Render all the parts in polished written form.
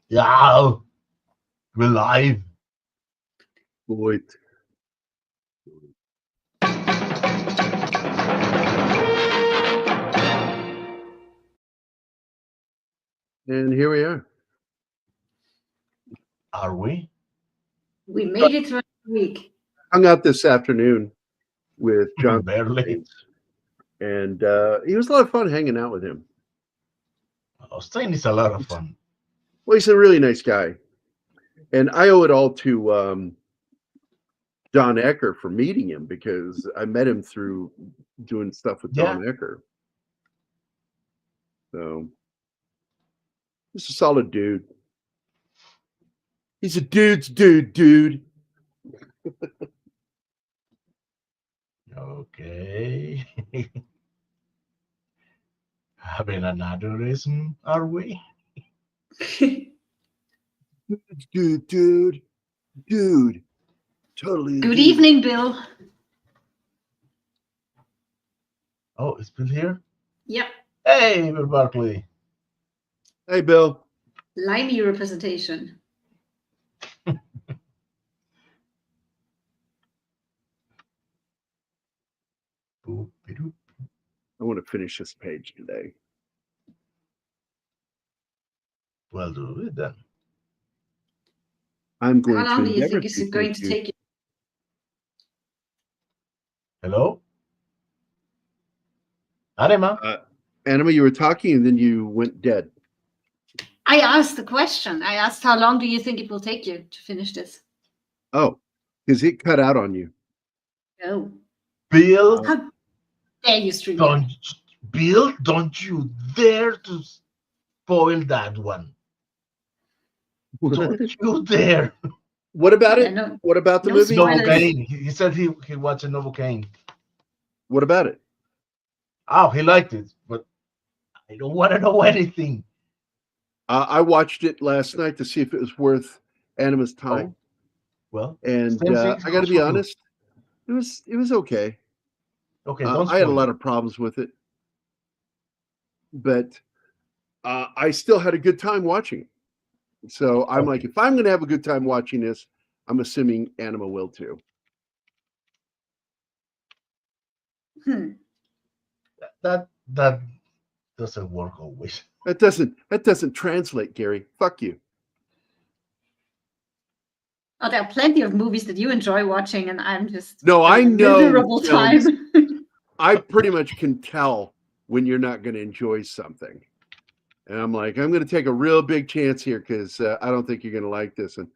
Yeah, we're live. Wait. And here we are. Are we? We made it through the week. Hung out this afternoon with John, Barely. and he was a lot of fun hanging out with him. Austin is a lot of fun. Well, he's a really nice guy, and I owe it all to Don Ecker for meeting him because I met him through doing stuff with Yeah. Don Ecker. So he's a solid dude. He's a dude's dude. Okay. Having an aneurysm, are we? Dude. Totally. Good evening, Bill. Oh, it's Bill here? Yep, Hey, Bill Barkley. Hey, Bill. limey representation. Boop-de-doop. I want to finish this page today. Well, do it then. I'm going How long to do you never think it's be going to finished. take you? Hello? Anima? Anima, you were talking and then you went dead. I asked the question. I asked, how long do you think it will take you to finish this? Oh, because it cut out on you. Oh, Bill, how dare you stream? don't you dare to spoil that one. Don't you dare. What about Yeah, it? no. What about the No movie? spoilers. Novocaine. He said he watched Novocaine. What about it? Oh, he liked it, but I don't want to know anything. I watched it last night to see if it was worth Anima's time, Well, and same thing I got to goes be for you. honest, it was okay. Okay, don't I had a spoil lot it. of problems with it, but I still had a good time watching it. So I'm like, Okay. if I'm going to have a good time watching this, I'm assuming Anima will too. That doesn't work always. That doesn't translate, Gary. Fuck you. Oh, there are plenty of movies that you enjoy watching, and I'm just No, I having a know miserable time. I pretty much can tell when you're not going to enjoy something. And I'm like, I'm going to take a real big chance here because I don't think you're going to like this. And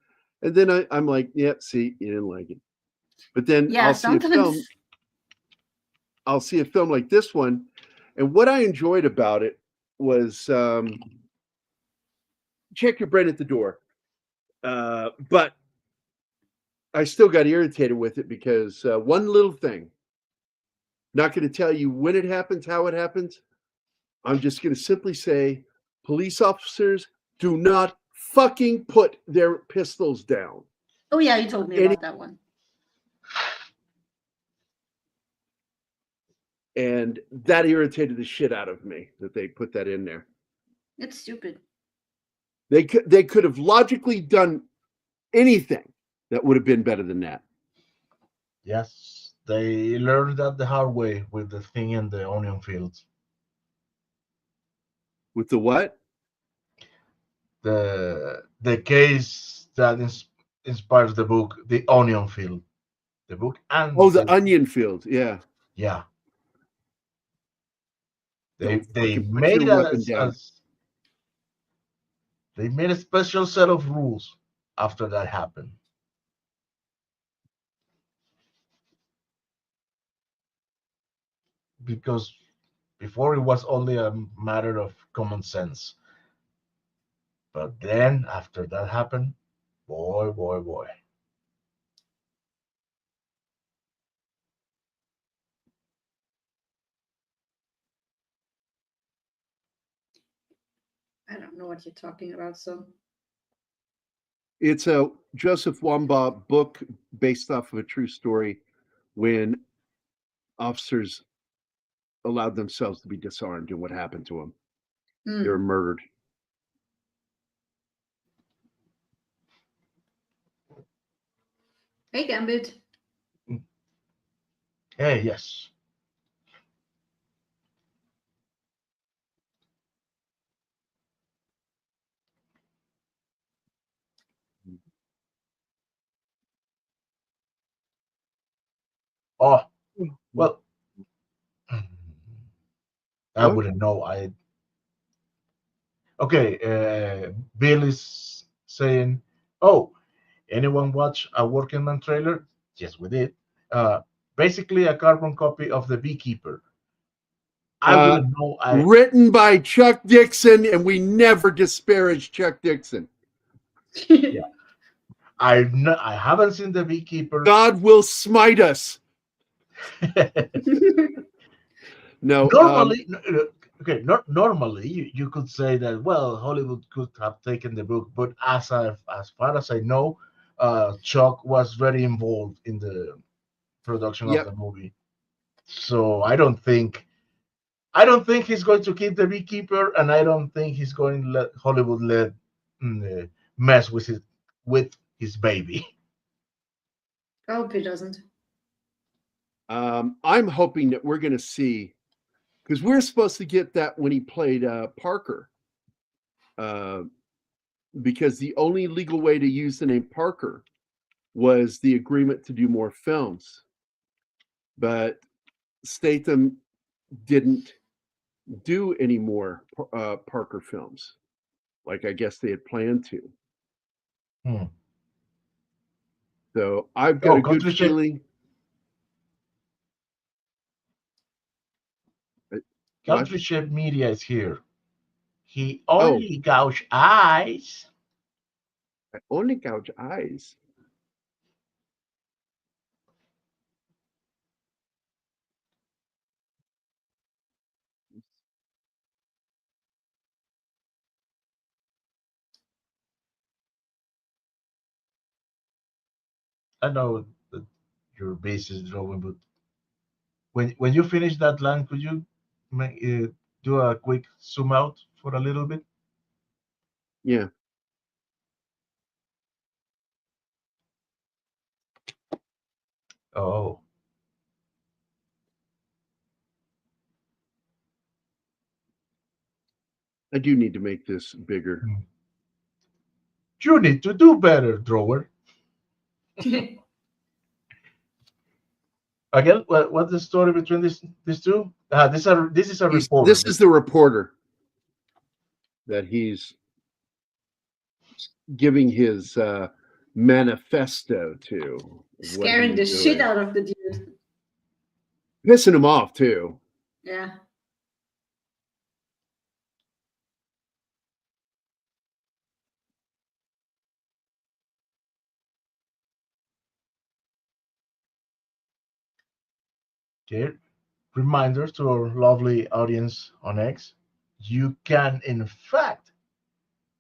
then I'm like, yeah, see, you didn't like it. But then Yeah, I'll see a film. sometimes. I'll see a film like this one. And what I enjoyed about it was check your brain at the door. But I still got irritated with it because one little thing, not going to tell you when it happens, how it happens. I'm just going to simply say police officers do not fucking put their pistols down. Oh, yeah, you told me about that one. And that irritated the shit out of me that they put that in there. It's stupid. They could have logically done anything that would have been better than that. Yes, they learned that the hard way with the thing in the onion fields. With the what? The case that inspires the book, The Onion Field. The book and the onion field. Yeah. Yeah. They Don't fucking put made your weapon down. They made a special set of rules after that happened. Because before it was only a matter of common sense. But then after that happened, boy. I don't know what you're talking about, so. It's a Joseph Wambaugh book based off of a true story when officers allowed themselves to be disarmed and what happened to them. They were murdered. Hey, Gambit. Hey, yes. Oh, well, I What? wouldn't know. Okay, Bill is saying, "Oh, anyone watch a Working Man trailer?" Yes, we did. Uh, Basically, a carbon copy of The Beekeeper. I Uh, wouldn't know. Written by Chuck Dixon, and we never disparage Chuck Dixon. Yeah, I haven't seen The Beekeeper. God will smite us. No, Normally, okay, not normally. You could say that. Well, Hollywood could have taken the book, but as far as I know, Chuck was very involved in the production of yep. the movie. So I don't think he's going to keep The Beekeeper, and I don't think he's going to let Hollywood mess with his baby. I hope he doesn't. I'm hoping that we're going to see, because we're supposed to get that when he played Parker, because the only legal way to use the name Parker was the agreement to do more films. But Statham didn't do any more Parker films, like I guess they had planned to. Hmm. So I've got Oh, a good country ship, feeling. What? country ship media is here. He Oh, only gouge eyes. I only gouge eyes. I know that your base is drawing, but when you finish that line, could you do a quick zoom out for a little bit? Yeah, Oh, I do need to make this bigger. hmm. You need to do better, drawer. Again, what's the story between these two? This is a reporter. This is the reporter that he's giving his manifesto to what Scaring he's the shit doing. out of the dude. Pissing him off too. Yeah. Okay. Reminder to our lovely audience on X: you can in fact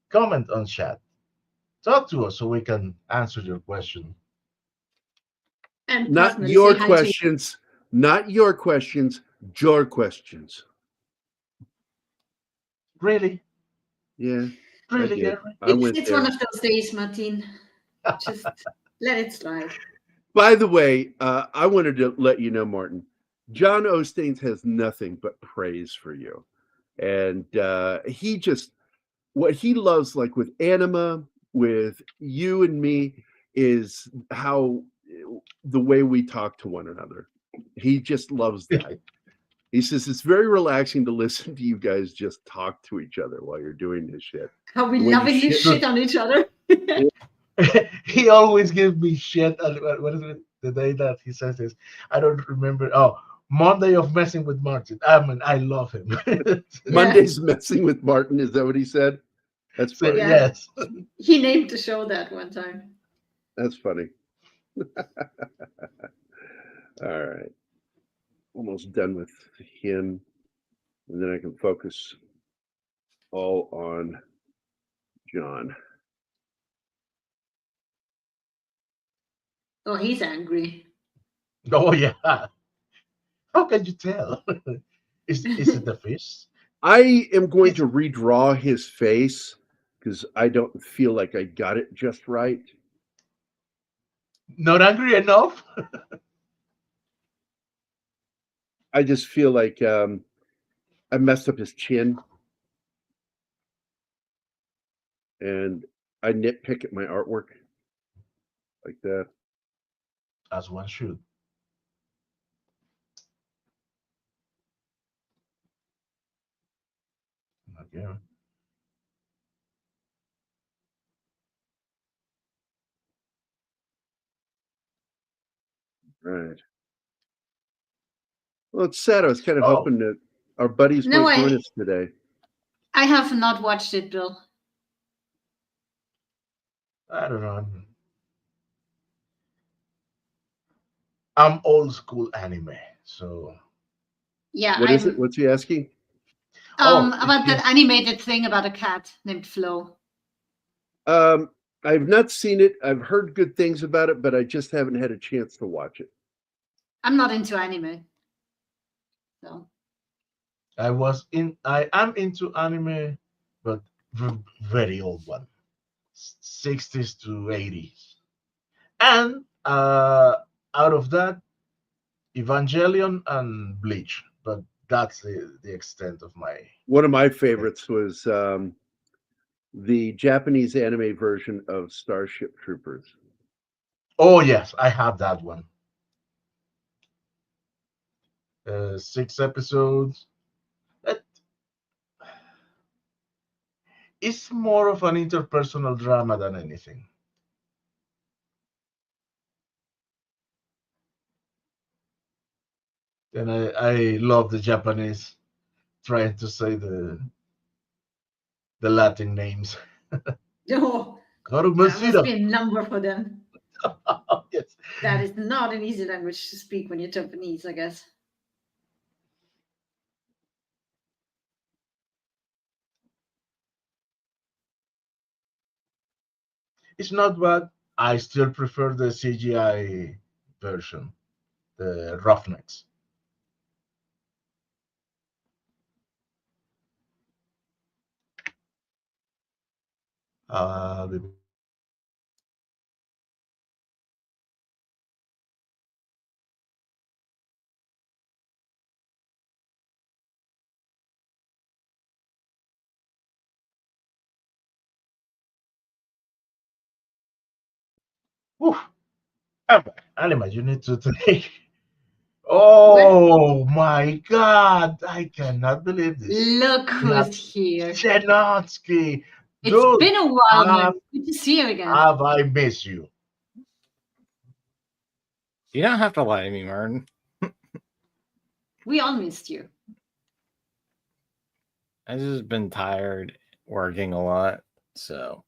comment on chat. Talk to us so we can answer your question. And Not personally say your hi to you. questions, not your questions, your questions. Really, Yeah, I really, did. Gerry? I It's went it's one there. of those days, Martin. Just let it slide. By the way, I wanted to let you know, Martin, John Osteen has nothing but praise for you. And he just, what he loves, like with Anima, with you and me, is how the way we talk to one another. He just loves that. He says it's very relaxing to listen to you guys just talk to each other while you're doing this shit. How we And when you lovingly shit, shit on each other. He always gives me shit. What is it? The day that he says this, I don't remember. Oh, Monday of messing with Martin. I mean, I love him. Yeah. Monday's messing with Martin, is that what he said? That's So funny. Yeah. yes. He named the show that one time. That's funny. All right. Almost done with him. And then I can focus all on John. Oh, he's angry. Oh yeah. How can you tell? Is it the fish? I am going It's to redraw his face because I don't feel like I got it just right. Not angry enough? I just feel like I messed up his chin, and I nitpick at my artwork like that. As one should. Okay. Right. Well, it's sad. I was kind of Oh, hoping that our buddies No, might join us today. I have not watched it, Bill. I don't know. I'm old school anime, so Yeah, What is it? What's he asking? oh, about that yes. animated thing about a cat named Flo. Um, I've not seen it. I've heard good things about it, but I just haven't had a chance to watch it. I'm not into anime, so I am into anime, but very old one, 60s to 80s, and out of that, Evangelion and Bleach. But that's the extent of my. One of my favorites was the Japanese anime version of Starship Troopers. Oh yes, I have that one. 6 episodes. It, it's more of an interpersonal drama than anything. And I love the Japanese trying to say the Latin names. oh, that must Karumashira. be a number for them. Yes. That is not an easy language to speak when you're Japanese, I guess. It's not bad. I still prefer the CGI version, the Roughnecks. Be Whew. Anima, you need to take. Well, Oh my God! I cannot believe this. look We have who's here. Chernowski. It's Dude, been a while, have, man. Good to see you again. have I missed you? You don't have to lie to me, Martin. We all missed you. I've just been tired, working a lot, so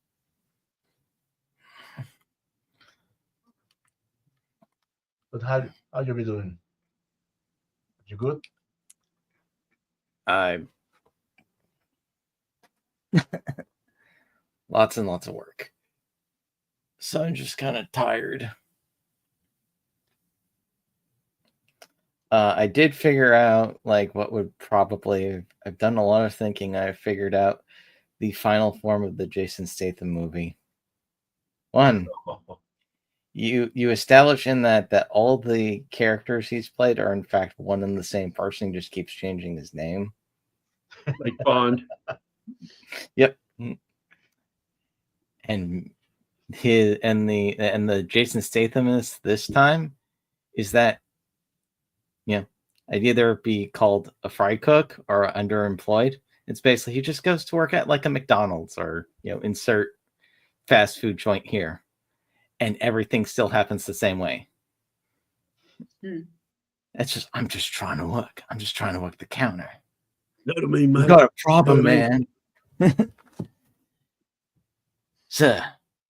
But how you be doing? You good? I lots and lots of work. So I'm just kind of tired. I did figure out like what would probably I've done a lot of thinking. I figured out the final form of the Jason Statham movie. One, you establish in that all the characters he's played are in fact one and the same person. He just keeps changing his name. Like Bond. Yep. And the Jason Statham is this time is that I'd either be called a fry cook or underemployed. It's basically he just goes to work at like a McDonald's or insert fast food joint here, and everything still happens the same way. Hmm. I'm just trying to work. I'm just trying to work the counter. Not to me, You mate. got a problem, Not to me. man. Sir,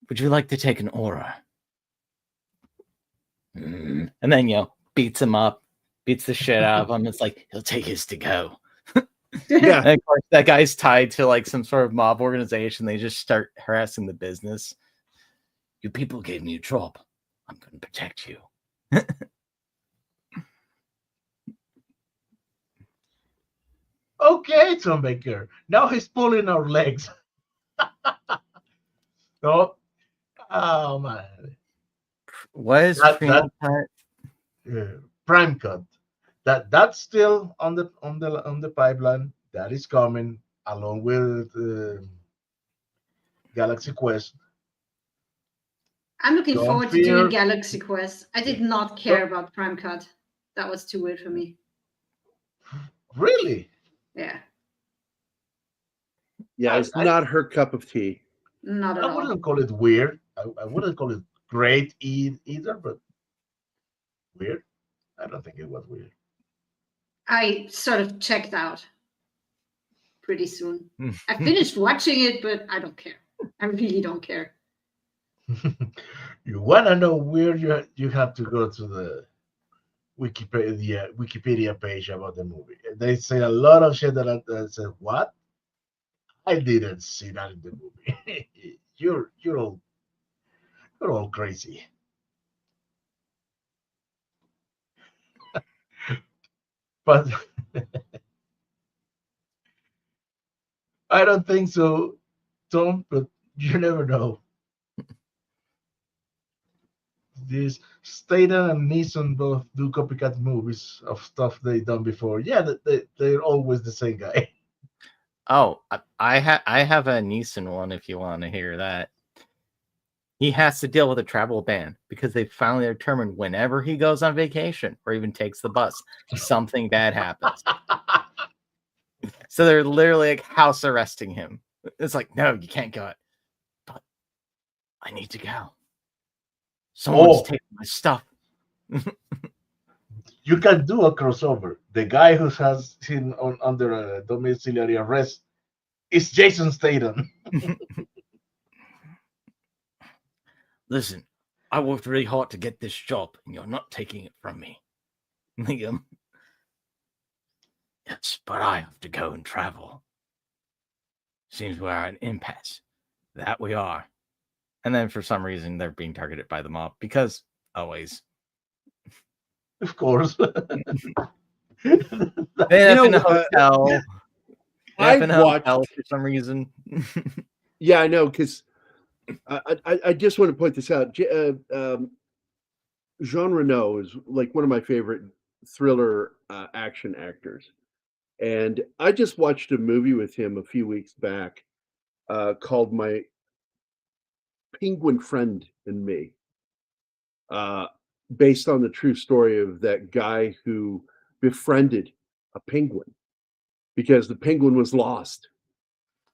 would you like to take an order? And then beats him up, beats the shit out of him. It's like he'll take his to go. Yeah. And of course, that guy's tied to like some sort of mob organization. They just start harassing the business. You people gave me a job. I'm going to protect you. Okay, Tom Baker. Now he's pulling our legs. No. Oh man. What is That final cut? prime cut. That's still on the pipeline. That is coming along with Galaxy Quest. I'm looking Don't forward to doing fear. Galaxy Quest. I did not care about Prime Cut. That was too weird for me. Really? Yeah, Yeah, it's not her cup of tea. not at I all. wouldn't call it weird. I wouldn't call it great either, but weird. I don't think it was weird. I sort of checked out pretty soon. I finished watching it, but I don't care. I really don't care. You wanna know weird? You have to go to the Wikipedia page about the movie. They say a lot of shit that I said, what? I didn't see that in the movie. You're all crazy. But I don't think so, Tom. But you never know. These Staten and Neeson both do copycat movies of stuff they done before. Yeah, they're always the same guy. Oh, I have a Neeson one if you want to hear that. He has to deal with a travel ban because they finally determined whenever he goes on vacation or even takes the bus, something bad happens. So they're literally like house arresting him. It's like, no, you can't go. But I need to go. Someone's taking my stuff. You can do a crossover. The guy who has him under a domiciliary arrest is Jason Statham. Listen, I worked really hard to get this job, and you're not taking it from me. Liam. Yes, but I have to go and travel. Seems we're at an impasse. That we are. And then for some reason, they're being targeted by the mob because always. Of course. They end up in a hotel. I in a hotel for some reason. Yeah, I know, because I just want to point this out. Jean Reno is like one of my favorite thriller action actors. And I just watched a movie with him a few weeks back called My Penguin Friend and Me, based on the true story of that guy who befriended a penguin because the penguin was lost.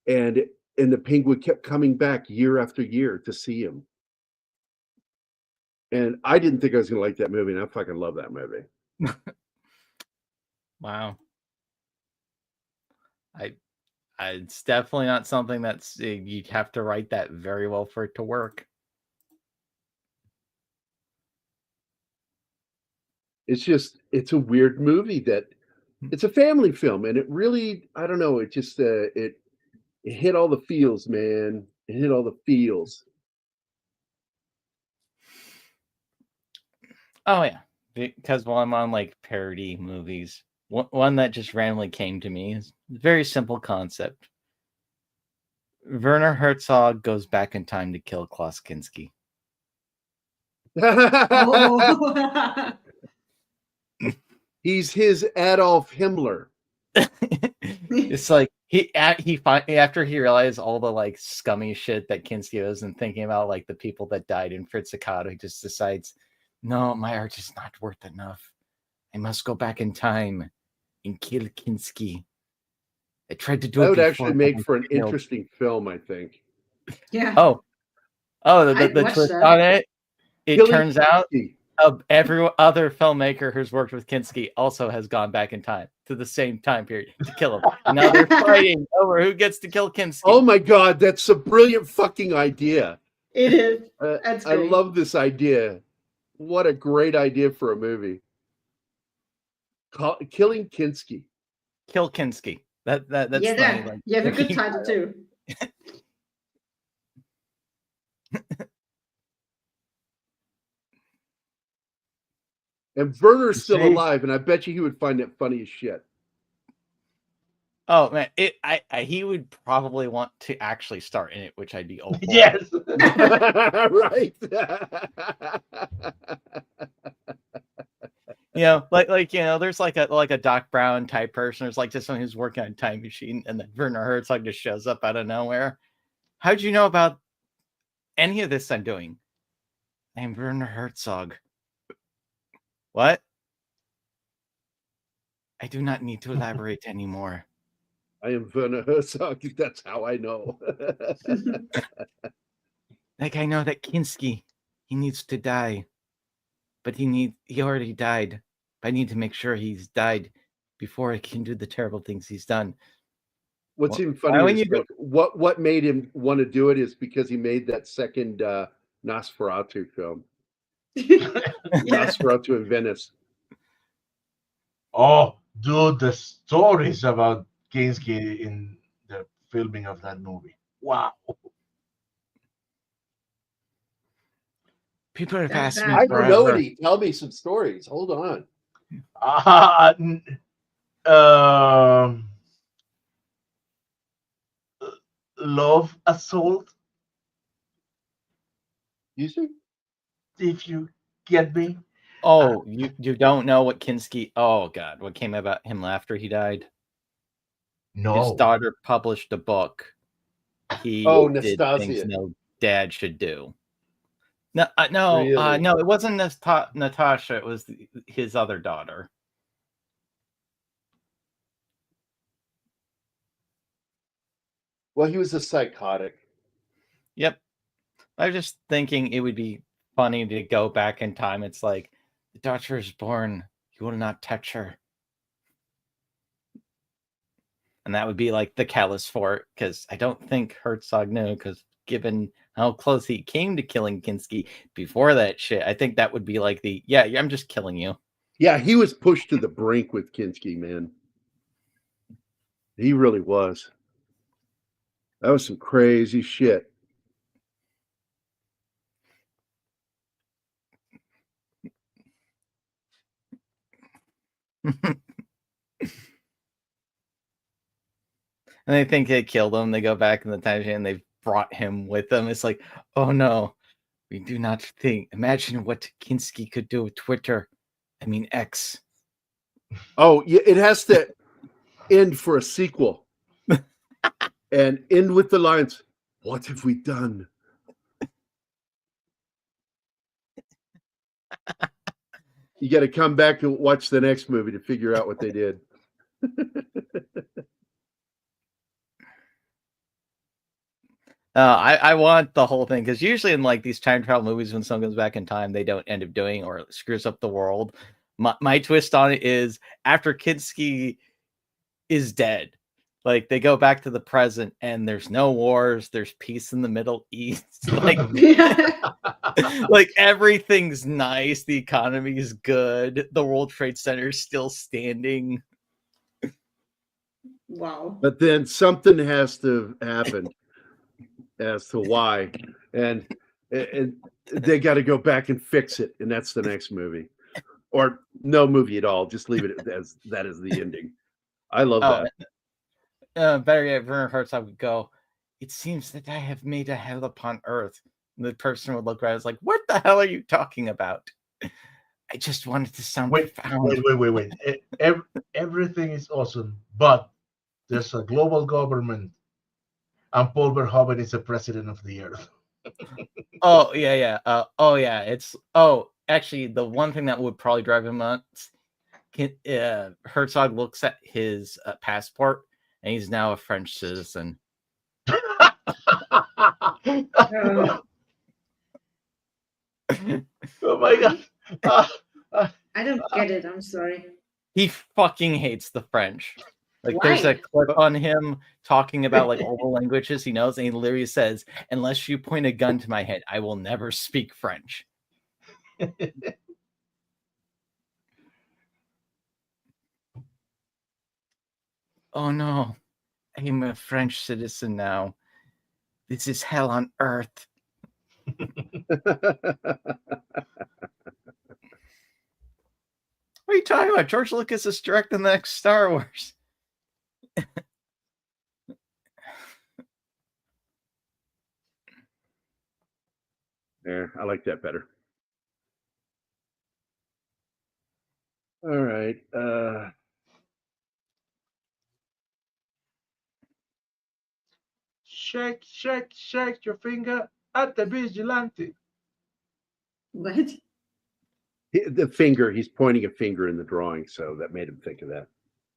And the penguin kept coming back year after year to see him. And I didn't think I was going to like that movie, and I fucking love that movie. Wow. It's definitely not something that's you'd have to write that very well for it to work. It's a weird movie that it's a family film, and it really, I don't know, it just it hit all the feels, man. It hit all the feels. Oh yeah, because while I'm on like parody movies, one that just randomly came to me is a very simple concept. Werner Herzog goes back in time to kill Klaus Kinski. Oh. He's his Adolf Himmler. It's like he after he realized all the like scummy shit that Kinski was and thinking about like the people that died in Fritzicato, he just decides, no, my art is not worth enough. I must go back in time and kill Kinski. I tried to do That it would before, actually make for an interesting film, I think. Yeah. Oh, I'd the watch twist that. on it. It Killing turns out Kinski. every other filmmaker who's worked with Kinski also has gone back in time to the same time period to kill him. And now they're fighting over who gets to kill Kinski. Oh my God, that's a brilliant fucking idea. It is. That's I great. love this idea. What a great idea for a movie. Killing Kinski. Kill Kinski. That's yeah, funny. Like, you have a good title too. And Werner's You still see? alive, and I bet you he would find it funny as shit. Oh man, he would probably want to actually start in it, which I'd be all for. Yes. Right. You know, like you know, there's like a Doc Brown type person. There's like just someone who's working on a time machine, and then Werner Herzog just shows up out of nowhere. How'd you know about any of this I'm doing? I'm Werner Herzog. What? I do not need to elaborate anymore. I am Werner Herzog. That's how I know. Like I know that Kinski, he needs to die, but he already died. I need to make sure he's died before I can do the terrible things he's done. What's Well, even why funnier when is you go- like, what made him want to do it is because he made that second Nosferatu film, Yeah. Nosferatu in Venice. Oh, dude, the stories about Kinski in the filming of that movie. Wow. People have That's asked me I bad. don't know forever. any. Tell me some stories. Hold on. N- um, Love Assault, You see? if you get me. Oh, you don't know what Kinski? Oh God, what came about him after he died? His No. daughter published a book. He Oh, did things Nastasia. no dad should do. No, Really? no, it wasn't Natasha. It was his other daughter. Well, he was a psychotic. Yep. I was just thinking it would be funny to go back in time. It's like the daughter is born. You will not touch her. And that would be like the callous for it, because I don't think Herzog knew, because given how close he came to killing Kinski before that shit, I think that would be like yeah, I'm just killing you. Yeah, he was pushed to the brink with Kinski, man. He really was. That was some crazy shit. And they think they killed him. They go back in the time machine and they brought him with them. It's like, oh no, we do not think. Imagine what Kinski could do with Twitter. I mean, X. Oh, yeah, it has to end for a sequel and end with the lines, "What have we done?" You got to come back and watch the next movie to figure out what they did. I want the whole thing, because usually in like these time travel movies, when someone goes back in time, they don't end up doing or it screws up the world. My twist on it is after Kinski is dead, like they go back to the present and there's no wars, there's peace in the Middle East. Like, like everything's nice, the economy is good, the World Trade Center is still standing. Wow. But then something has to happen as to why, and they got to go back and fix it, and that's the next movie, or no movie at all. Just leave it as that is the ending. I love that. Better yet, Werner Herzog would go, it seems that I have made a hell upon earth. And the person would look around, like, what the hell are you talking about? I just wanted to sound profound. Wait. Everything is awesome, but there's a global government, and Paul Verhoeven is the president of the earth. Oh yeah. It's actually the one thing that would probably drive him nuts. Herzog looks at his passport, and he's now a French citizen. Oh my god! I don't get it. I'm sorry. He fucking hates the French. Like, Why? there's a clip on him talking about like all the languages he knows, and he literally says, "Unless you point a gun to my head, I will never speak French." Oh no, I'm a French citizen now. This is hell on earth. What are you talking about? George Lucas is directing the next Star Wars. Yeah, I like that better. All right. Shake, shake, shake your finger at the vigilante. What? The finger, he's pointing a finger in the drawing, so that made him think of that.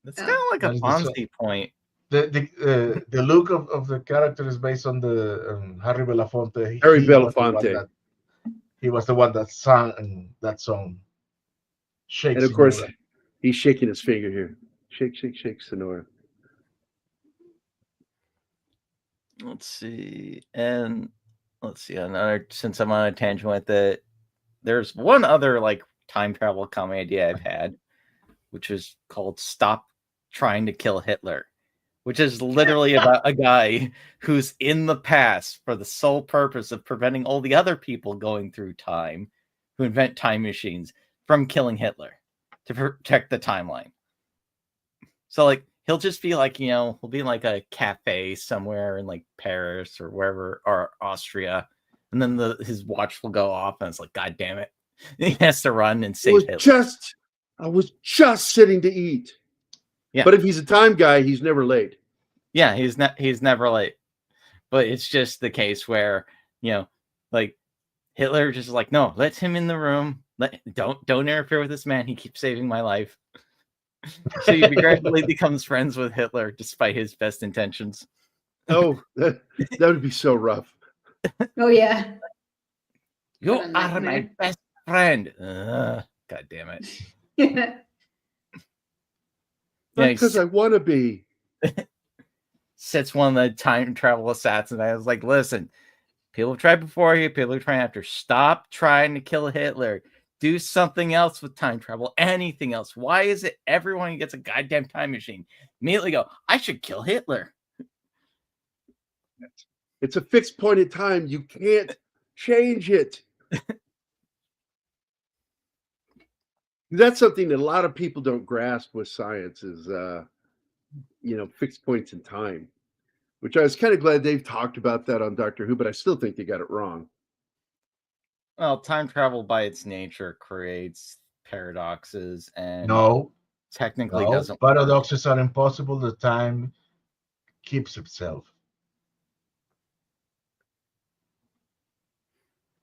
It's Oh. kind of like That a is the so- Fonzie point. The look of the character is based on the Harry Belafonte. Harry He was the one Belafonte. that he was the one that sang that song. Shake, And of course, Senora. he's shaking his finger here. Shake, shake, shake, Sonora. Let's see. And let's see. Another, since I'm on a tangent with it, there's one other like time travel comedy idea I've had, which is called Stop Trying to Kill Hitler, which is literally about a guy who's in the past for the sole purpose of preventing all the other people going through time who invent time machines from killing Hitler to protect the timeline. So like he'll just be like, he'll be in like a cafe somewhere in like Paris or wherever, or Austria, and then his watch will go off and it's like, God damn it. He has to run and save Hitler. I was just sitting to eat. Yeah. But if he's a time guy, he's never late. Yeah, he's never late. But it's just the case where, like Hitler just like, no, let him in the room. Don't interfere with this man. He keeps saving my life. So he gradually becomes friends with Hitler despite his best intentions. Oh, that would be so rough. Oh yeah. You What a are my nightmare. best friend. God damn it. Yeah. Not Yeah, because I want to be. Sits one of the time travel assassins. I was like, listen, people have tried before you, people are trying after. Stop trying to kill Hitler. Do something else with time travel. Anything else. Why is it everyone who gets a goddamn time machine immediately go, I should kill Hitler? It's a fixed point in time. You can't change it. That's something that a lot of people don't grasp with science is, fixed points in time, which I was kind of glad they've talked about that on Doctor Who, but I still think they got it wrong. Well, time travel by its nature creates paradoxes and No, technically no. doesn't work. Paradoxes are impossible. The time keeps itself.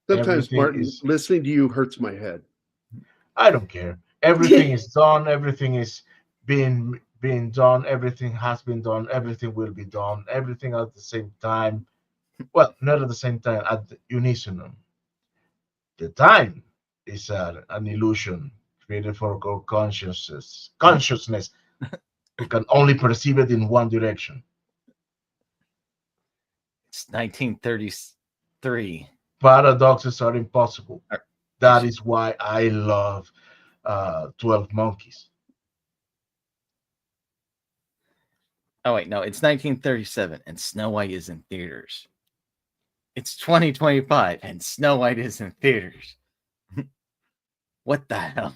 Sometimes, Everything Martin, is. listening to you hurts my head. I don't care. Everything is done. Everything is being done. Everything has been done. Everything will be done. Everything at the same time. Well, not at the same time. At the unison. The time is an illusion created for our consciousness. Consciousness. We can only perceive it in one direction. It's 1933. Paradoxes are impossible. That is why I love 12 Monkeys. Oh, wait, no, it's 1937 and Snow White is in theaters. It's 2025 and Snow White is in theaters. What the hell?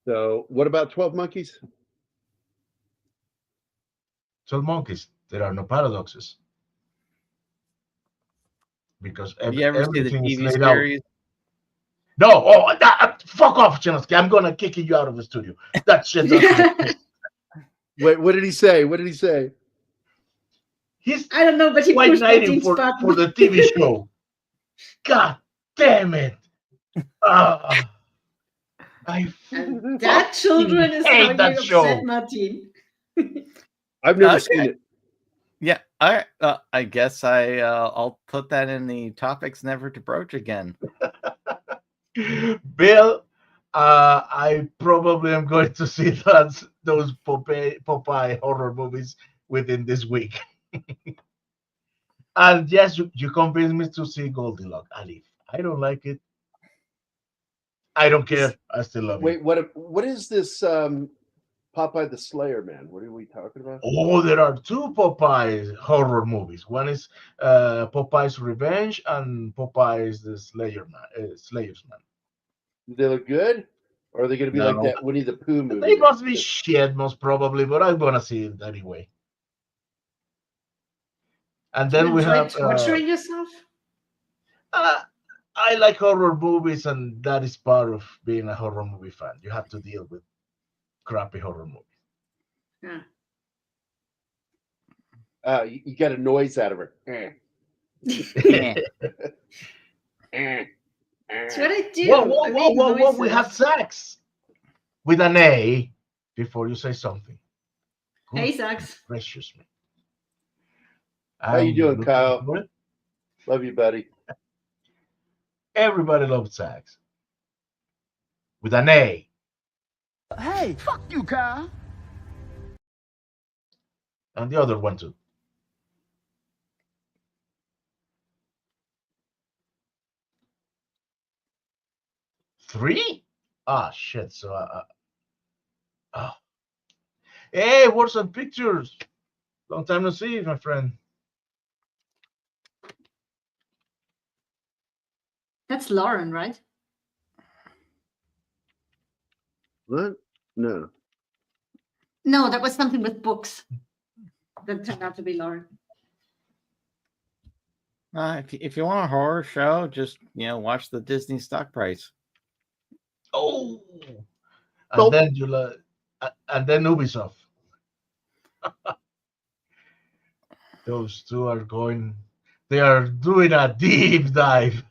So, what about 12 Monkeys? 12 Monkeys. There are no paradoxes. Because You ever see the everything is TV laid out. series? No, fuck off, Chinosky. I'm gonna kick you out of the studio. That shit doesn't exist. Wait, what did he say? What did he say? He's I don't know, but he white pushed knighting Martin's button. for the TV show. God damn it! I And that, children, is how hate that you show. upset Martin. I've never Okay. seen it. Yeah, all right. I guess I'll put that in the topics never to broach again. Bill, I probably am going to see those Popeye horror movies within this week. And yes, you convinced me to see Goldilocks. And if I don't like it, I don't care. I still love Wait, you. what is this Popeye the Slayer, man? What are we talking about? Oh, there are two Popeye horror movies. One is Popeye's Revenge and Popeye's the Slayer's Man. Do they look good? Or are they going to be No. like that Winnie the Pooh movie? They must be shit, most probably, but I'm gonna see it anyway. And You then we enjoy have. torturing yourself? Uh, I like horror movies, and that is part of being a horror movie fan. You have to deal with crappy horror movies. Yeah. You got a noise out of her. That's what I do. Whoa, whoa, I whoa, make whoa, whoa! We noises. have sex with an A before you say something. Hey, Good Sax. gracious me! How you I'm doing, looking Kyle? for it. Love you, buddy. Everybody loves sex with an A. Hey, fuck you, Kyle. And the other one too. Three? Ah, shit. So, oh. Hey, what's some pictures? Long time no see, my friend. That's Lauren, right? What? No. No, that was something with books. That turned out to be Lauren. If you want a horror show, just watch the Disney stock price. Oh, and Nope. then and then Ubisoft. Those two are going. They are doing a deep dive.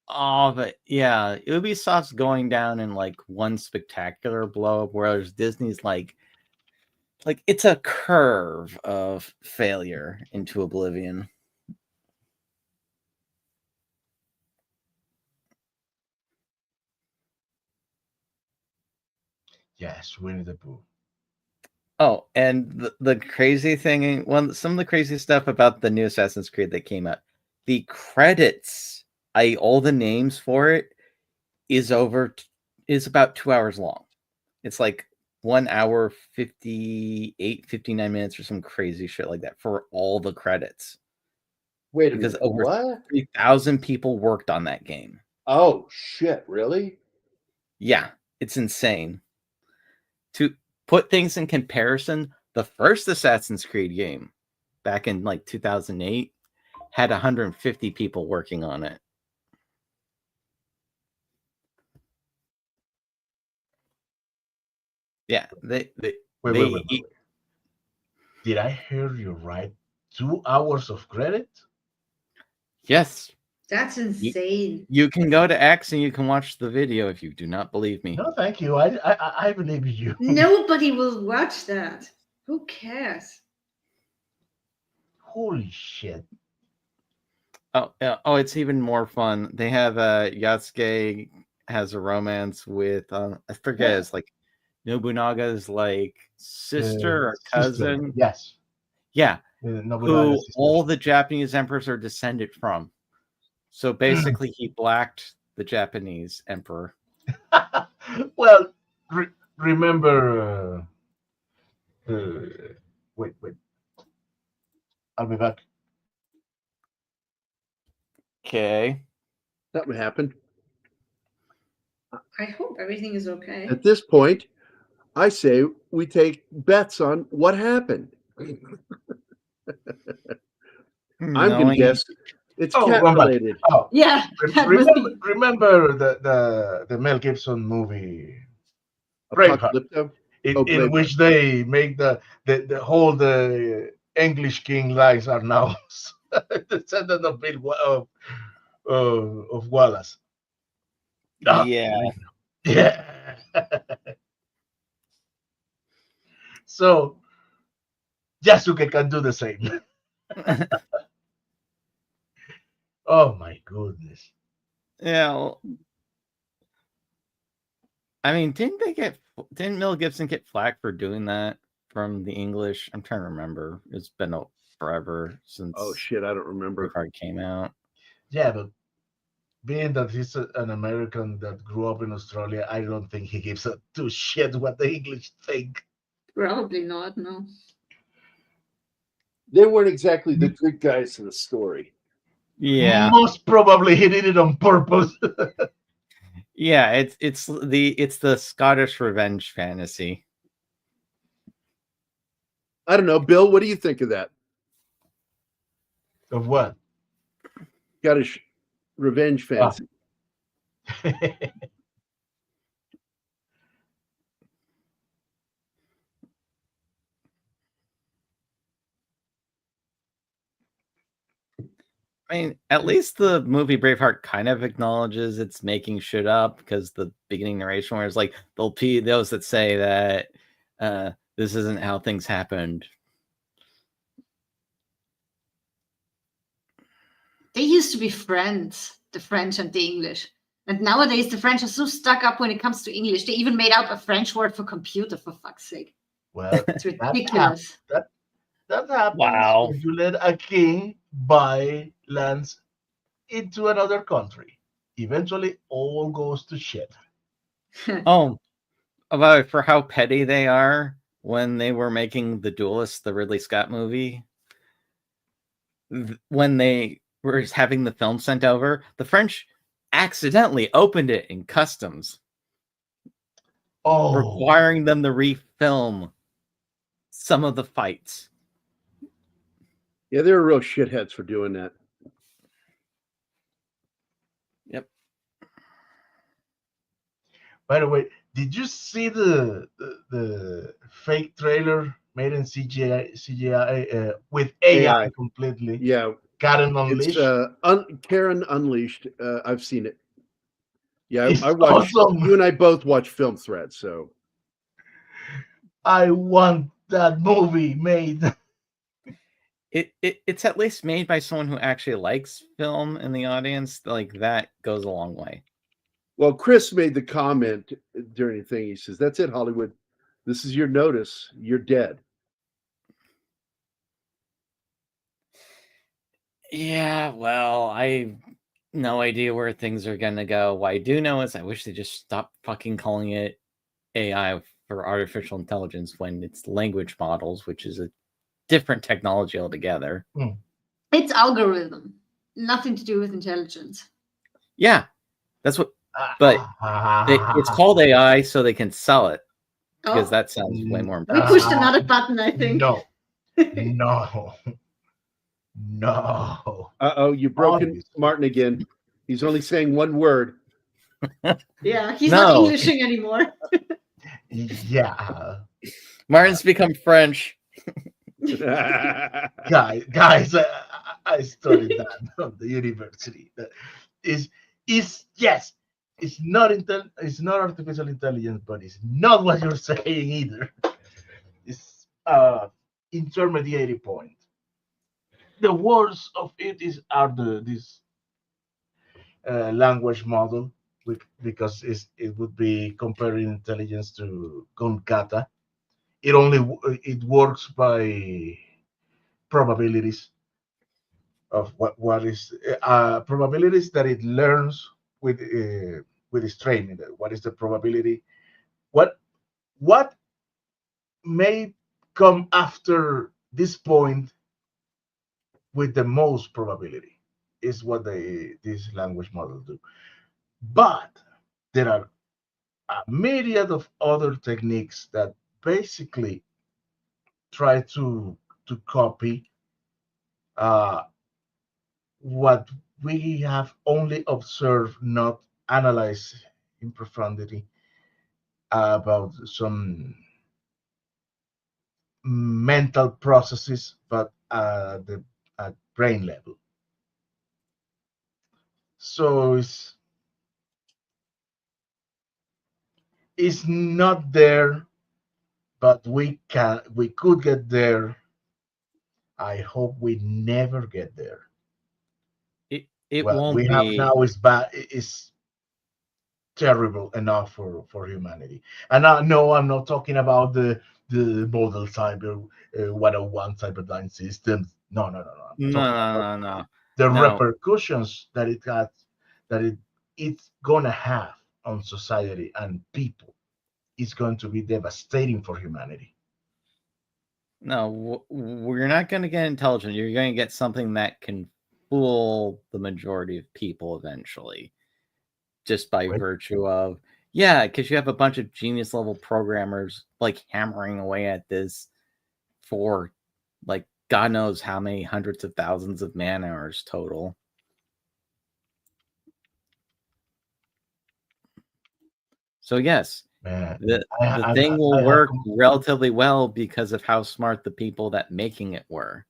Oh, but yeah, Ubisoft's going down in like one spectacular blow up, whereas Disney's like it's a curve of failure into oblivion. Yes, Winnie the Pooh. Oh, and the crazy thing, some of the crazy stuff about the new Assassin's Creed that came out, the credits, all the names for it is about 2 hours long. It's like 1 hour, 59 minutes or some crazy shit like that for all the credits. Wait a Because minute. over What? 3,000 people worked on that game. Oh, shit. Really? Yeah, it's insane. To put things in comparison, the first Assassin's Creed game back in like 2008 had 150 people working on it. Yeah, Wait. Did I hear you right? 2 hours of credit? Yes. That's insane. You can go to X and you can watch the video if you do not believe me. No, thank you. I believe you. Nobody will watch that. Who cares? Holy shit. Oh, it's even more fun. They have Yasuke has a romance with I forget, it's like Nobunaga's like sister or cousin. Sister, yes. Yeah. Who Sister. all the Japanese emperors are descended from. So basically he blacked the Japanese emperor. Well, remember wait. I'll be back. Okay. Something happened. I hope everything is okay. At this point, I say we take bets on what happened. I'm going to guess it's cat related. Oh, yeah. Remember the Mel Gibson movie Braveheart, in which they make the whole the English king lines are now descendant of of Wallace. Yeah. Yeah. So Yasuke can do the same. Oh my goodness. Yeah. Well, I mean, didn't Mel Gibson get flack for doing that from the English? I'm trying to remember. It's been forever since. Oh shit, I don't remember. Braveheart came out. Yeah, but being that he's an American that grew up in Australia, I don't think he gives a two shit what the English think. Probably not, no. They weren't exactly the good guys in the story. Yeah. Most probably he did it on purpose. Yeah, it's the Scottish revenge fantasy. I don't know, Bill. What do you think of that? Of what? Scottish revenge fantasy. I mean, at least the movie Braveheart kind of acknowledges it's making shit up, because the beginning narration where it's like there'll be those that say that this isn't how things happened. They used to be friends, the French and the English. And nowadays, the French are so stuck up when it comes to English. They even made up a French word for computer, for fuck's sake. Well, It's ridiculous. that happens Wow. when you let a king buy lands into another country. Eventually, all goes to shit. Oh, about for how petty they are when they were making The Duelist, the Ridley Scott movie. When they were having the film sent over, the French accidentally opened it in customs, Oh, requiring them to refilm some of the fights. Yeah, they were real shitheads for doing that. Yep. by the way, did you see the fake trailer made in CGI with AI, AI. completely? Yeah, Karen it's Unleashed. Karen Unleashed. I've seen it. Yeah, It's I watch. awesome. You and I both watch Film Thread, so I want that movie made. It's at least made by someone who actually likes film in the audience. Like, that goes a long way. well, Chris made the comment during the thing. He says, "That's it, Hollywood. This is your notice. You're dead." Yeah, well, I no idea where things are gonna go. What I do know is I wish they just stopped fucking calling it AI for artificial intelligence when it's language models, which is a different technology altogether. It's algorithm, nothing to do with intelligence. Yeah, that's what. But it's called AI so they can sell it, because Oh, that sounds way more we important. pushed another button, I think. No, no, no. Uh-oh, you broken Obviously. Martin again. He's only saying one word. Yeah, he's not No. Englishing anymore. Yeah, Martin's become French. guys, I studied that at the university. That is yes, it's not artificial intelligence, but it's not what you're saying either. It's intermediary point. The worst of it is are this language model, because it would be comparing intelligence to Konkata. It works by probabilities of what is probabilities that it learns with its training. What is the probability? What may come after this point with the most probability is what this language model do. But there are a myriad of other techniques that basically try to copy uh, what we have only observed, not analyzed in profundity, about some mental processes, but the at brain level. So it's not there, but we could get there. I hope we never get there. It What won't we have be. now is bad. Is terrible enough for humanity. And no, I'm not talking about the model cyber 101 cyberdyne systems. No. I'm No, talking no, about no, no. the No. repercussions that it has, that it's gonna have on society and people. It's going to be devastating for humanity. No, we're not going to get intelligent. You're going to get something that can fool the majority of people eventually. just by virtue of because you have a bunch of genius level programmers like hammering away at this for like God knows how many hundreds of thousands of man hours total. So yes, Man, the thing will work relatively well because of how smart the people that making it were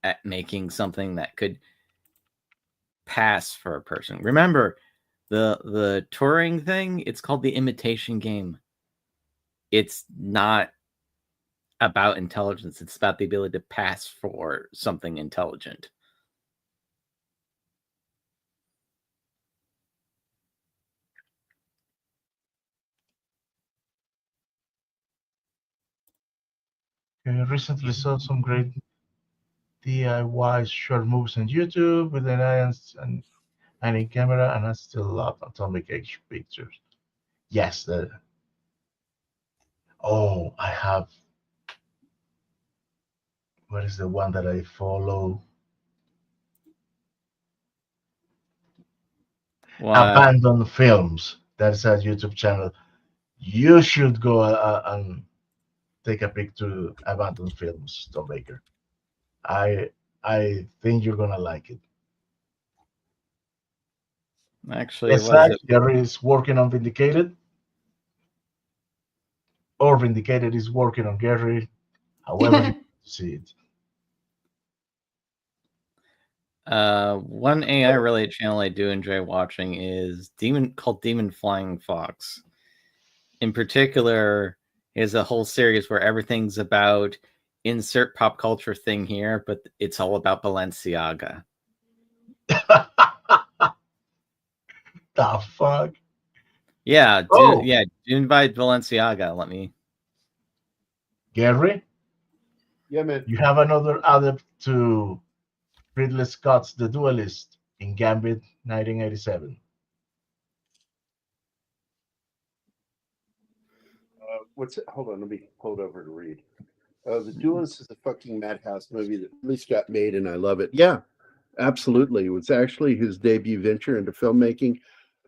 at making something that could pass for a person. Remember, the Turing thing, it's called the imitation game. It's not about intelligence. It's about the ability to pass for something intelligent. I recently saw some great DIY short moves on YouTube with an eye and a camera, and I still love Atomic Age pictures. Yes, I have. What is the one that I follow? What? Abandoned Films. That's a YouTube channel. You should go and take a peek to Abandoned Films, Tom Baker. I think you're gonna like it. Actually, Yes, was it? Gerry is working on Vindicated, or Vindicated is working on Gerry. However, you see it. One AI related channel I do enjoy watching is called Demon Flying Fox. In particular, is a whole series where everything's about insert pop culture thing here, but it's all about Balenciaga. The fuck? Yeah, Oh. Dune by Balenciaga. Let me. Gerry, Yeah, man. you have another adept to Ridley Scott's The Duelist in Gambit 1987. What's it? Hold on, let me pull it over to read. The Duelist is a fucking madhouse movie that Ridley Scott made, and I love it. Yeah, absolutely. It was actually his debut venture into filmmaking.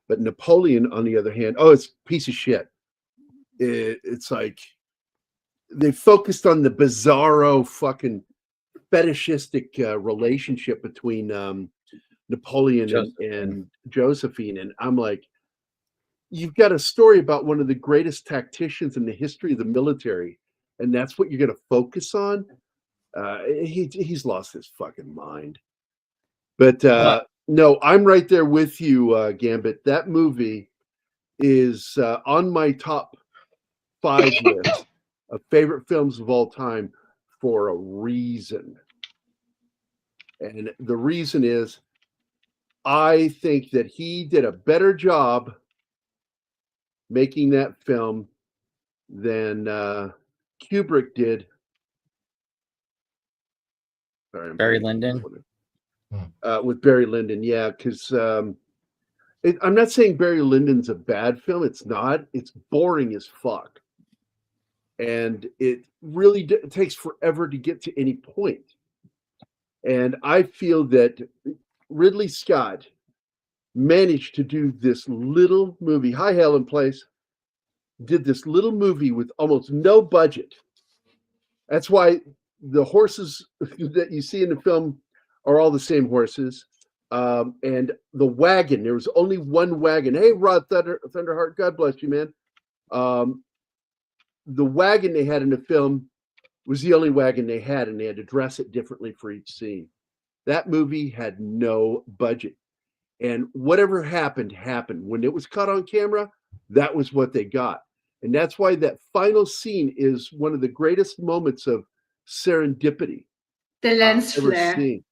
But Napoleon, on the other hand, it's a piece of shit. It's like they focused on the bizarro fucking fetishistic relationship between Napoleon and Josephine. And I'm like, you've got a story about one of the greatest tacticians in the history of the military, and that's what you're going to focus on. He's lost his fucking mind. But no, I'm right there with you, Gambit. That movie is on my top 5 list of favorite films of all time for a reason. And the reason is I think that he did a better job making that film than Kubrick did. Sorry, Barry Lyndon. With Barry Lyndon, yeah, because I'm not saying Barry Lyndon's a bad film. It's not. It's boring as fuck, and it really takes forever to get to any point. And I feel that Ridley Scott managed to do this little movie. Hi, Helen Place. Did this little movie with almost no budget. That's why the horses that you see in the film are all the same horses. And the wagon, there was only one wagon. Hey, Rod Thunderheart, God bless you, man. The wagon they had in the film was the only wagon they had, and they had to dress it differently for each scene. That movie had no budget. And whatever happened. When it was caught on camera, that was what they got. And that's why that final scene is one of the greatest moments of serendipity. The lens flare. Seen.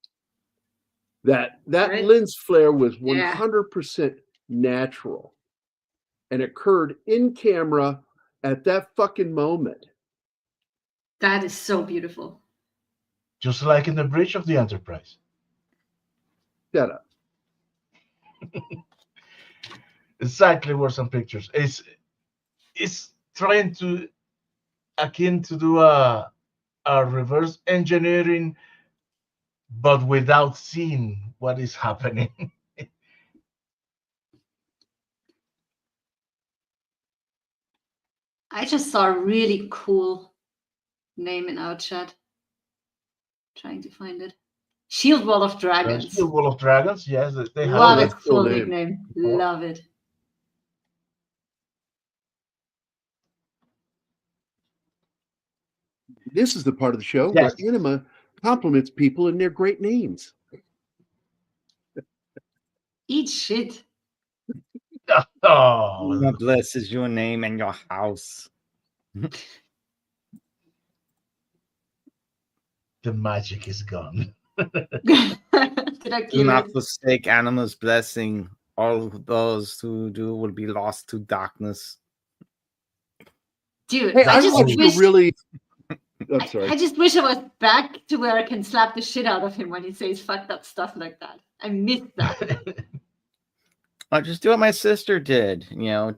That right? Lens flare was 100% natural and occurred in camera at that fucking moment. That is so beautiful. Just like in the bridge of the Enterprise. Shut up. Exactly where some pictures. It's trying to akin to do a reverse engineering, but without seeing what is happening. I just saw a really cool name in our chat. Trying to find it. Shield Wall of Dragons. Shield Wall of Dragons, yes, they have What a that's cool cool name. nickname. Oh. Love it. This is the part of the show Yes. where Anima compliments people in their great names. Eat shit. Oh, God blesses your name and your house. the magic is gone. Did I Do kill not it? forsake Anima's blessing. All of those who do will be lost to darkness. Dude, Hey, I I just watched wish a really. I'm sorry. I just wish I was back to where I can slap the shit out of him when he says fucked up stuff like that. I miss that. I'll just do what my sister did.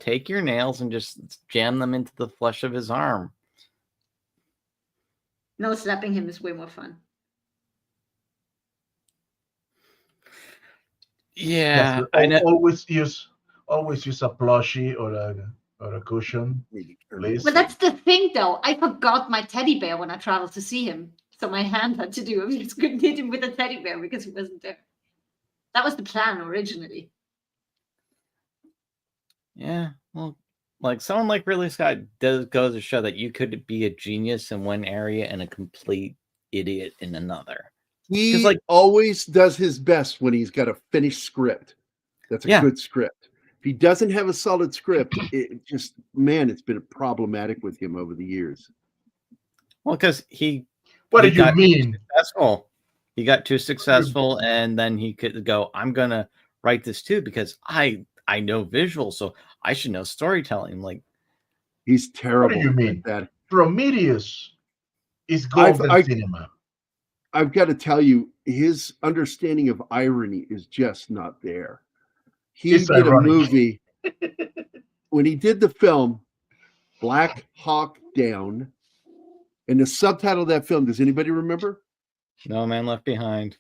Take your nails and just jam them into the flesh of his arm. No, slapping him is way more fun. Yeah, Yes, I know. always use a plushie or a cushion. Please. But that's the thing, though. I forgot my teddy bear when I traveled to see him. So my hand had to do. I just couldn't hit him with a teddy bear because he wasn't there. That was the plan originally. Yeah, well, like someone like Ridley Scott goes to show that you could be a genius in one area and a complete idiot in another. He like- always does his best when he's got a finished script. That's a Yeah. good script. If he doesn't have a solid script, it's been problematic with him over the years. Well, because What do you got mean? successful. He got too successful, and then he could go, I'm going to write this too because I know visual, so I should know storytelling. Like, He's terrible. What do you mean? At that. Prometheus is golden cinema. I've got to tell you, his understanding of irony is just not there. He It's did ironic. a movie when he did the film Black Hawk Down, and the subtitle of that film, does anybody remember? No Man Left Behind.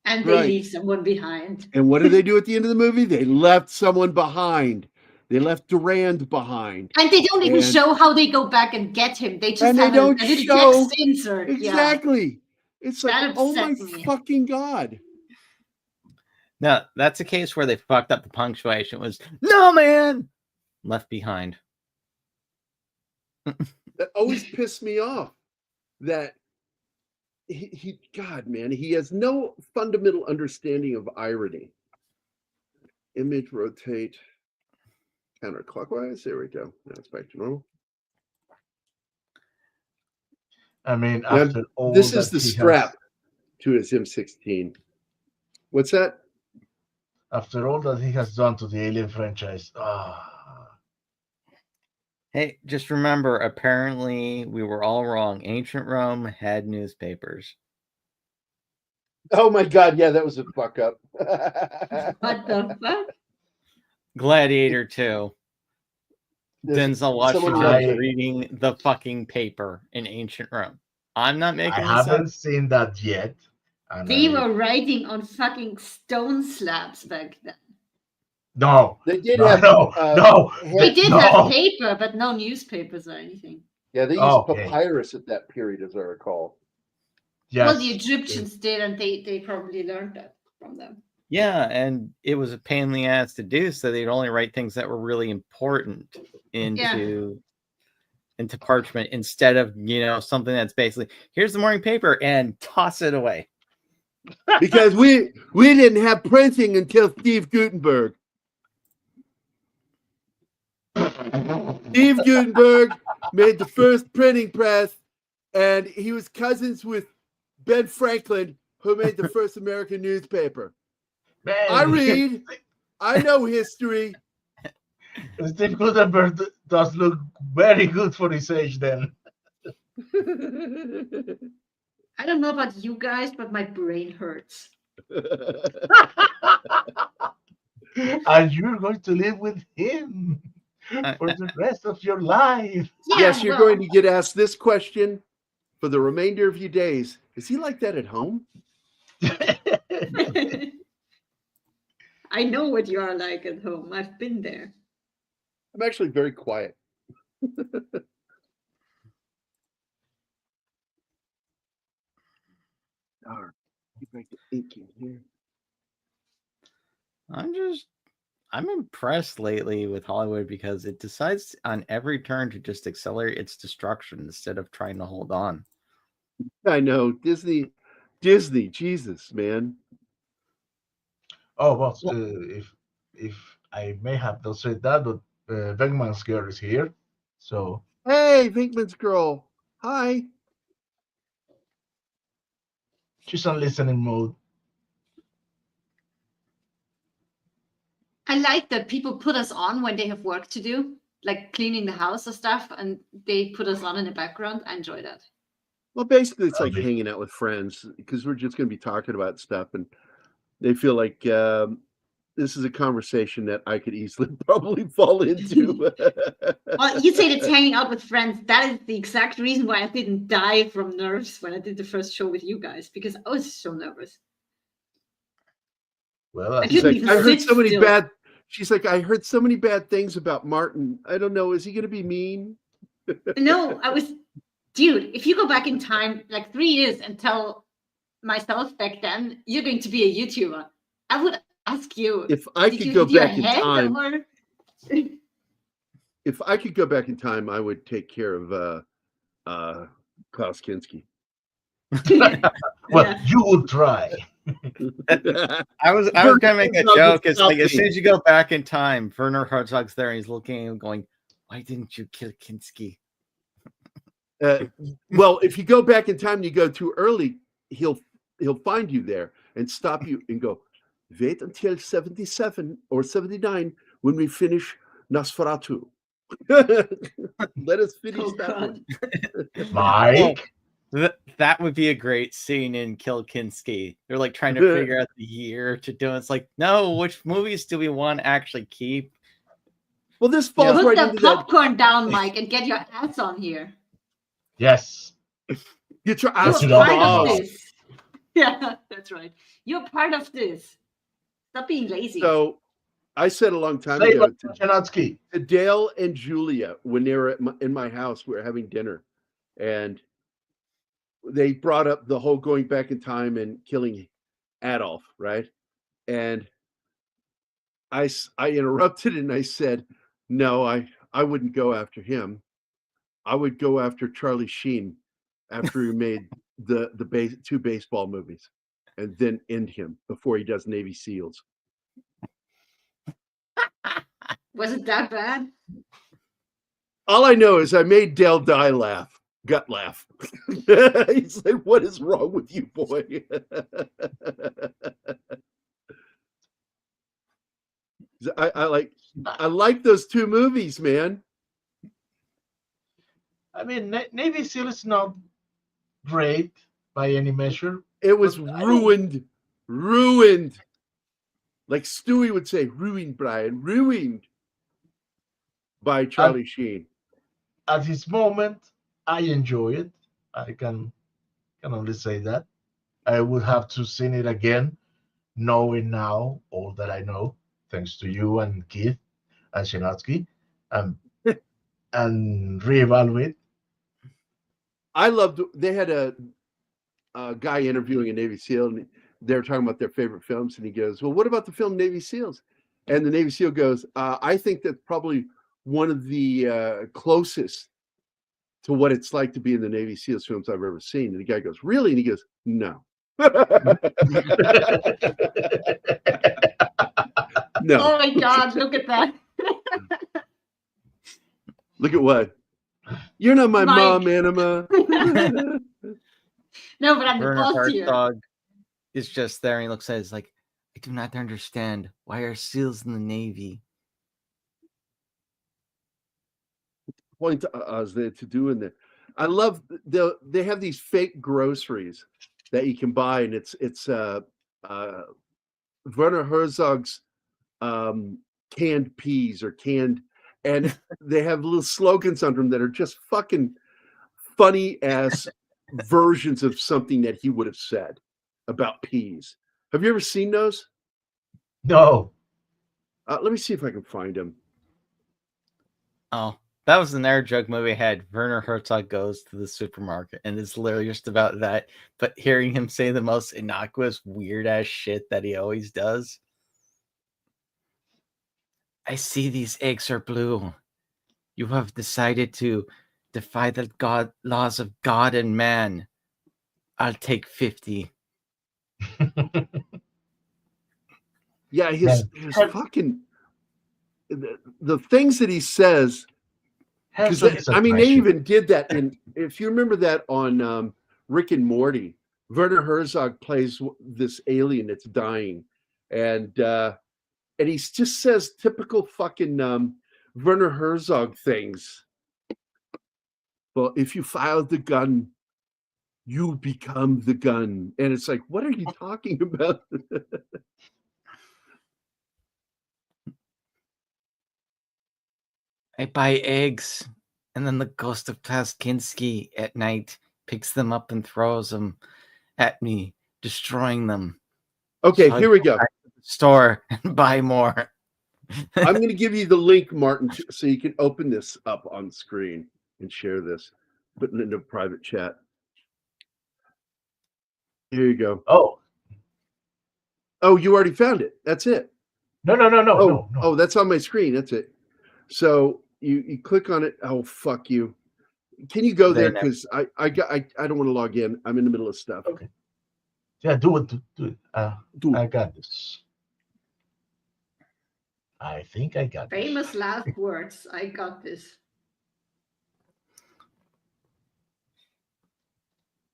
And they leave someone behind. And what did they do at the end of the movie? They left someone behind. They left Durand behind. And they don't even show how they go back and get him. They just have a little text insert. Exactly. Yeah. It's like, oh my fucking God. No, that's a case where they fucked up the punctuation. It was, no man left behind. That always pissed me off. That God, man, he has no fundamental understanding of irony. Image rotate counterclockwise. There we go. Now it's back to normal. I mean, Now, after all this that is the he strap to his M16. What's that? After all that he has done to the Alien franchise. Hey, just remember, apparently we were all wrong. Ancient Rome had newspapers. Oh my God, yeah, that was a fuck up. What the fuck? Gladiator 2. Denzel Washington I- reading the fucking paper in Ancient Rome. I'm not making I this haven't up. seen that yet. And They were writing on fucking stone slabs back then. No. They did No, have no. They did No. have paper, but no newspapers or anything. Yeah, they used Okay. papyrus at that period, as I recall. Yes. Well, the Egyptians did, and they probably learned that from them. Yeah, and it was a pain in the ass to do, so they'd only write things that were really important into parchment instead of, something that's basically, here's the morning paper and toss it away. Because we didn't have printing until Steve Gutenberg. Steve Gutenberg made the first printing press, and he was cousins with Ben Franklin, who made the first American newspaper. Man, I read. I know history. Steve Gutenberg does look very good for his age then. I don't know about you guys, but my brain hurts. And you're going to live with him for the rest of your life. Yeah, Yes, you're well, going to get asked this question for the remainder of your days. Is he like that at home? I know what you are like at home. I've been there. I'm actually very quiet. All right. Get back to ink in here. I'm impressed lately with Hollywood because it decides on every turn to just accelerate its destruction instead of trying to hold on. I know. Disney, Jesus, man. Oh, well, if I may have not said that, but Venkman's girl is here, so Hey, Vinkman's girl. Hi. she's on listening mode. I like that people put us on when they have work to do, like cleaning the house or stuff, and they put us on in the background. I enjoy that. Well, basically, it's like Okay. hanging out with friends because we're just going to be talking about stuff, and they feel like this is a conversation that I could easily probably fall into. Well, you said it's hanging out with friends. That is the exact reason why I didn't die from nerves when I did the first show with you guys, because I was so nervous. Well, I She's couldn't like, even I heard sit so many still. bad. She's like, I heard so many bad things about Martin. I don't know. Is he going to be mean? No, dude, if you go back in time like 3 years and tell myself back then, you're going to be a YouTuber, I would ask you, If I did could you go hit your back in head time, or... if I could go back in time, I would take care of Klaus Kinski. well, Yeah. you would try. I was gonna make a joke. It's like as soon as you go back in time, Werner Herzog's there and he's looking at him going, "Why didn't you kill Kinski?" Well, if you go back in time and you go too early, he'll find you there and stop you and go, wait until 77 or 79 when we finish Nosferatu. Let us finish Oh, that God. one. Mike, That would be a great scene in Kill Kinski. They're like trying to figure out the year to do it. It's like, no, which movies do we want to actually keep? Well, this falls Put right the into that. popcorn down, Mike, and get your ass on here. yes. Get your You're ass You're to the part of balls. this. Yeah, that's right. You're part of this. Stop being lazy. So I said a long time Say ago Chanatsky. to Dale and Julia when they were in my house, we were having dinner, and they brought up the whole going back in time and killing Adolf, right? And I interrupted and I said, no, I wouldn't go after him. I would go after Charlie Sheen after he made the two baseball movies, and then end him before he does Navy SEALs. Was it that bad? All I know is I made Dale Dye laugh, gut laugh. He's like, "What is wrong with you, boy?" I like those two movies, man. I mean, Navy SEAL is not great by any measure. It was But ruined. Like Stewie would say, ruined, Brian, ruined by Charlie Sheen. At this moment, I enjoy it. I can only say that. I would have to see it again, knowing now all that I know, thanks to you and Keith and Shinatsky, and reevaluate. I loved. They had a guy interviewing a Navy SEAL, and they were talking about their favorite films, and he goes, "Well, what about the film Navy SEALs?" And the Navy SEAL goes, "I think that's probably one of the closest to what it's like to be in the Navy SEALs films I've ever seen." And the guy goes, "Really?" And he goes, "No." No. Oh my God, look at that. Look at what? You're not my Mike. mom, Anima. No, but I'm the Werner boss here. Herzog is just there and he looks at it, it's like, I do not understand. Why are SEALs in the Navy? Point to do in there. I love they have these fake groceries that you can buy, and it's Werner Herzog's canned peas or canned, and they have little slogans under them that are just fucking funny ass versions of something that he would have said about peas. Have you ever seen those? No. Let me see if I can find them. Oh, That was the Nerd joke movie I had. Werner Herzog goes to the supermarket, and it's literally just about that. But hearing him say the most innocuous, weird ass shit that he always does. I see these eggs are blue. You have decided to defy the laws of God and man. I'll take 50. Yeah, his Her- fucking the things that he says. Because Herzog is a I mean, they treasure. even did that in. If you remember that on Rick and Morty, Werner Herzog plays this alien that's dying, and he just says typical fucking Werner Herzog things. Well, if you fire the gun, you become the gun, and it's like, what are you talking about? I buy eggs, and then the ghost of Klaskinski at night picks them up and throws them at me, destroying them. Okay, So I here we go. back to the store and buy more. I'm going to give you the link, Martin, so you can open this up on screen and share this, put it into a private chat. Here you go. Oh, Oh, you already found it. That's it. no. Oh, that's on my screen. That's it. So you click on it. Oh, fuck you. Can you go They there? never- Because I don't want to log in. I'm in the middle of stuff. Okay. Yeah, do it. Do it. Do it. I got this. I think I got this. Famous last words. I got this.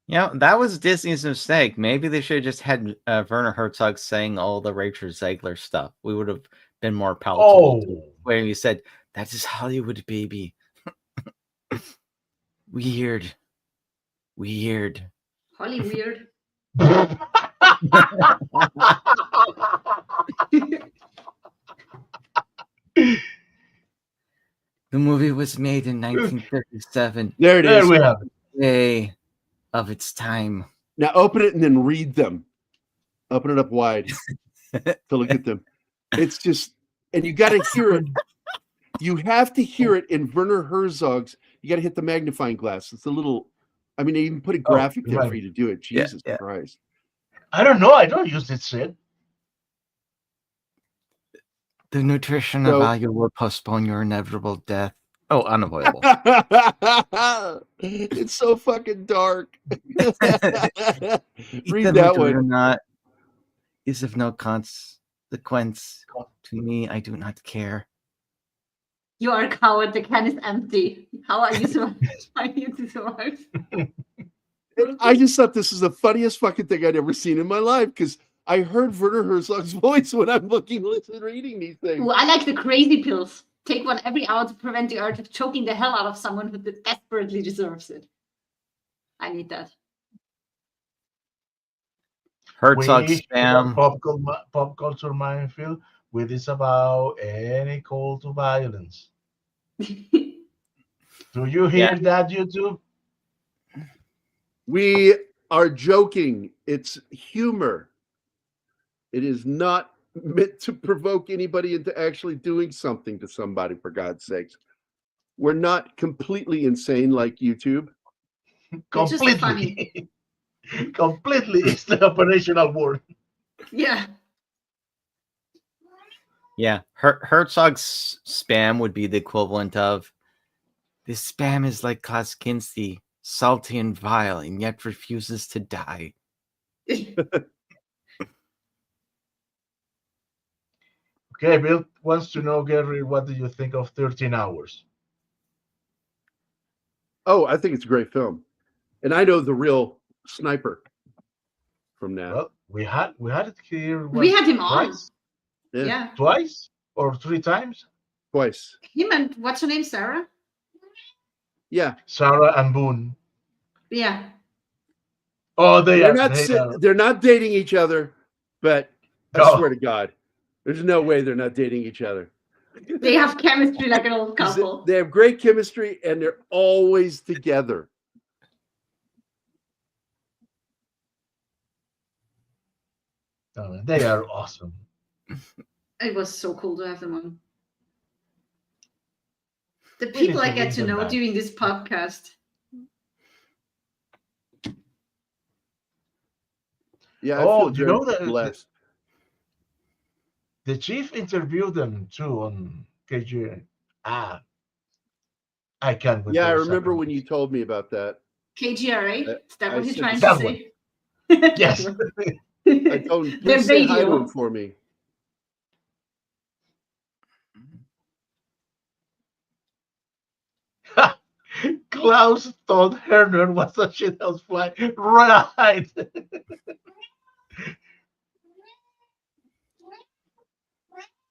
You know, that was Disney's mistake. Maybe they should have just had Werner Herzog saying all the Rachel Zegler stuff. We would have been more palatable. Oh, Where he said, "That is Hollywood, baby." Weird. Holly weird. The movie was made in 1937, There it there is. we have it. day of its time. Now open it and then read them. Open it up wide to look at them. It's just, and you got to hear it. You have to hear it in Werner Herzog's. You got to hit the magnifying glass. It's a little. I mean, they even put a graphic there right. for you to do it. Yeah, Jesus yeah. Christ! I don't know. I don't use it shit. The nutritional So- value will postpone your inevitable death. Oh, unavoidable. It's so fucking dark. Eat Read them that or one. not is of no consequence to me. I do not care. You are a coward. The can is empty. How are you trying to survive? I just thought this is the funniest fucking thing I'd ever seen in my life because I heard Werner Herzog's voice when I'm reading these things. Ooh, I like the crazy pills. Take one every hour to prevent the urge of choking the hell out of someone who desperately deserves it. I need that. Herzog We spam. Pop Culture Minefield, we disavow any call to violence. Do you hear that, YouTube? We are joking. It's humor. It is not meant to provoke anybody into actually doing something to somebody, for God's sakes. We're not completely insane like YouTube. It's just Completely. Completely is the operational word. Yeah. Yeah, Herzog's spam would be the equivalent of this spam is like Klaskinski, salty and vile, and yet refuses to die. Okay, Bill wants to know, Gerry, what do you think of 13 Hours? Oh, I think it's a great film. And I know the real sniper from that. Well, we had it here. We had him on. Twice? Yeah. Twice or 3 times? Twice. Him and what's her name? Sarah? Yeah. Sarah and Boone. Yeah. Oh, They're not dating each other, but I No. swear to God, there's no way they're not dating each other. They have chemistry like an old couple. They have great chemistry and they're always together. Oh, they are awesome. It was so cool to have them on. The We need people to I get bring to them know back. during this podcast. Yeah, I Oh, feel you very know that blessed. the chief interviewed them too on KG. Ah, I can't with Yeah, I those remember when you acronyms. told me about that. KGRA? Is that I what you're said trying the to That same- one. say? Yes. I told him, Their please say hi to radio. him for me. Klaus thought Herner was a shithouse fly. Right.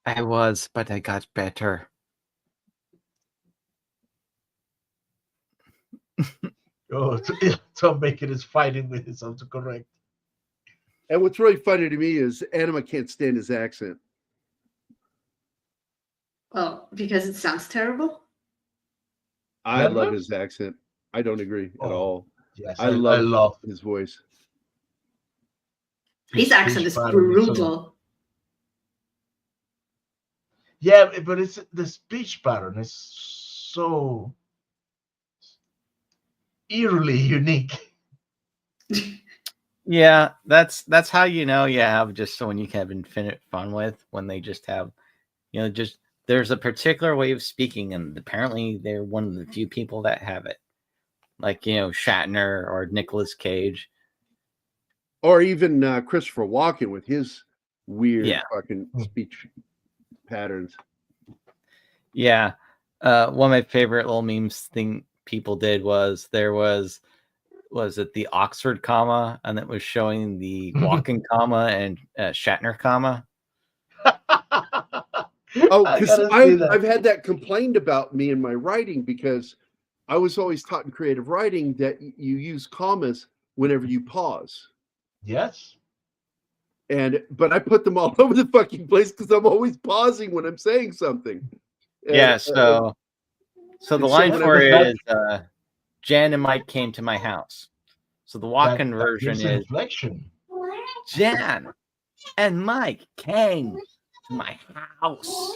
I was, but I got better. Oh, Tom Bacon is fighting with his autocorrect. And what's really funny to me is Anima can't stand his accent. Oh, because it sounds terrible? I Herman? love his accent. I don't agree at Oh, all. Yes, I I love love his voice. His accent speech is pattern is so- brutal. Yeah, but it's the speech pattern is so eerily unique. Yeah, that's how you know you have just someone you can have infinite fun with when they just have, just there's a particular way of speaking, and apparently they're one of the few people that have it. Like, Shatner or Nicolas Cage. Or even Christopher Walken with his weird Yeah. fucking speech patterns. Yeah. One of my favorite little memes thing people did was there was it the Oxford comma, and it was showing the Walken comma and Shatner comma. Oh, I because gotta see that. I've had that complained about me in my writing, because I was always taught in creative writing that you use commas whenever you pause. Yes. But I put them all over the fucking place because I'm always pausing when I'm saying something. Yeah, so the and so line when I for went it back- is Jan and Mike came to my house. So the Walken version is is inflection. Jan and Mike came to my house.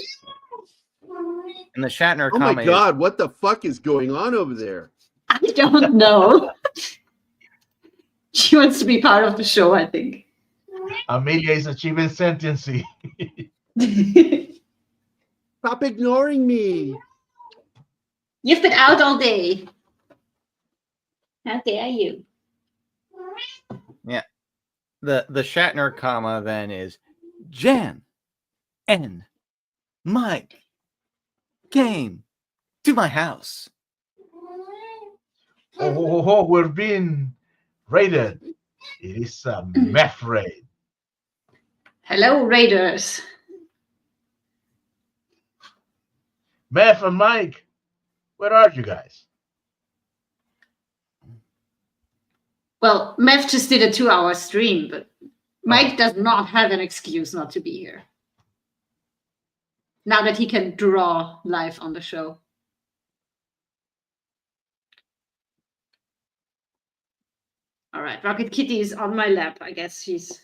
And the Shatner oh my comma God, what the fuck is going on over there? I don't know. She wants to be part of the show, I think. Amelia is achieving sentiency. Stop ignoring me. You've been out all day. How dare you? Yeah. The Shatner comma then is Jan and Mike came to my house. Oh, we're being raided. It is a meth raid. Hello, Raiders. Meth and Mike, where are you guys? Well, Mev just did a 2-hour stream, but Mike does not have an excuse not to be here. Now that he can draw live on the show. All right, Rocket Kitty is on my lap. I guess she's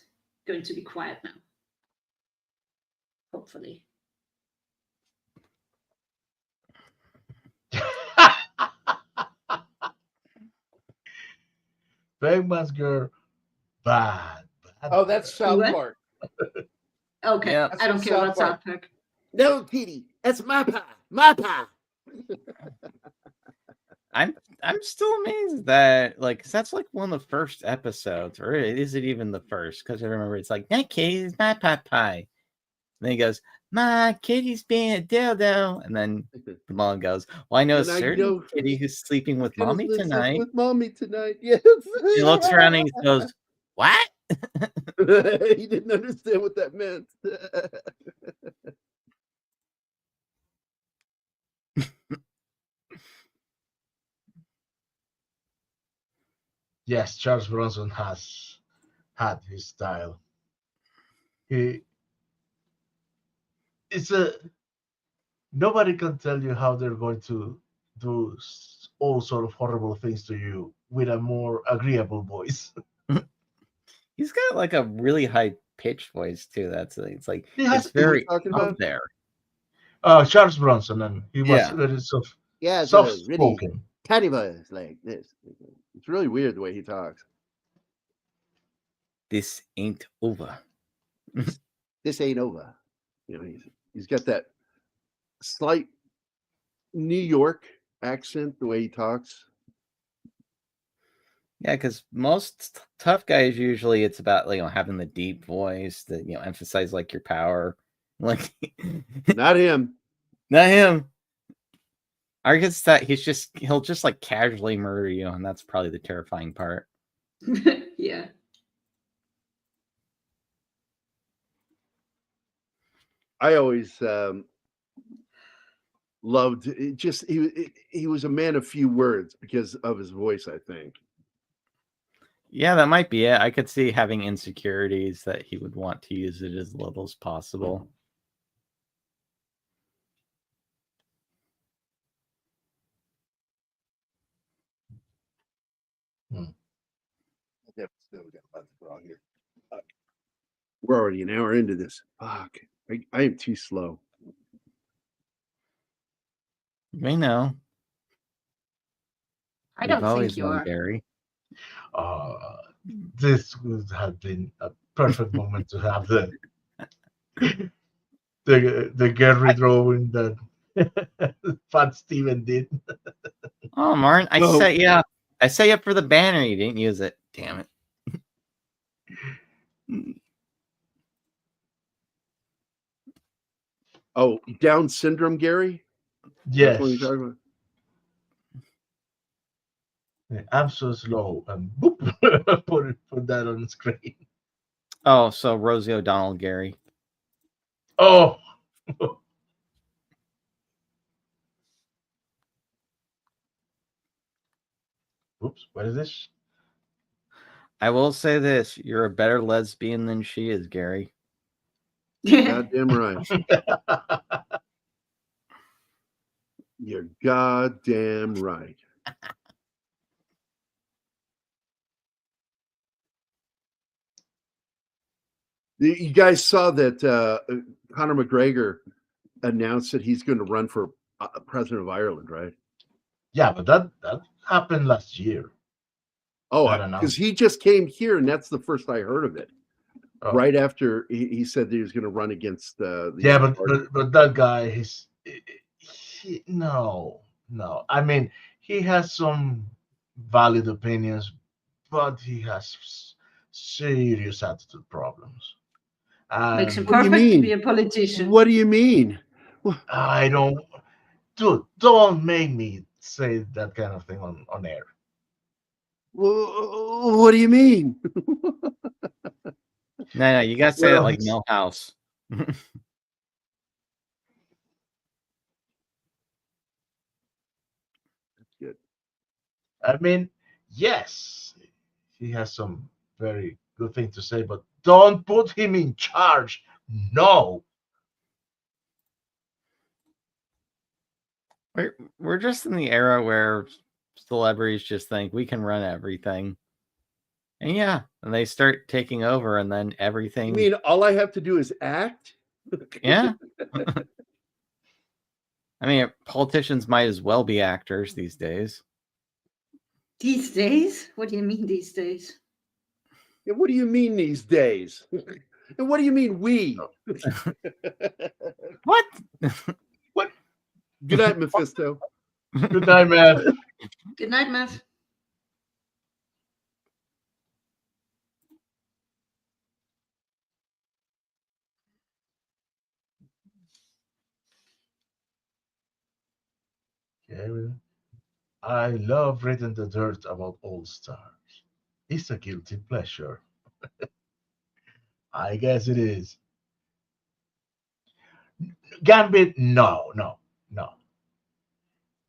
going to be quiet now. Hopefully. Famous girl, bad. Oh, that's South What? Park. Okay, Yeah. I don't care about South Park. No, Kitty, that's my pie. My pie. I'm still amazed that that's like one of the first episodes, or is it even the first? Because I remember it's like, "My kitty's my pie." And then he goes, "My kitty's being a dildo," and then the mom goes, "Well, I know a And I certain know- kitty who's sleeping with Gonna mommy listen tonight." With mommy tonight, yes. He looks around and he goes, "What?" He didn't understand what that meant. Yes, Charles Bronson has had his style. It's nobody can tell you how they're going to do all sort of horrible things to you with a more agreeable voice. He's got like a really high pitched voice too. It's like He has- it's very talking up about? there. Charles Bronson, and he was Yeah. very soft. Yeah, it's soft a really spoken. tiny voice like this. It's really weird the way he talks. This ain't over. This ain't over. You know, he's got that slight New York accent, the way he talks. Yeah, because most tough guys usually it's about having the deep voice that emphasize like your power. Like Not him. not him. I guess that he'll just like casually murder you, and that's probably the terrifying part. Yeah. I always loved it. Just he was a man of few words because of his voice, I think. Yeah, that might be it. I could see having insecurities that he would want to use it as little as possible. We're already an hour into this. Fuck. I am too slow. We know. I don't We've always think you known are. Gerry. This would have been a perfect moment to have the Gerry drawing that Fat Steven did. Oh, Martin, I No. set you up. I set you up for the banner. You didn't use it. Damn it. Oh, Down syndrome, Gerry? Yes. That's what you're talking about? I'm so slow, and boop, put that on the screen. Oh, so Rosie O'Donnell, Gerry. Oh, oops, what is this? I will say this: you're a better lesbian than she is, Gerry. Goddamn right. You're goddamn right. You guys saw that Conor McGregor announced that he's going to run for president of Ireland, right? Yeah, but that happened last year. Oh, That announcement. because he just came here, and that's the first I heard of it. Oh. Right after he said that he was going to run against the Yeah, other but party. that guy, no. I mean, he has some valid opinions, but he has serious attitude problems. Makes him What do you perfect to mean? be a politician. What do you mean? I don't, dude. Don't make me say that kind of thing on air. What do you mean? No, you gotta say Well, it like Millhouse. That's good. I mean, yes, he has some very good things to say, but don't put him in charge. No. We're just in the era where celebrities just think we can run everything. And yeah, and they start taking over, and then everything. You mean all I have to do is act? Yeah. I mean, politicians might as well be actors these days. These days? What do you mean these days? And what do you mean these days? And what do you mean we? What? What? Good night, Mephisto. Good night, man. Good night, Matt. Kevin, I love reading the dirt about All Stars. It's a guilty pleasure. I guess it is. Gambit, no.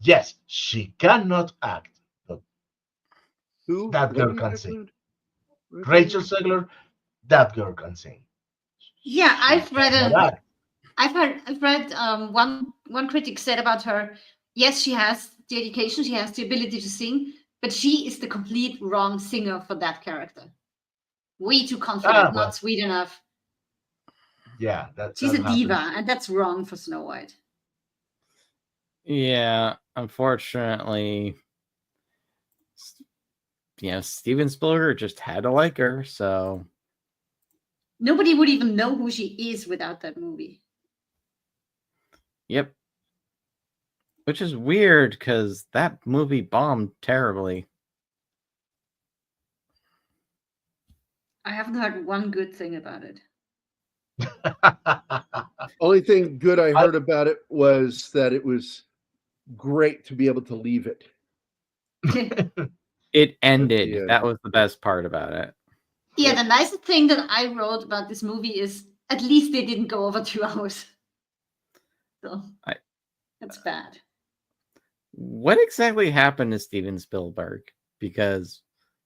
Yes, she cannot act, but Who? that What girl did you can just sing. learn? Rachel Zegler, that girl can sing. Yeah, I've She read cannot act. I've read one critic said about her. Yes, she has the education, she has the ability to sing, but she is the complete wrong singer for that character. Way too confident, well, not sweet enough. yeah, She's that a diva, happens. and that's wrong for Snow White. Yeah, unfortunately, Steven Spielberg just had to like her, so Nobody would even know who she is without that movie. yep. Which is weird because that movie bombed terribly. I haven't heard one good thing about it. Only thing good I heard about it was that it was great to be able to leave it. It ended. Yeah. That was the best part about it. Yeah, the nicest thing that I wrote about this movie is at least they didn't go over 2 hours. So that's bad. What exactly happened to Steven Spielberg? Because,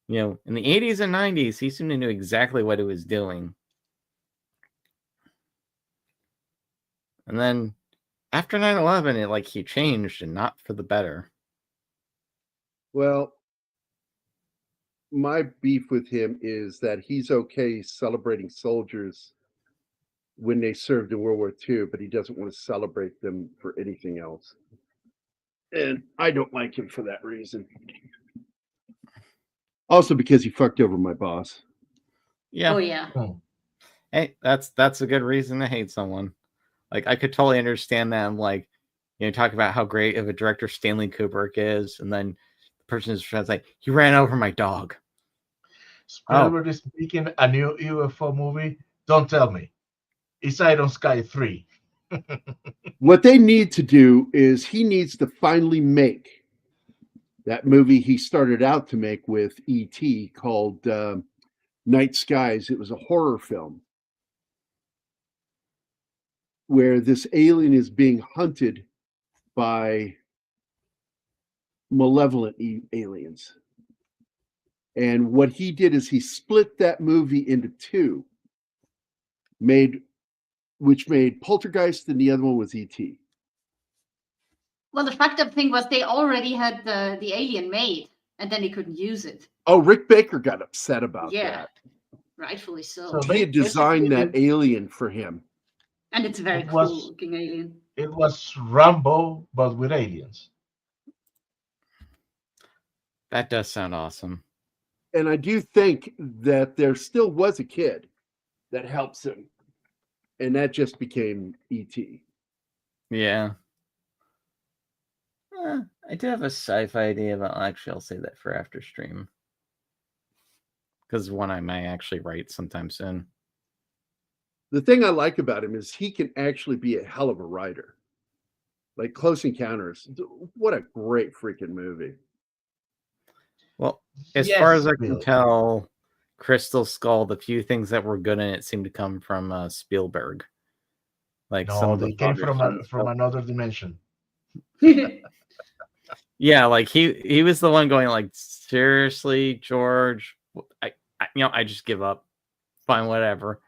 in the 80s and 90s, he seemed to know exactly what he was doing. And then after 9/11, he changed, and not for the better. Well, my beef with him is that he's okay celebrating soldiers when they served in World War II, but he doesn't want to celebrate them for anything else. And I don't like him for that reason. Also because he fucked over my boss. Yeah. Oh yeah. Hey, that's a good reason to hate someone. I could totally understand them, talk about how great of a director Stanley Kubrick is, and then the person is like, he ran over my dog. Spielberg is making a new UFO movie. Don't tell me. It's Iron Sky 3. What they need to do is he needs to finally make that movie he started out to make with E.T. called Night Skies. It was a horror film where this alien is being hunted by malevolent aliens. And what he did is he split that movie into two, which made Poltergeist, and the other one was E.T. Well, the fucked up thing was they already had the alien made, and then they couldn't use it. Oh, Rick Baker got upset about that. Rightfully so. So He had designed that alien for him. And it's a very cool looking alien. It was Rambo, but with aliens. That does sound awesome. And I do think that there still was a kid that helps him. And that just became E.T. Yeah. I do have a sci-fi idea, but actually I'll say that for after stream. Because one I may actually write sometime soon. The thing I like about him is he can actually be a hell of a writer. Like Close Encounters. What a great freaking movie. Well, as far as I can tell, Crystal Skull, the few things that were good in it seemed to come from Spielberg. No, they came from another dimension. Yeah, he was the one going seriously, George. I just give up. Fine, whatever.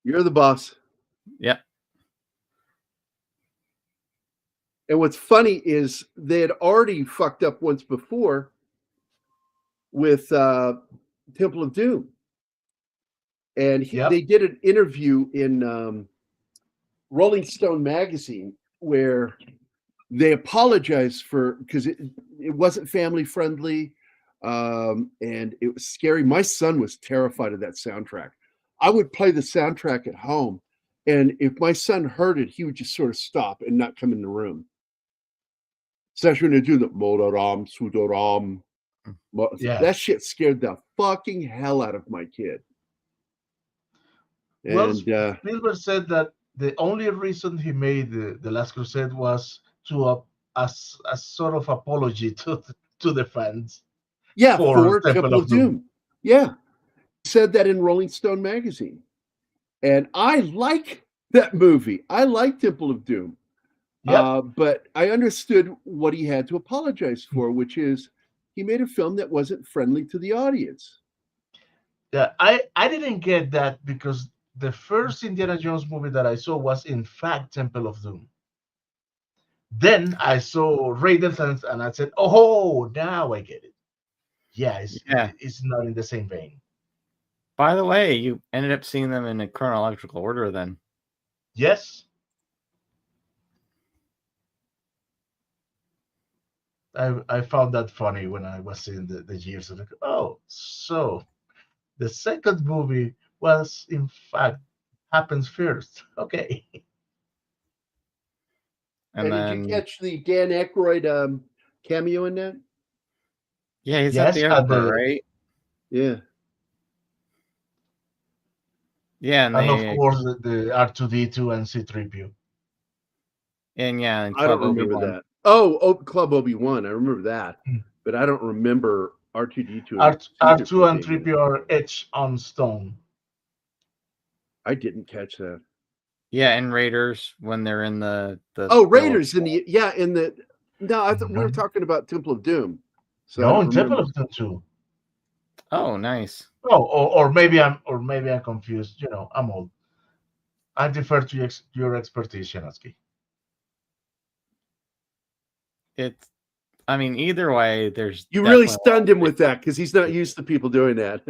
You're the boss. Yep. And what's funny is they had already fucked up once before with Temple of Doom. And they did an interview in Rolling Stone magazine where they apologized because it wasn't family friendly and it was scary. My son was terrified of that soundtrack. I would play the soundtrack at home, and if my son heard it, he would just sort of stop and not come in the room. Especially when they do the Modoram, Sudoram. That shit scared the fucking hell out of my kid. Well, Spielberg said that the only reason he made the Last Crusade was to a sort of apology to the fans. Yeah, for Temple of Doom. Yeah, he said that in Rolling Stone magazine, and I like that movie. I like Temple of Doom. But I understood what he had to apologize for, which is he made a film that wasn't friendly to the audience. Yeah, I didn't get that because the first Indiana Jones movie that I saw was in fact Temple of Doom. Then I saw Raiders and I said, oh, now I get it. Yeah, it's not in the same vein. By the way, you ended up seeing them in a chronological order then. Yes. I found that funny when I was seeing the years. Like, oh, so the second movie was in fact happens first. Okay. And And did you then catch the Dan Aykroyd cameo in that? yeah, he's at Yes, the and airport, right? Yeah. Yeah, and of they course the R2D2 and C3PO. and yeah, and I don't Club remember Obi-Wan. that. Oh, Club Obi-Wan. I remember that. Hmm. But I don't remember R2D2 and R2 C3PO and being in it. 3PO are etched on stone. I didn't catch that. Yeah, and Raiders when they're in the Oh, Raiders in the no, I thought we were Mhm. talking about Temple of Doom. So I No, don't in Temple remember. of Doom too. Oh, nice. Oh, or maybe I'm confused. I'm old. I defer to your expertise, Shanatsky. It's I mean, either way, there's You really definitely stunned him with that because he's not used to people doing that.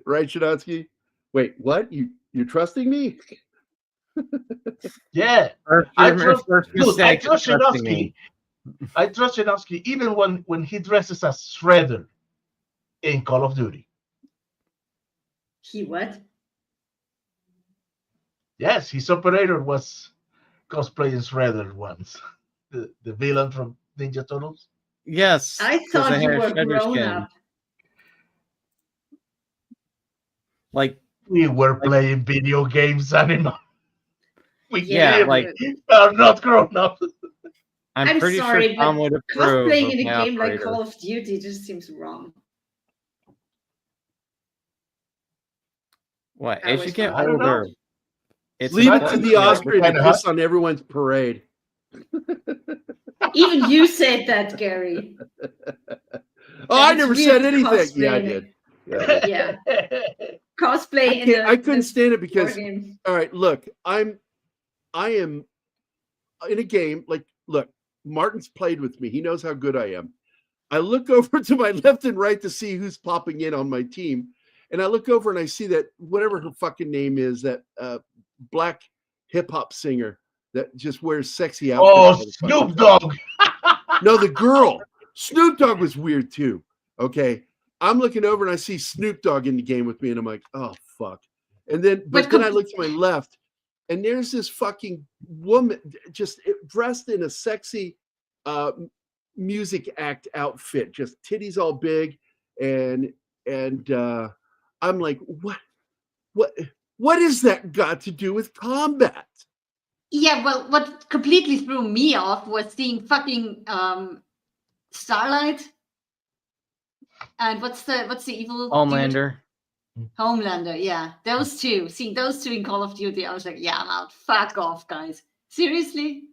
Right, Shadansky? Wait, what? You're trusting me? Yeah, first, I your trust. first Dude, I mistake is trust trusting Shanatsky. me. I trust Shanatsky even when he dresses as Shredder in Call of Duty. He what? Yes, his operator was cosplaying Shredder once. The villain from Ninja Turtles. Yes, I because thought they you had a were Shredder grown skin. up. We were playing video games, Anima. We Yeah, clearly like are not grown up. I'm I'm pretty sure sorry, Tom but would approve cosplaying of in a my game like operator. Call of Duty just seems wrong. What? I As you always get thought I don't know. older, it's Leave it to important the to like Austrian to kinda hot. piss on everyone's parade. even you said that, Gary. Oh, That I it's never weird said to anything. cosplay Yeah, I in did. it. Yeah, I did. Yeah, cosplay in I the couldn't stand it war because game. all right, look, I am in a game. Like, look, Martin's played with me. He knows how good I am. I look over to my left and right to see who's popping in on my team. And I look over and I see that whatever her fucking name is, that black hip hop singer that just wears sexy outfits. Oh, all the fucking Snoop time. Dogg. No, the girl. Snoop Dogg was weird too. Okay. I'm looking over and I see Snoop Dogg in the game with me, and I'm like, oh fuck. And then, but then I look to my left, and there's this fucking woman just dressed in a sexy music act outfit, just titties all big, and I'm like, what is that got to do with combat? Yeah, well, what completely threw me off was seeing fucking Starlight. And what's the evil dude? Homelander. Homelander, yeah. Those two. Seeing those two in Call of Duty, I was like, yeah, I'm out. Fuck off, guys. Seriously?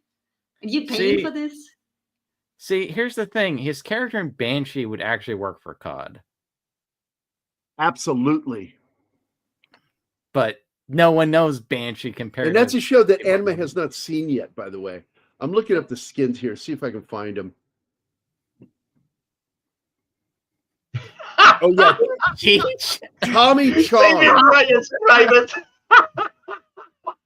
Are you paying for this? See, here's the thing. His character in Banshee would actually work for COD. Absolutely. But no one knows Banshee compared And that's to a show that Anima has not seen yet, by the way. I'm looking up the skins here, see if I can find them. Oh, yeah. Tommy Saving Chong. Ryan's private.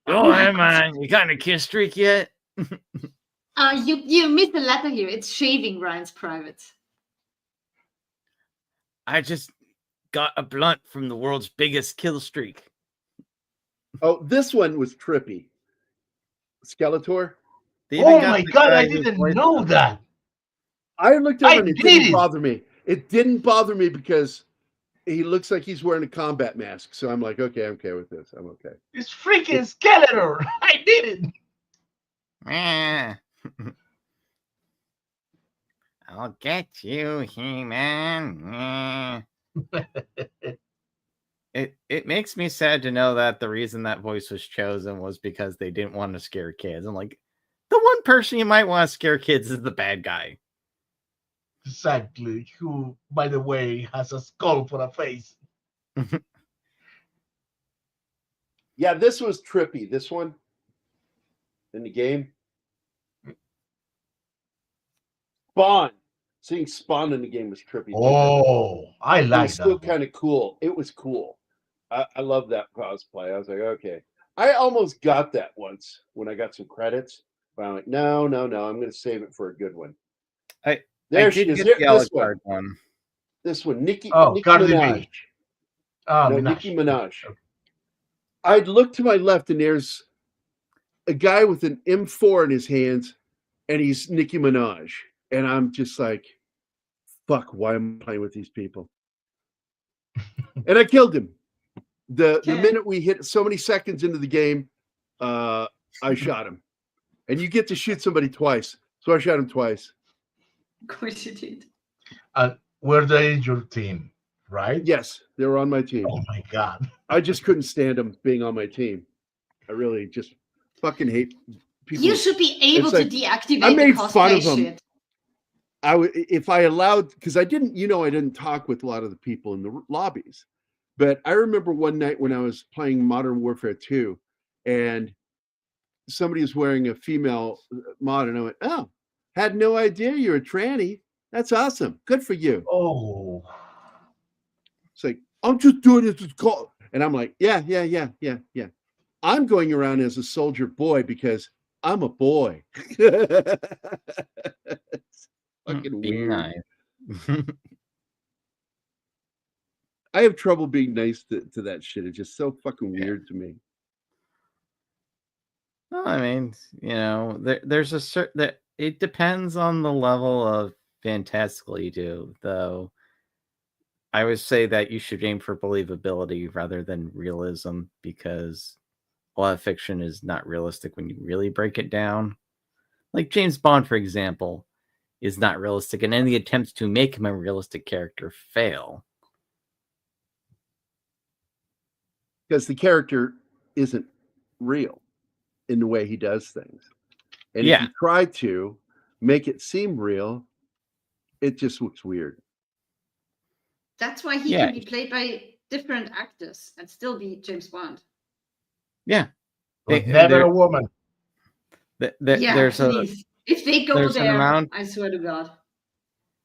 Oh, hey, man. You got in a kiss streak yet? You missed the letter here. It's shaving Ryan's private. I just got a blunt from the world's biggest kill streak. Oh, this one was trippy. Skeletor. Oh my god, I didn't know that. I looked over and it didn't did it. bother me. It didn't bother me because he looks like he's wearing a combat mask. So I'm like, okay, I'm okay with this. I'm okay. It's freaking Skeletor. I did it. I'll get you, He-Man. It makes me sad to know that the reason that voice was chosen was because they didn't want to scare kids. I'm like, the one person you might want to scare kids is the bad guy. Exactly. Who, by the way, has a skull for a face. Yeah, this was trippy. This one in the game. Spawn. Seeing Spawn in the game was trippy. Oh, I like that. It was still kind of cool. It was cool. I love that cosplay. I was like, okay. I almost got that once when I got some credits. But I'm like, no. I'm going to save it for a good one. I There she did is. get Here, the this one. Alucard one. This one, Nicki Cardi Minaj. B. Ah, No, Minaj. Nicki Minaj. Okay. I'd look to my left, and there's a guy with an M4 in his hands, and he's Nicki Minaj. And I'm just like, fuck, why am I playing with these people? And I killed him. The minute we hit so many seconds into the game, I shot him. And you get to shoot somebody twice. So I shot him twice. Of course you did. Were they in your team, right? Yes, they were on my team. Oh my God. I just couldn't stand them being on my team. I really just fucking hate people. You should be able It's to like, deactivate I made the fun cosplay of 'em. shit. If I allowed, because I didn't talk with a lot of the people in the lobbies. But I remember one night when I was playing Modern Warfare 2, and somebody was wearing a female mod, and I went, "Oh, had no idea you're a tranny. That's awesome. Good for you." Oh. It's like, I'm just doing it to call. And I'm like, yeah. I'm going around as a soldier boy because I'm a boy. It's fucking Be weird. nice. I have trouble being nice to that shit. It's just so fucking weird to me. Well, I mean, there's a certain that it depends on the level of fantastical you do, though. I would say that you should aim for believability rather than realism, because a lot of fiction is not realistic when you really break it down. Like James Bond, for example, is not realistic, and any attempts to make him a realistic character fail. Because the character isn't real in the way he does things. And Yeah. if you try to make it seem real, it just looks weird. That's why he Yeah. can be played by different actors and still be James Bond. Yeah. But never a woman. Yeah, There's please. If they go there's an there, amount I swear to God.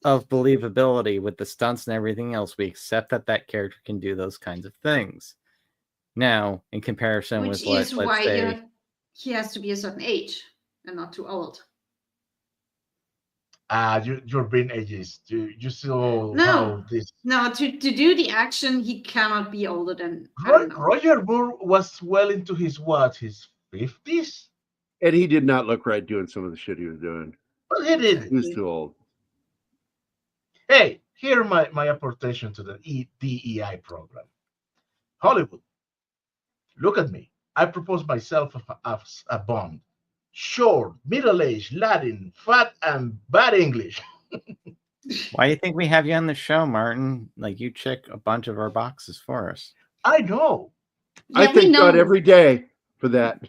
of believability with the stunts and everything else. We accept that character can do those kinds of things. Now, in comparison Which with what, is let's why say, he has to be a certain age and not too old. You're being ageist. You saw No. how this. No, to do the action, he cannot be older than, I don't know. Roger Moore was well into his 50s? And he did not look right doing some of the shit he was doing. Well, he did. He was too old. Hey, here my apportation to the DEI program. Hollywood, look at me. I propose myself as a Bond. Short, middle-aged, Latin, fat, and bad English. why do you think we have you on the show, Martin? Like, you check a bunch of our boxes for us. I know. I Yeah, we thank God know. every day for that.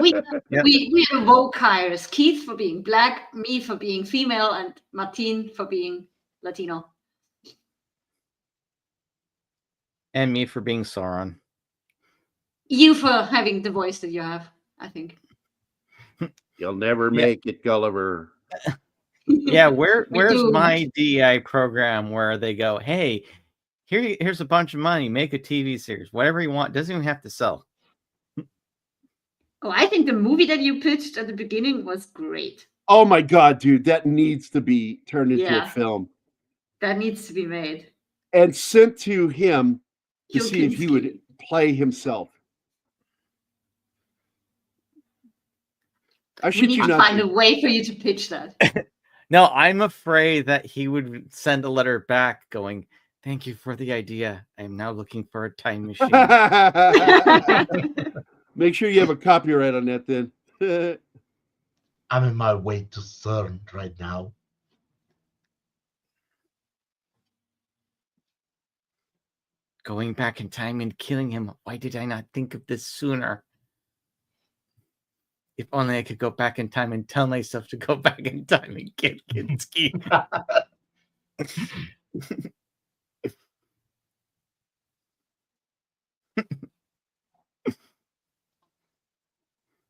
We Yep. we have vote hires. Keith for being black, me for being female, and Martin for being Latino. And me for being Sauron. You for having the voice that you have, I think. You'll never Yeah. make it, Gulliver. Yeah, where's do. my DEI program where they go, hey, here's a bunch of money, make a TV series, whatever you want, doesn't even have to sell. Oh, I think the movie that you pitched at the beginning was great. Oh my God, dude, that needs to be turned into a Yeah. film That needs to be made. and sent to him to see if he would Kilkinski. play himself. I We should need you to not. find a way for you to pitch that. No, I'm afraid that he would send a letter back going, thank you for the idea. I am now looking for a time machine. Make sure you have a copyright on that then. I'm in my way to CERN right now. Going back in time and killing him. Why did I not think of this sooner? If only I could go back in time and tell myself to go back in time and get Kinski.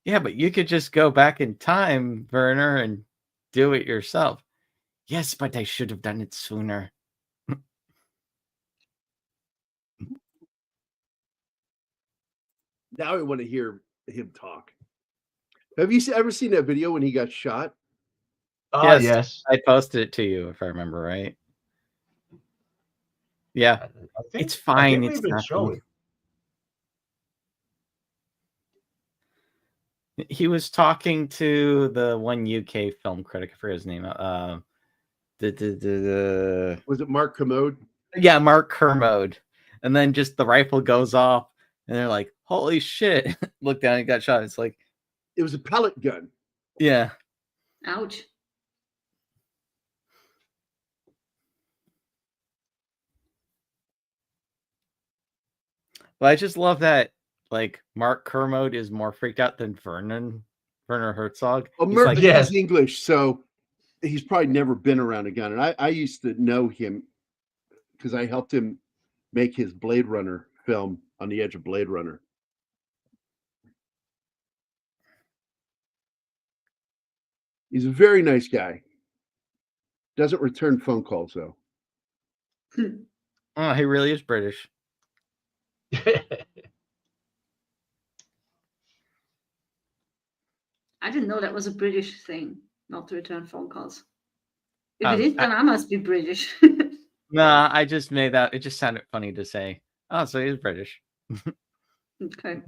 Yeah, but you could just go back in time, Werner, and do it yourself. Yes, but I should have done it sooner. Now I want to hear him talk. Have you ever seen that video when he got shot? Ah, Yes. yes. I posted it to you if I remember right. Yeah, I think, it's I fine. think we It's even show nothing. it. He was talking to the one UK film critic, I forget his name. Was it Mark Commode? Yeah, Mark Kermode. And then just the rifle goes off, and they're like, "Holy shit!" Look down, he got shot. It's like, It was a pellet gun. yeah. Ouch. But I just love that, like, Mark Kermode is more freaked out than Werner Herzog. Well, He's like, Murphy is English, so he's probably never been around a gun. And I used to know him because I helped him make his Blade Runner film, On the Edge of Blade Runner. He's a very nice guy. Doesn't return phone calls, though. oh, he really is British. I didn't know that was a British thing, not to return phone calls. If it is, then I must be British. Nah, I just made that. It just sounded funny to say. Oh, so he's British. Okay.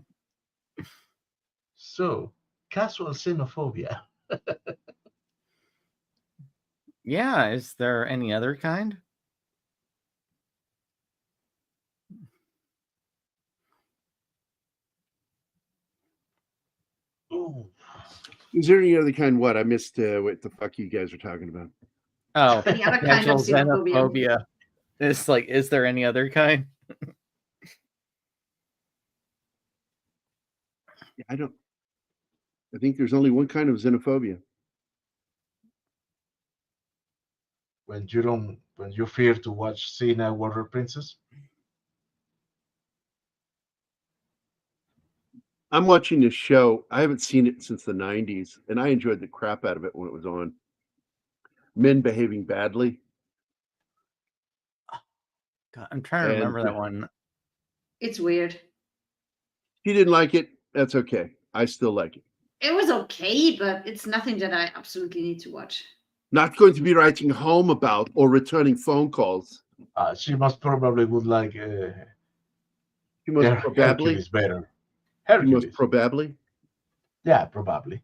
So, casual xenophobia. Yeah, is there any other kind? Ooh. Is there any other kind? What I missed? What the fuck you guys are talking about? Oh, Any other kind casual of xenophobia? xenophobia. It's like, is there any other kind? I don't. I think there's only one kind of xenophobia. When you fear to watch Xena Warrior Princess. I'm watching this show. I haven't seen it since the 90s, and I enjoyed the crap out of it when it was on. Men Behaving Badly. God, I'm trying to And remember that one. It's weird. If you didn't like it, that's okay. I still like it. It was okay, but it's nothing that I absolutely need to watch. Not going to be writing home about or returning phone calls. She most probably would like She must probably. Hercules better. She must Hercules. probably. Yeah, probably.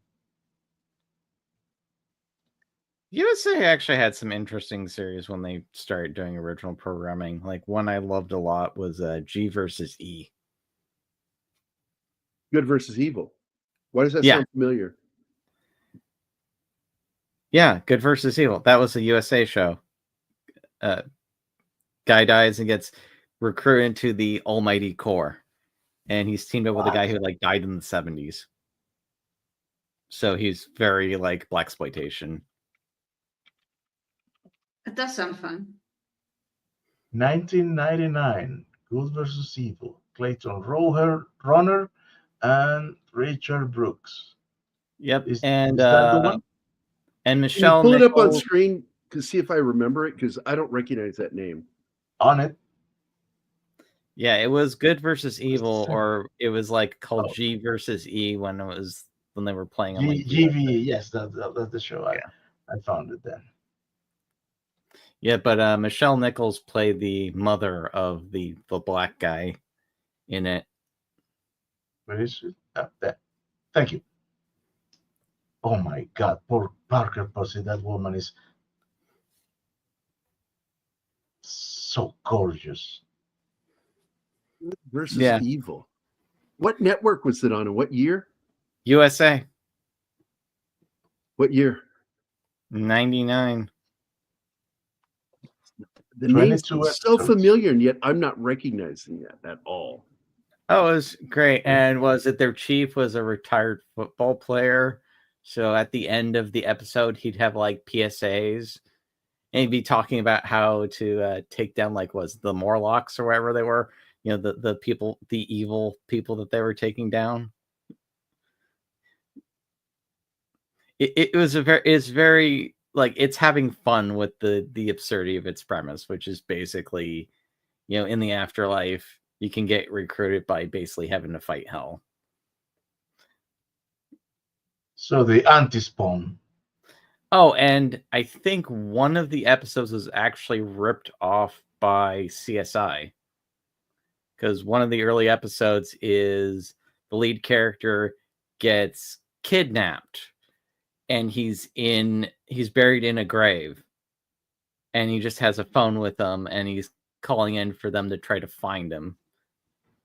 USA actually had some interesting series when they started doing original programming. Like one I loved a lot was G versus E. Good versus evil. Why does that Yeah. sound familiar? Yeah, Good versus Evil. That was a USA show. Guy dies and gets recruited into the Almighty Corps, and he's teamed up with a guy who like died in the 70s. So he's very like blaxploitation. It does sound fun. 1999, Good versus Evil. Clayton Runner and Richard Brooks. Yep, Is and that the one? and Can you Michelle pull it up on Nichols. screen to see if I remember it? Because I don't recognize that name. On it. Yeah, it was Good versus Evil, same. or it was like called Oh. G versus E when they were playing on like GVE, yes, that's the show. Yeah. I found it then. Yeah, but Michelle Nichols played the mother of the black guy in it. Where is it? There. Thank you. Oh my God, poor Parker Posey. That woman is so gorgeous. Versus Yeah. evil. What network was it on and what year? USA What year? 99. The name's 22 so episodes. familiar, and yet I'm not recognizing that at all. Oh, it was great. And was it their chief was a retired football player? So at the end of the episode, he'd have like PSAs, and he'd be talking about how to take down like was the Morlocks or whatever they were. You know, the people, the evil people that they were taking down. It was it's very like it's having fun with the absurdity of its premise, which is basically, you know, in the afterlife you can get recruited by basically having to fight hell. So the anti-spawn. Oh, and I think one of the episodes was actually ripped off by CSI. Because one of the early episodes is the lead character gets kidnapped and he's buried in a grave. And he just has a phone with them and he's calling in for them to try to find him.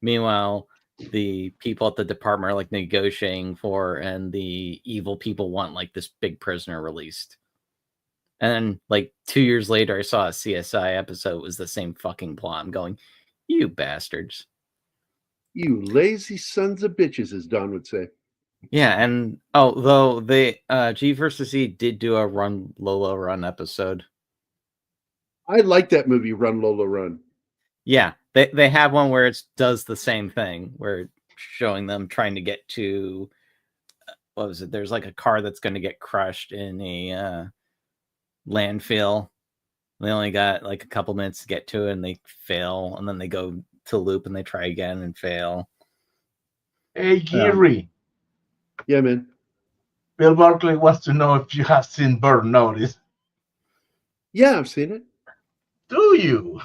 Meanwhile, the people at the department are like negotiating for, and the evil people want like this big prisoner released. And then like 2 years later, I saw a CSI episode. It was the same fucking plot. I'm going, you bastards. You lazy sons of bitches, as Don would say. Yeah, and though the G versus E did do a Run Lola Run episode. I like that movie, Run Lola Run. Yeah, they have one where it does the same thing, where it's showing them trying to get to what was it? There's like a car that's going to get crushed in a landfill. They only got like a couple minutes to get to it, and they fail, and then they go to loop and they try again and fail. Hey, Gerry. Yeah, man. Bill Barkley wants to know if you have seen Burn Notice. Yeah, I've seen it. Do you?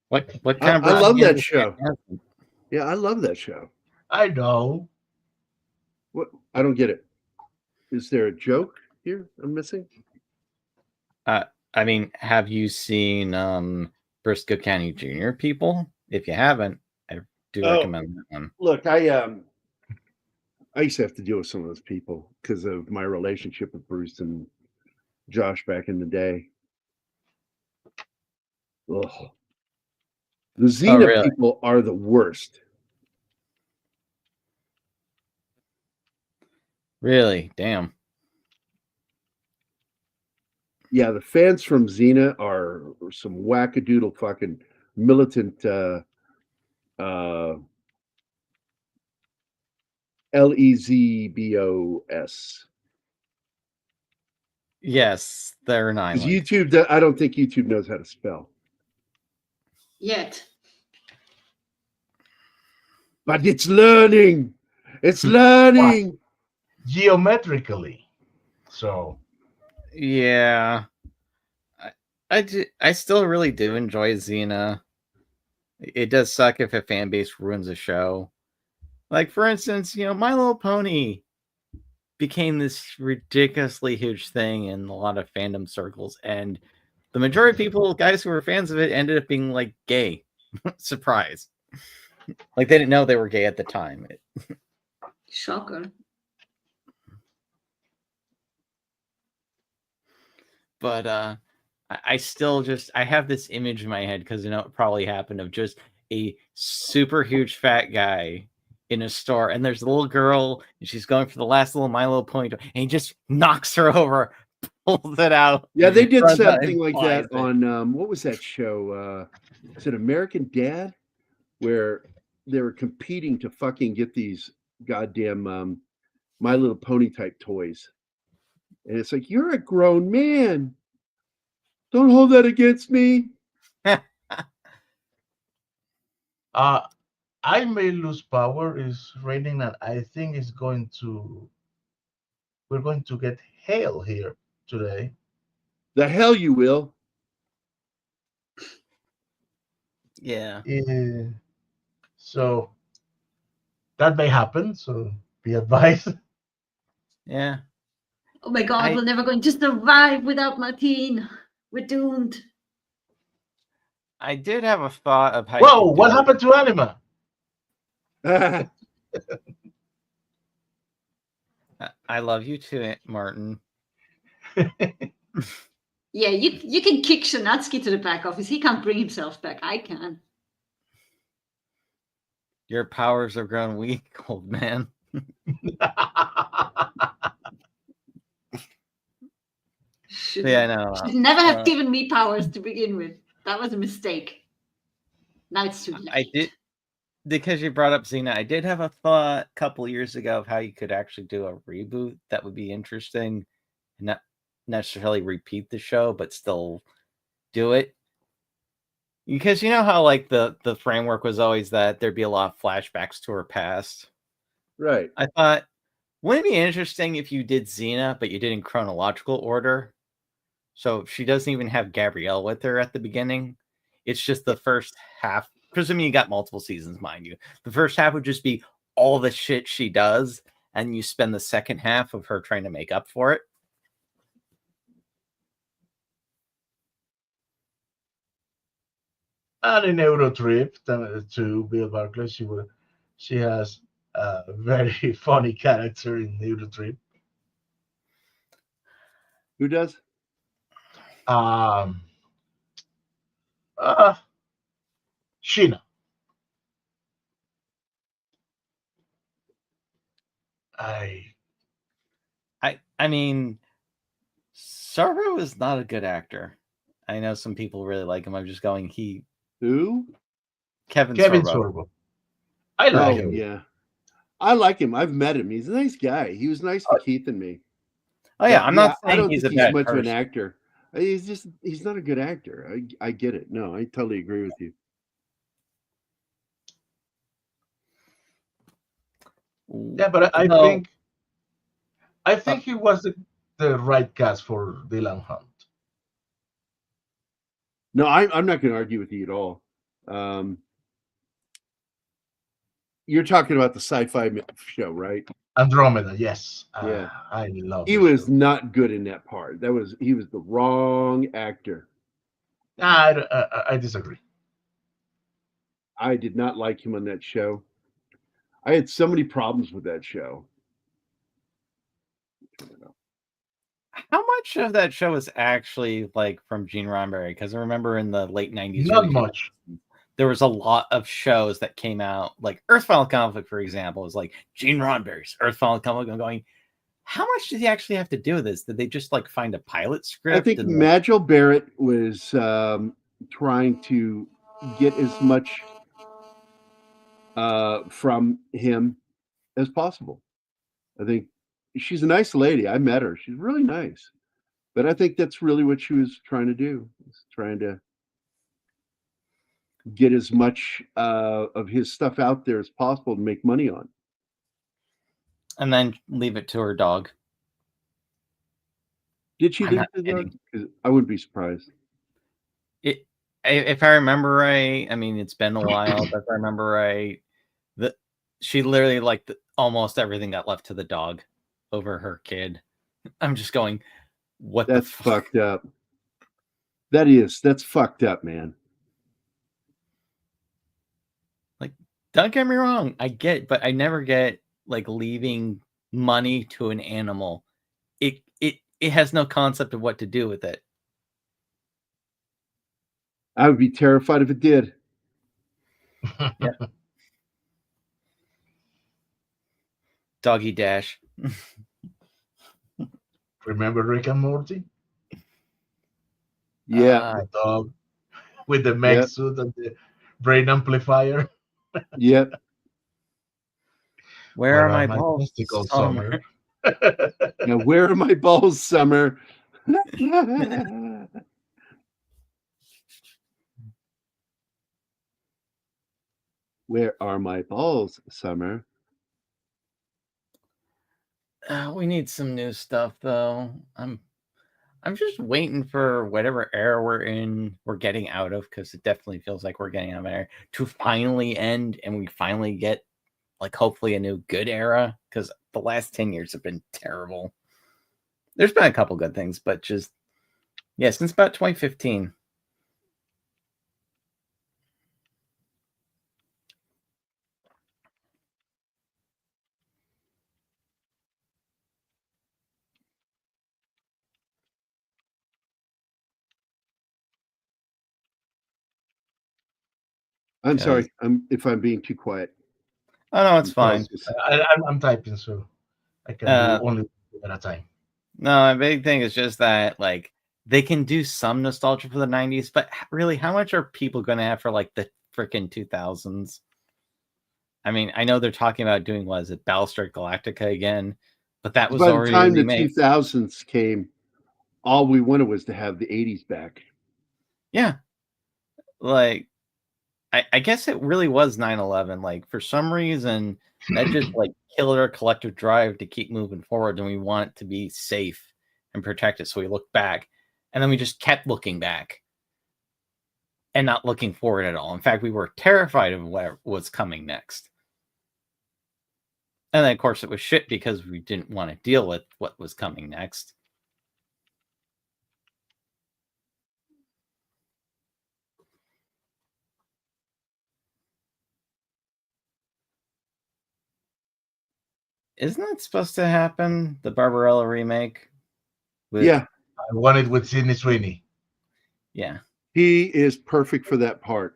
What kind of I love that propaganda show. has- Yeah, I love that show. I know. What? I don't get it. Is there a joke here I'm missing? I mean, have you seen Briscoe County Jr. People? If you haven't, I do recommend that one. Look, I used to have to deal with some of those people because of my relationship with Bruce and Josh back in the day. Ugh. The Xena really? people are the worst. Really? Damn. Yeah, the fans from Xena are some wackadoodle fucking militant LEZBOS. Yes, they're an Because island. YouTube, I don't think YouTube knows how to spell. Yet. But it's learning. It's learning. Geometrically. So Yeah. I still really do enjoy Xena. It does suck if a fan base ruins a show. Like, for instance, My Little Pony became this ridiculously huge thing in a lot of fandom circles, and the majority of people, guys who were fans of it, ended up being like gay. Surprise. Like they didn't know they were gay at the time. Shocker. But I still I have this image in my head because it probably happened of just a super huge fat guy in a store, and there's a little girl and she's going for the last little My Little Pony toy, and he just knocks her over, pulls it out. Yeah, they did runs out something and like flies that it. on what was that show? Is it American Dad? Where they were competing to fucking get these goddamn My Little Pony type toys. And it's like, you're a grown man. Don't hold that against me. I May Lose Power is raining, and I think we're going to get hail here today. The hell you will. Yeah. So that may happen. So be advised. Yeah. Oh my God, we're never going to survive without Martine. We're doomed. I did have a thought of how. Whoa! What happened to Anima? I love you too, Martin. Yeah, you can kick Shanatsky to the back office. He can't bring himself back. I can. Your powers have grown weak, old man. Yeah, I know. Should never have given me powers to begin with. That was a mistake. Now it's too late. I did, because you brought up Xena, I did have a thought a couple years ago of how you could actually do a reboot that would be interesting, and not necessarily repeat the show, but still do it. Because you know how like the framework was always that there'd be a lot of flashbacks to her past. Right. I thought, Wouldn't it be interesting if you did Xena, but you did in chronological order? So she doesn't even have Gabrielle with her at the beginning. It's just the first half. Presuming you got multiple seasons, mind you. The first half would just be all the shit she does, and you spend the second half of her trying to make up for it. And in Eurotrip, to Bill Barclay, she has a very funny character in Eurotrip. Who does? Um, Sheena. I mean, Sorbo is not a good actor. I know some people really like him. I'm just going, Who? Kevin Sorbo. Sorbo. I like him. Yeah. I like him. I've met him. He's a nice guy. He was nice to Keith and me. Oh yeah, I'm not saying I don't he's think a bad much person. of an actor. He's not a good actor. I get it. No, I totally agree with you. Yeah, but I think he was the right cast for Dylan Hunt. No, I'm not going to argue with you at all. You're talking about the sci-fi show, right? Andromeda, yes. Yeah. I love. He was not good in that part. He was the wrong actor. I disagree. I did not like him on that show. I had so many problems with that show. How much of that show is actually like from Gene Roddenberry? Because I remember in the late 90s, Not much. There was a lot of shows that came out, like Earth-Final Conflict, for example, is like Gene Roddenberry's Earth-Final Conflict. I'm going, how much did he actually have to do with this? Did they just like find a pilot script? I think Majel Barrett was trying to get as much from him as possible. I think she's a nice lady. I met her. She's really nice. But I think that's really what she was trying to do. Trying to get as much of his stuff out there as possible to make money on. And then leave it to her dog. Did she leave the dog? I wouldn't be surprised. If I remember right, I mean, it's been a while, but if I remember right, she literally almost everything got left to the dog over her kid. I'm just going, what That's the fuck? fucked up. That's fucked up, man. Like, don't get me wrong, but I never get like leaving money to an animal. It has no concept of what to do with it. I would be terrified if it did. Yeah. Doggy Dash. Remember Rick and Morty? Yeah. The dog with the mech suit and the brain amplifier. Yep. Where are my balls, Summer? Now, where are my balls, Summer? Where are my balls, Summer? We need some new stuff, though. I'm just waiting for whatever era we're getting out of, because it definitely feels like we're getting out of there to finally end, and we finally get like hopefully a new good era, because the last 10 years have been terrible. There's been a couple good things, but just since about 2015. I'm sorry. If I'm being too quiet. Oh no, it's fine. I'm typing, so I can do only at a time. No, my big thing is just that like they can do some nostalgia for the 90s, but really, how much are people going to have for like the freaking 2000s? I mean, I know they're talking about doing Battlestar Galactica again, but that was already by the time the 2000s came, all we wanted was to have the 80s back. Yeah, like I guess it really was 9/11. Like for some reason, that just like killed our collective drive to keep moving forward, and we want it to be safe and protected. So we looked back, and then we just kept looking back and not looking forward at all. In fact, we were terrified of what was coming next. And then, of course, it was shit because we didn't want to deal with what was coming next. Isn't that supposed to happen? The Barbarella remake? Yeah. I want it with Sidney Sweeney. Yeah. He is perfect for that part.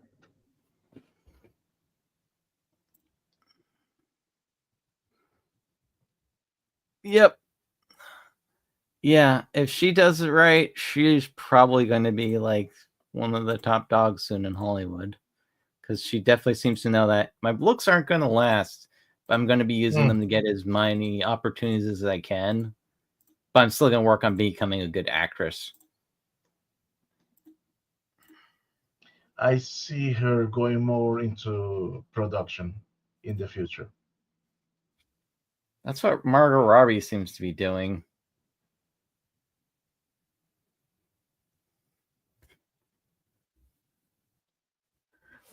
Yep. Yeah, if she does it right, she's probably going to be like one of the top dogs soon in Hollywood. Because she definitely seems to know that my looks aren't going to last, but I'm going to be using them to get as many opportunities as I can. But I'm still going to work on becoming a good actress. I see her going more into production in the future. That's what Margot Robbie seems to be doing.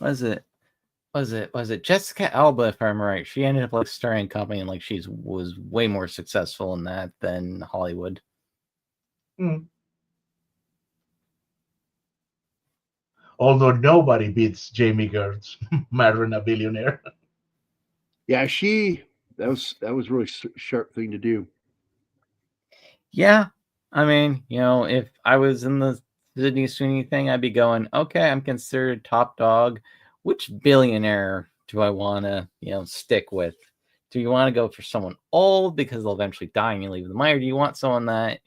Was it Jessica Alba, if I'm right? She ended up like starring a company and like was way more successful in that than Hollywood. Although nobody beats Jamie Gertz, marrying a billionaire. Yeah, that was really sharp thing to do. Yeah, I mean, if I was in the Sydney Sweeney thing, I'd be going, okay, I'm considered top dog. Which billionaire do I want to, stick with? Do you want to go for someone old because they'll eventually die and you leave them, or do you want someone that,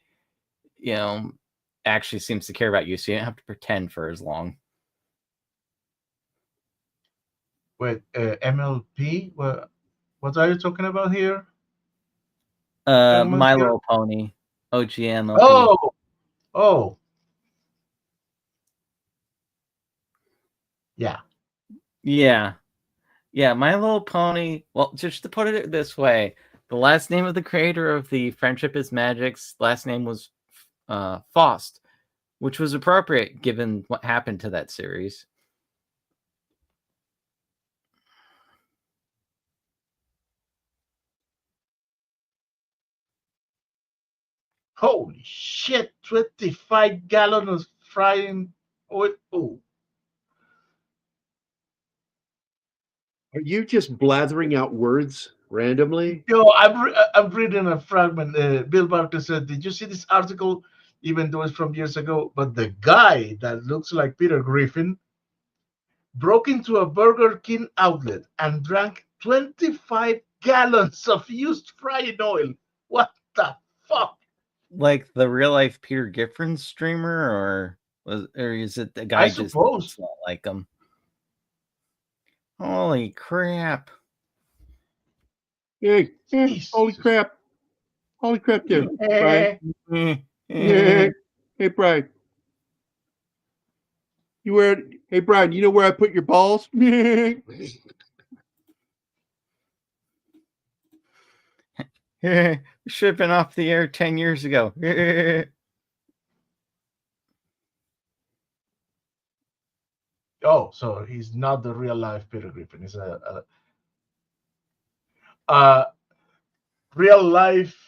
actually seems to care about you, so you don't have to pretend for as long? Wait, MLP? What are you talking about here? My Little Pony, OGMLP. Oh, yeah. My Little Pony. Well, just to put it this way, the last name of the creator of the Friendship is Magic's last name was Faust, which was appropriate given what happened to that series. Holy shit! 25 gallons of frying oil. Oh. Are you just blathering out words randomly? Yo, I'm reading a fragment. Bill Barker said, "Did you see this article? Even though it's from years ago, but the guy that looks like Peter Griffin broke into a Burger King outlet and drank 25 gallons of used frying oil. What the fuck?" Like the real life Peter Gifford streamer, or is it the guy I just suppose. not like him? Holy crap! Hey, holy crap! Holy crap, there, Brian. Hey, Brian. Hey, Brian, you know where I put your balls? Should have been off the air 10 years ago. Oh, so he's not the real life Peter Griffin. He's a real life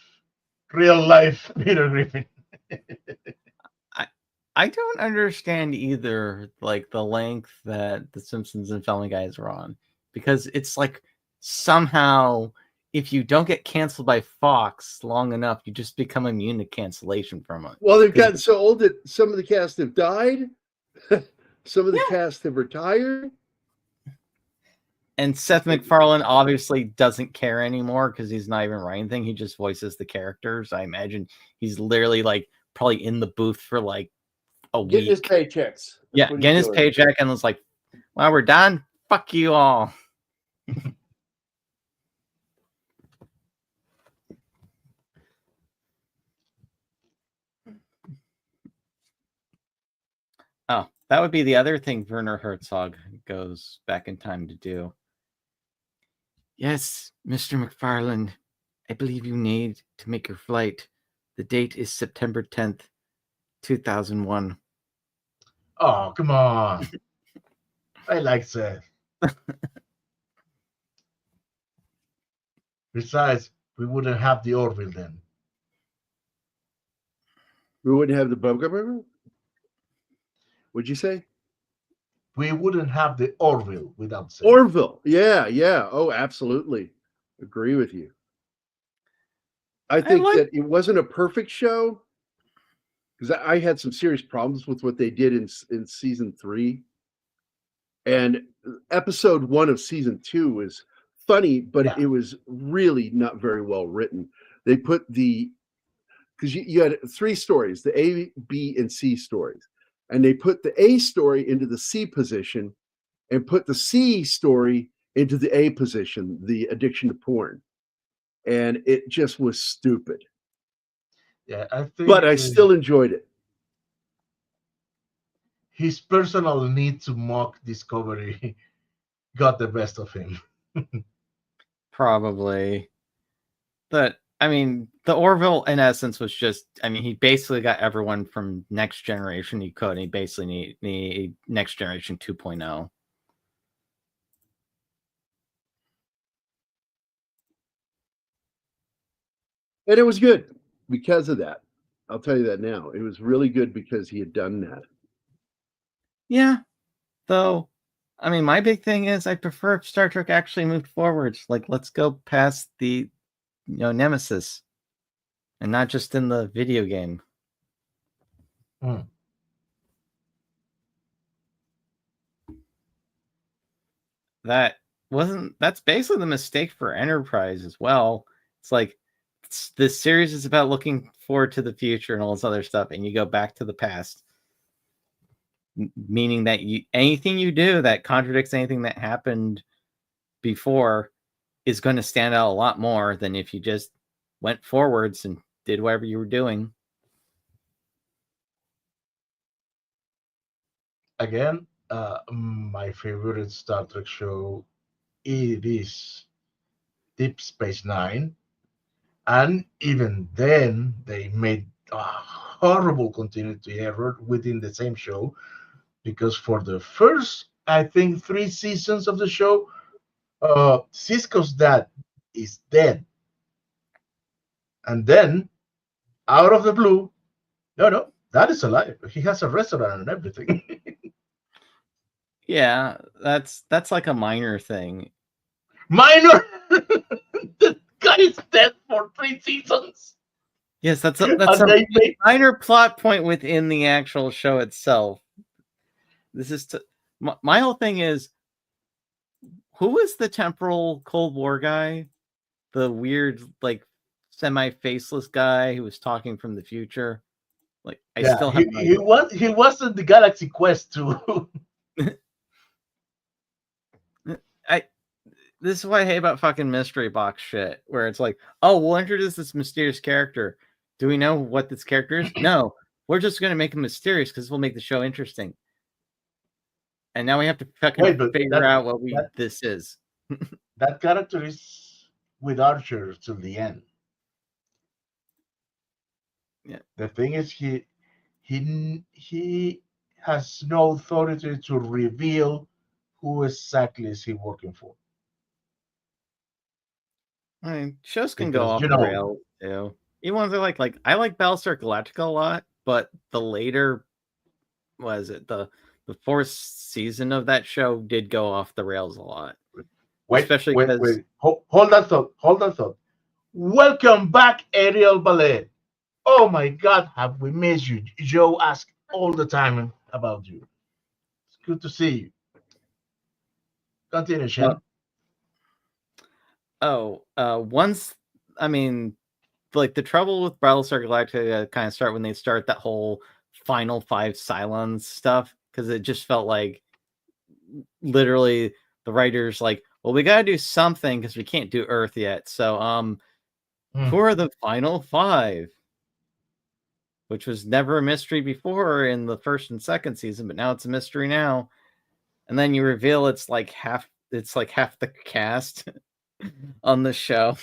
Peter Griffin. I don't understand either, like the length that The Simpsons and Family Guys are on, because it's like somehow if you don't get canceled by Fox long enough, you just become immune to cancellation from it. Well, they've gotten so old that some of the cast have died. Some of the cast have retired. And Seth MacFarlane obviously doesn't care anymore because he's not even writing anything. He just voices the characters. I imagine he's literally like probably in the booth for like a week. Getting his paychecks. Yeah, getting his paycheck, and it's like, well, we're done. Fuck you all. Oh, that would be the other thing Werner Herzog goes back in time to do. Yes, Mr. McFarlane, I believe you need to make your flight. The date is September 10th, 2001. Oh, come on. I like that. Besides, we wouldn't have the Orville then. We wouldn't have the Bumgarner? What'd you say? We wouldn't have the Orville without Seth. Orville. Yeah, yeah. Oh, absolutely. Agree with you. I think that it wasn't a perfect show because I had some serious problems with what they did in season 3. And episode 1 of season 2 was funny, but Yeah. it was really not very well written. They put because you had 3 stories, the A, B, and C stories. And they put the A story into the C position and put the C story into the A position, the addiction to porn. And it just was stupid. Yeah, I think. But I still enjoyed it. His personal need to mock Discovery got the best of him. Probably. But, I mean, the Orville, in essence, was just, I mean, he basically got everyone from Next Generation he could. And he basically need Next Generation 2.0. And it was good because of that. I'll tell you that now. It was really good because he had done that. Yeah. Though, I mean, my big thing is I prefer if Star Trek actually moved forwards. Like, let's go past the, Nemesis. And not just in the video game. That's basically the mistake for Enterprise as well. It's like this series is about looking forward to the future and all this other stuff, and you go back to the past, meaning that anything you do that contradicts anything that happened before is going to stand out a lot more than if you just went forwards and did whatever you were doing. Again, my favorite Star Trek show, it is Deep Space Nine, and even then they made a horrible continuity error within the same show, because for the first, I think, 3 seasons of the show, Cisco's dad is dead, and then out of the blue, no, that is alive. He has a restaurant and everything. Yeah, that's like a minor thing. Minor. The guy is dead for 3 seasons. Yes, that's a minor plot point within the actual show itself. This is my whole thing is, who is the temporal Cold War guy? The weird, like, semi-faceless guy who was talking from the future. Like, I still have no idea. He was in the Galaxy Quest too. This is what I hate about fucking mystery box shit, where it's like, oh, we'll introduce this mysterious character. Do we know what this character is? No, we're just going to make him mysterious because we'll make the show interesting. And now we have to fucking figure out what this is. That character is with Archer till the end. Yeah. The thing is, he has no authority to reveal who exactly is he working for. I mean, shows can go off the rails too. Even ones I like I like Battlestar Galactica a lot, but the later, the 4th season of that show did go off the rails a lot. Especially because hold that thought. Welcome back, Ariel Ballet. Oh my God, have we missed you? Joe asks all the time about you. It's good to see you. Continue, Shen. Once, I mean, like, the trouble with Battlestar Galactica kind of start when they start that whole Final 5 Cylons stuff, because it just felt like literally the writers like, well, we got to do something because we can't do Earth yet. So, who are the Final 5? which was never a mystery before in the first and second season, but now it's a mystery now. And then you reveal it's like half the cast on the show.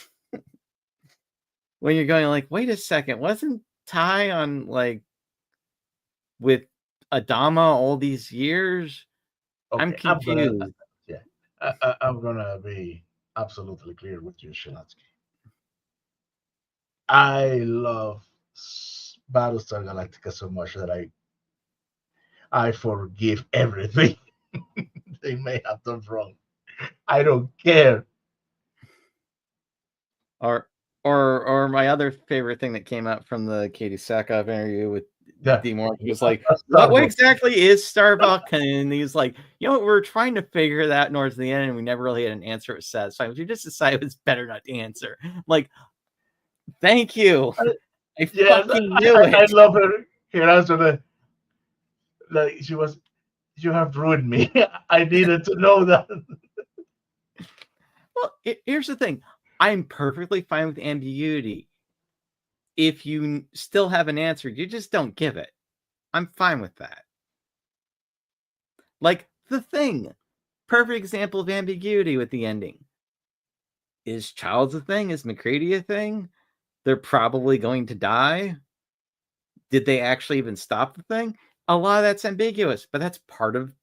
When you're going like, wait a second, wasn't Ty on like with Adama all these years? Okay, I'm confused. I'm gonna be absolutely clear with you, Shelatsky. I love Battlestar Galactica so much that I forgive everything they may have done wrong. I don't care. Or my other favorite thing that came out from the Katie Sackhoff interview with Yeah. D. Moore was like, Starbucks. what exactly is Starbucks? And he's like, we're trying to figure that out towards the end, and we never really had an answer. It was satisfying. We just decided it's better not to answer. Like, thank you. I fucking knew it. I love her answer. Like she was, you have ruined me. I needed to know that. Well, here's the thing. I'm perfectly fine with ambiguity. If you still have an answer, you just don't give it. I'm fine with that. Like The Thing. Perfect example of ambiguity with the ending. Is Childs a thing? Is McCready a thing? They're probably going to die. Did they actually even stop the thing? A lot of that's ambiguous, but that's part of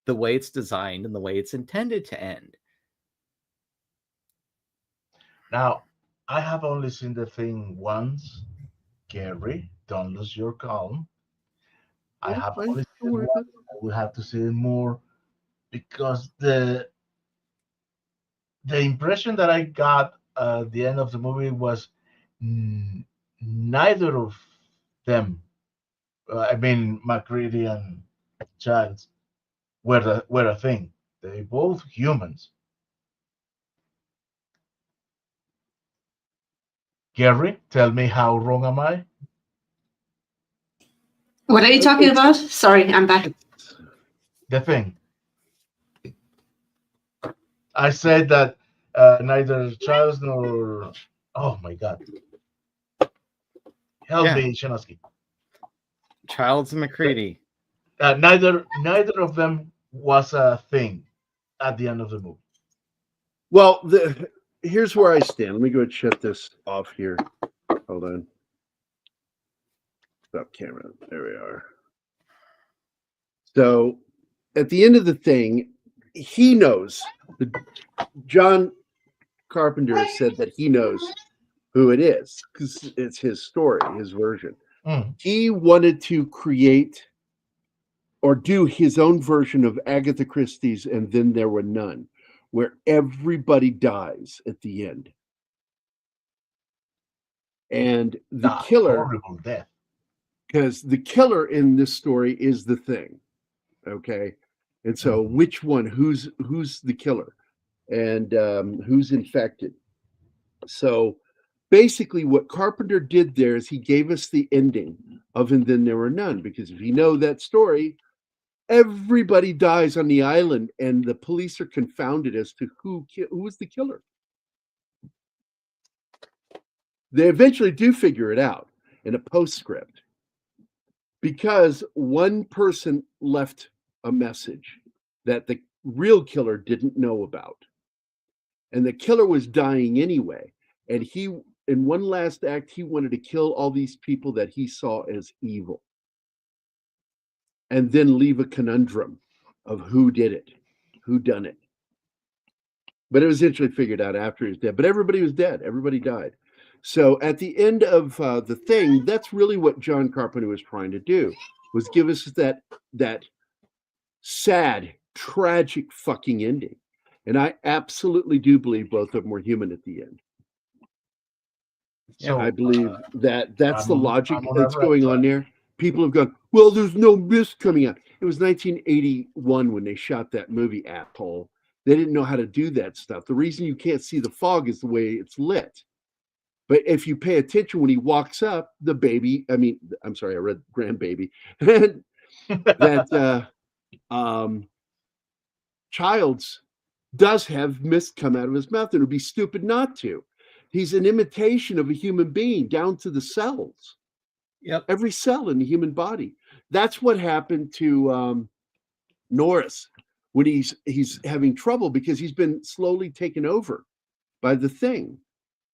the way it's designed and the way it's intended to end. Now, I have only seen The Thing once. Gerry, don't lose your calm. I have only seen it once. I will have to see it more because the impression that I got at the end of the movie was neither of them, I mean McCready and Childs, were a thing. They both humans. Gerry, tell me how wrong am I? What are you talking about? Sorry, I'm back. The Thing. I said that neither Childs nor oh my god, help me, Shanosky. Childs and McCready. Neither of them was a thing at the end of the movie. Well, here's where I stand. Let me go and shut this off here. Hold on. Stop camera. There we are. So at the end of the thing, he knows. John Carpenter said that he knows who it is because it's his story, his version. He wanted to create or do his own version of Agatha Christie's And Then There Were None, where everybody dies at the end. And the killer, horrible death. Because the killer in this story is the Thing. Okay. And so which one, who's the killer and who's infected? So basically what Carpenter did there is he gave us the ending of And Then There Were None, because if you know that story, everybody dies on the island and the police are confounded as to who was the killer. They eventually do figure it out in a postscript because one person left a message that the real killer didn't know about. And the killer was dying anyway. And he, in one last act, he wanted to kill all these people that he saw as evil. And then leave a conundrum of who did it, who done it. But it was eventually figured out after he was dead. But everybody was dead. Everybody died. So at the end of the thing, that's really what John Carpenter was trying to do, was give us that sad, tragic fucking ending. And I absolutely do believe both of them were human at the end. So I believe that's the logic that's going on there. People have gone, well, there's no mist coming out. It was 1981 when they shot that movie, asshole. They didn't know how to do that stuff. The reason you can't see the fog is the way it's lit. But if you pay attention when he walks up, the baby, I read grandbaby, that Childs does have mist come out of his mouth. It would be stupid not to. He's an imitation of a human being down to the cells. Yep. Every cell in the human body. That's what happened to Norris when he's having trouble because he's been slowly taken over by the thing.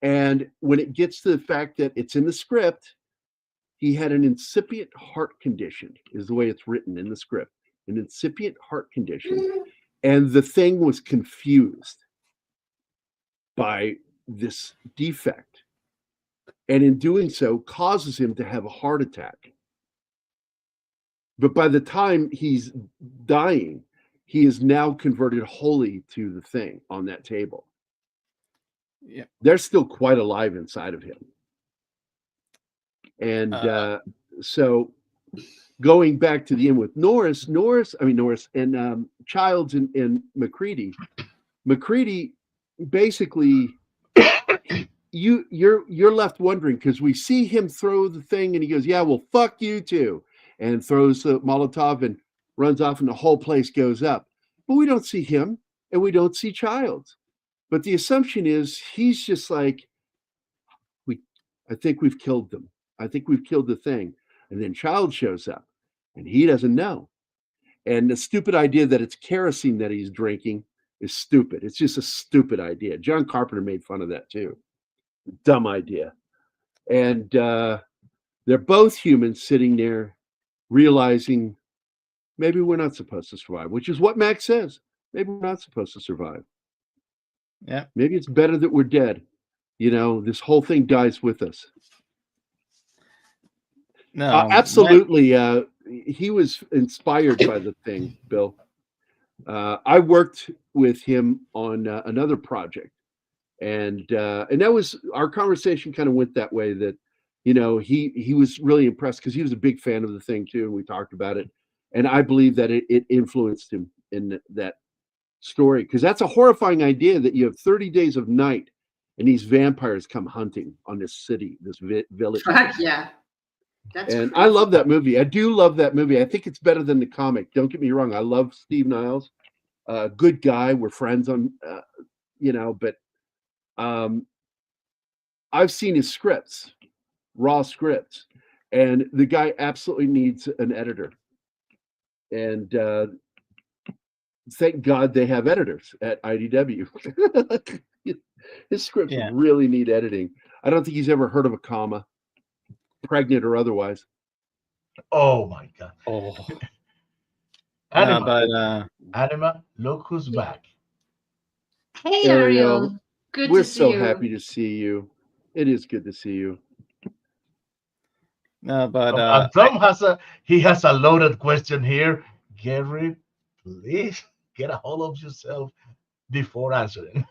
And when it gets to the fact that it's in the script, he had an incipient heart condition, is the way it's written in the script, an incipient heart condition. And the thing was confused by this defect. And in doing so, causes him to have a heart attack. But by the time he's dying, he is now converted wholly to the thing on that table. Yeah. They're still quite alive inside of him. And so going back to the end with Norris and Childs and McCready basically you're left wondering because we see him throw the thing and he goes, yeah, well, fuck you too, and throws the Molotov and runs off and the whole place goes up. But we don't see him and we don't see Childs. But the assumption is he's just like, I think we've killed them. I think we've killed the thing. And then Child shows up and he doesn't know. And the stupid idea that it's kerosene that he's drinking is stupid. It's just a stupid idea. John Carpenter made fun of that too. Dumb idea. And they're both humans sitting there realizing maybe we're not supposed to survive, which is what Max says. Maybe we're not supposed to survive. Yeah. Maybe it's better that we're dead. You know, this whole thing dies with us. No, absolutely. He was inspired by the thing, Bill. I worked with him on another project, and that was our conversation. Kind of went that way. That he was really impressed because he was a big fan of the thing too, and we talked about it. And I believe that it influenced him in that story because that's a horrifying idea that you have 30 days of night and these vampires come hunting on this city, this village. Yeah. That's and crazy. I love that movie. I do love that movie. I think it's better than the comic. Don't get me wrong. I love Steve Niles. Good guy. We're friends on, but I've seen his scripts, raw scripts, and the guy absolutely needs an editor. And thank God they have editors at IDW. His scripts really need editing. I don't think he's ever heard of a comma, pregnant or otherwise. Oh my God. Oh. Anima, Anima, look who's back. Hey, Ariel. Good We're to see so you. happy to see you. It is good to see you. No, but And Tom has a loaded question here. Gerry, please get a hold of yourself before answering.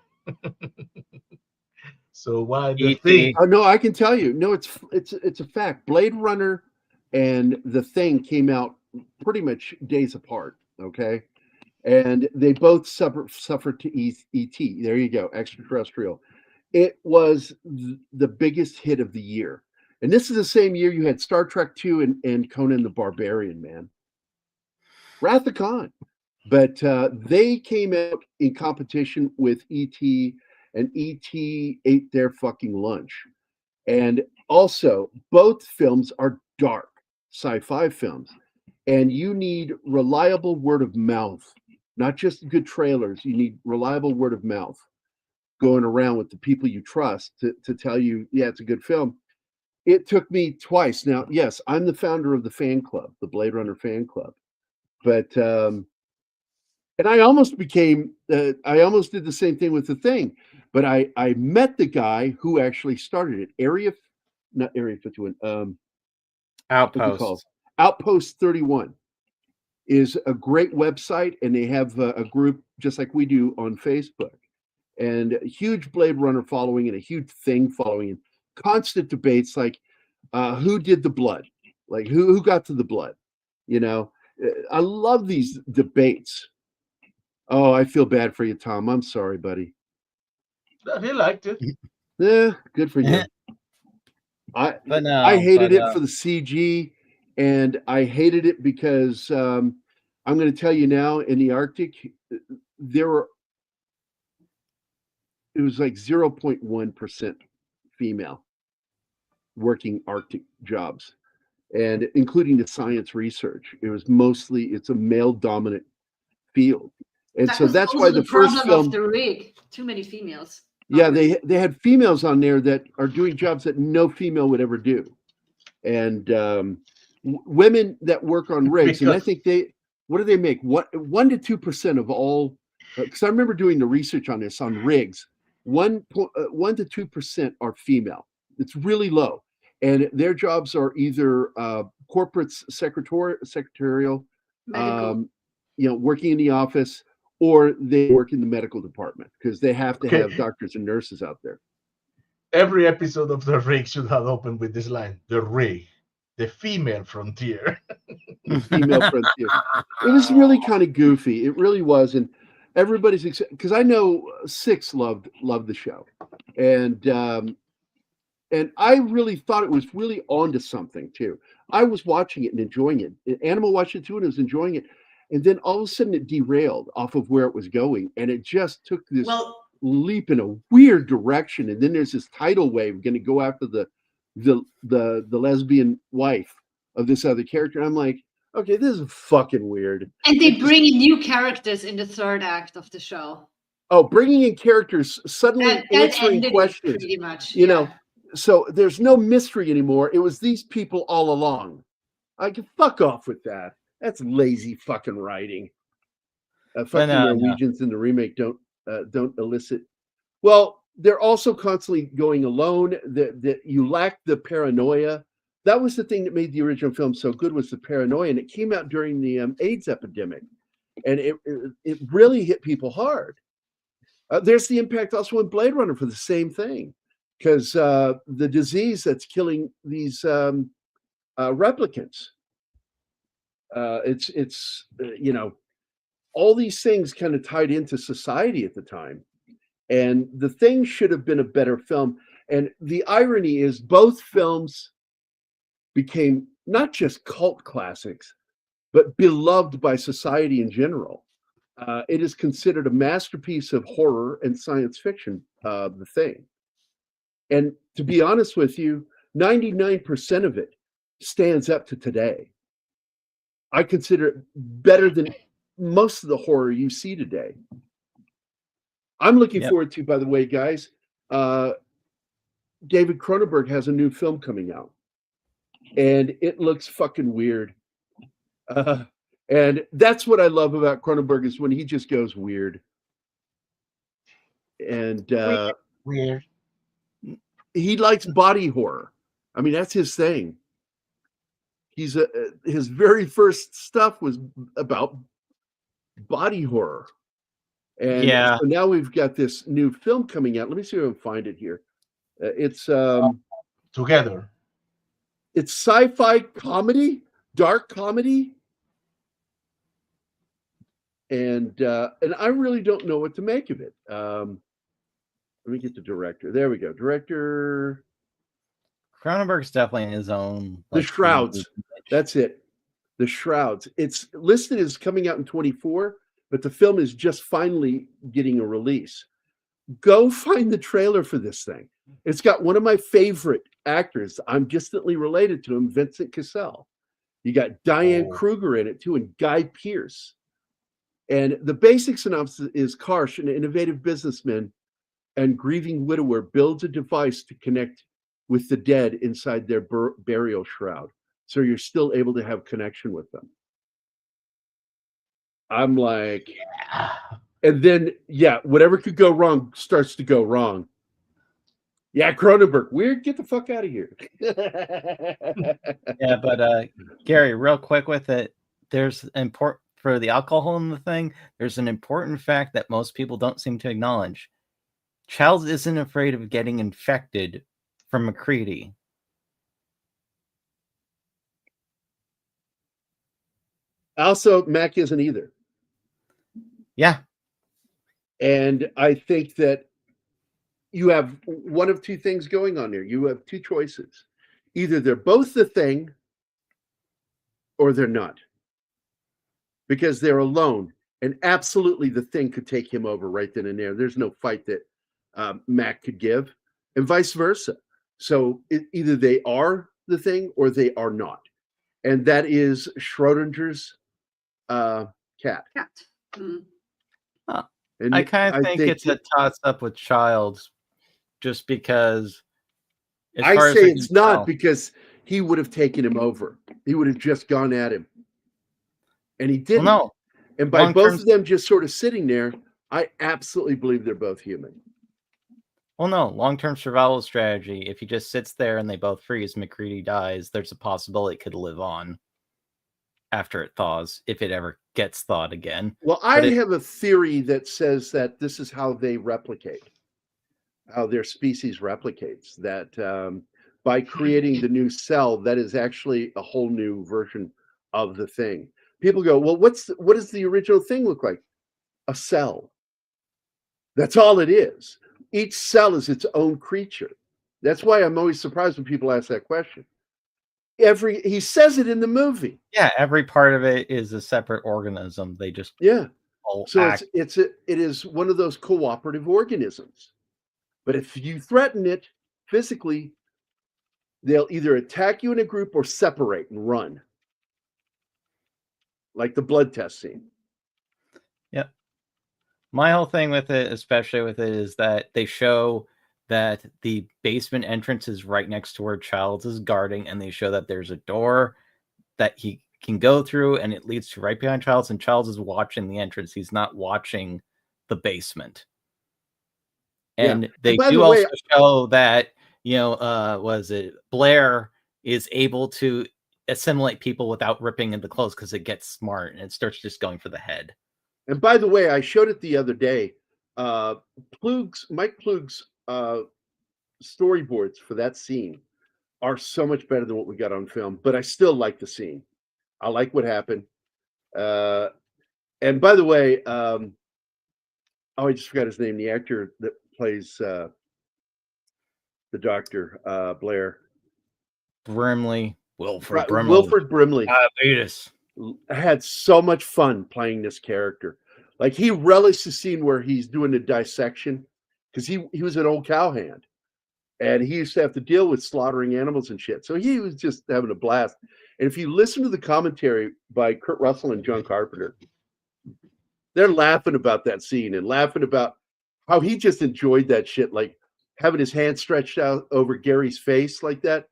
So why the E.T. thing? Oh no, I can tell you. No, it's a fact. Blade Runner and The Thing came out pretty much days apart. Okay, and they both suffered to E.T. There you go, extraterrestrial. It was the biggest hit of the year, and this is the same year you had Star Trek II and Conan the Barbarian. Man, Wrath of Khan. But they came out in competition with E.T. and E.T. ate their fucking lunch. And also, both films are dark sci-fi films. And you need reliable word of mouth, not just good trailers. You need reliable word of mouth going around with the people you trust to tell you, yeah, it's a good film. It took me twice. Now, yes, I'm the founder of the fan club, the Blade Runner fan club. But and I almost became, I almost did the same thing with The Thing, but I met the guy who actually started it. Not Area 51. Outpost. Outpost 31 is a great website, and they have a group just like we do on Facebook, and a huge Blade Runner following and a huge Thing following, and constant debates like who did the blood, like who got to the blood. I love these debates. Oh, I feel bad for you, Tom. I'm sorry, buddy. He liked it. Yeah, good for you. I hated it for the CG, and I hated it because I'm going to tell you now, in the Arctic, it was like 0.1% female working Arctic jobs. and including the science research. It's a male dominant field. And That so was that's also why the the first problem of film, the rig. Too many females. yeah, they had females on there that are doing jobs that no female would ever do. And women that work on rigs, and I Because think what do they make? 1 to 2% of all, because I remember doing the research on this on rigs, 1 to 2% are female. It's really low. And their jobs are either corporate secretarial, Medical. working in the office, or they work in the medical department because they have to okay, have doctors and nurses out there. every episode of The Rig should have opened with this line: "The Rig, the female frontier." The female frontier. It was really kind of goofy. It really was, and everybody's because I know Six loved the show, and I really thought it was really onto something too. I was watching it and enjoying it. Animal watched it too and was enjoying it, and then all of a sudden it derailed off of where it was going, and it just took this leap in a weird direction. And then there's this tidal wave going to go after the lesbian wife of this other character. And I'm like, okay, this is fucking weird. And they bring in new characters in the third act of the show. Oh, bringing in characters, suddenly That answering ended it questions. pretty much. You know, so there's no mystery anymore. It was these people all along. I can fuck off with that. That's lazy fucking writing. Fucking Norwegians in the remake don't elicit. Well, they're also constantly going alone. That you lack the paranoia. That was the thing that made the original film so good, was the paranoia, and it came out during the AIDS epidemic, and it really hit people hard. There's the impact also in Blade Runner for the same thing, because the disease that's killing these replicants. It's all these things kind of tied into society at the time, and the thing should have been a better film. And the irony is, both films became not just cult classics, but beloved by society in general. It is considered a masterpiece of horror and science fiction, The Thing. And to be honest with you, 99% of it stands up to today. I consider it better than most of the horror you see today. I'm looking forward to, by the way, guys, David Cronenberg has a new film coming out, and it looks fucking weird. And that's what I love about Cronenberg, is when he just goes weird. And weird. He likes body horror. I mean, that's his thing. His very first stuff was about body horror. And so now we've got this new film coming out. Let me see if I can find it here. It's Together. It's sci-fi comedy, dark comedy. And I really don't know what to make of it. Let me get the director. There we go. Director. Cronenberg's definitely in his own. The Shrouds. That's it. The Shrouds. It's listed as coming out in 2024, but the film is just finally getting a release. Go find the trailer for this thing. It's got one of my favorite actors. I'm distantly related to him, Vincent Cassel. You got Diane Kruger in it too, and Guy Pearce. And the basic synopsis is Karsh, an innovative businessman and grieving widower, builds a device to connect with the dead inside their burial shroud, so you're still able to have connection with them. I'm like, and then, whatever could go wrong starts to go wrong. Yeah, Cronenberg, weird, get the fuck out of here. Yeah, but Gerry, real quick with it, there's important for the alcohol in the thing. There's an important fact that most people don't seem to acknowledge. Childs isn't afraid of getting infected from McCready. Also, Mac isn't either. Yeah. And I think that you have one of two things going on there. You have two choices. Either they're both the thing or they're not. Because they're alone. And absolutely the thing could take him over right then and there. There's no fight that Mac could give, and vice versa. So either they are the thing or they are not. and that is Schrodinger's cat. Cat. Mm. And I kind of think it's a toss up with Childs, just because. I say it's not because he would have taken him over. He would have just gone at him, and he didn't. Well, no. And by both of them just sort of sitting there, I absolutely believe they're both human. Well, no, long-term survival strategy. If he just sits there and they both freeze, McCready dies, there's a possibility it could live on after it thaws, if it ever gets thawed again. Well, I have a theory that says that this is how they replicate, how their species replicates, that by creating the new cell, that is actually a whole new version of the thing. People go, well, what does the original thing look like? A cell. That's all it is. Each cell is its own creature. That's why I'm always surprised when people ask that question. He says it in the movie. Yeah, every part of it is a separate organism. They just So it is one of those cooperative organisms. But if you threaten it physically, they'll either attack you in a group or separate and run. Like the blood test scene. Yep. My whole thing with it, especially with it, is that they show that the basement entrance is right next to where Childs is guarding, and they show that there's a door that he can go through, and it leads to right behind Childs, and Childs is watching the entrance. He's not watching the basement. And they do also show that, was it Blair is able to assimilate people without ripping into clothes because it gets smart and it starts just going for the head. And by the way, I showed it the other day. Mike Plug's storyboards for that scene are so much better than what we got on film, but I still like the scene. I like what happened. And by the way, I just forgot his name. The actor that plays the doctor, Blair. Brimley. Wilford Brimley. Diabetes. Had so much fun playing this character. Like, he relished the scene where he's doing the dissection, because he was an old cowhand, and he used to have to deal with slaughtering animals and shit. So he was just having a blast. And if you listen to the commentary by Kurt Russell and John Carpenter, they're laughing about that scene and laughing about how he just enjoyed that shit, like having his hand stretched out over Gary's face like that.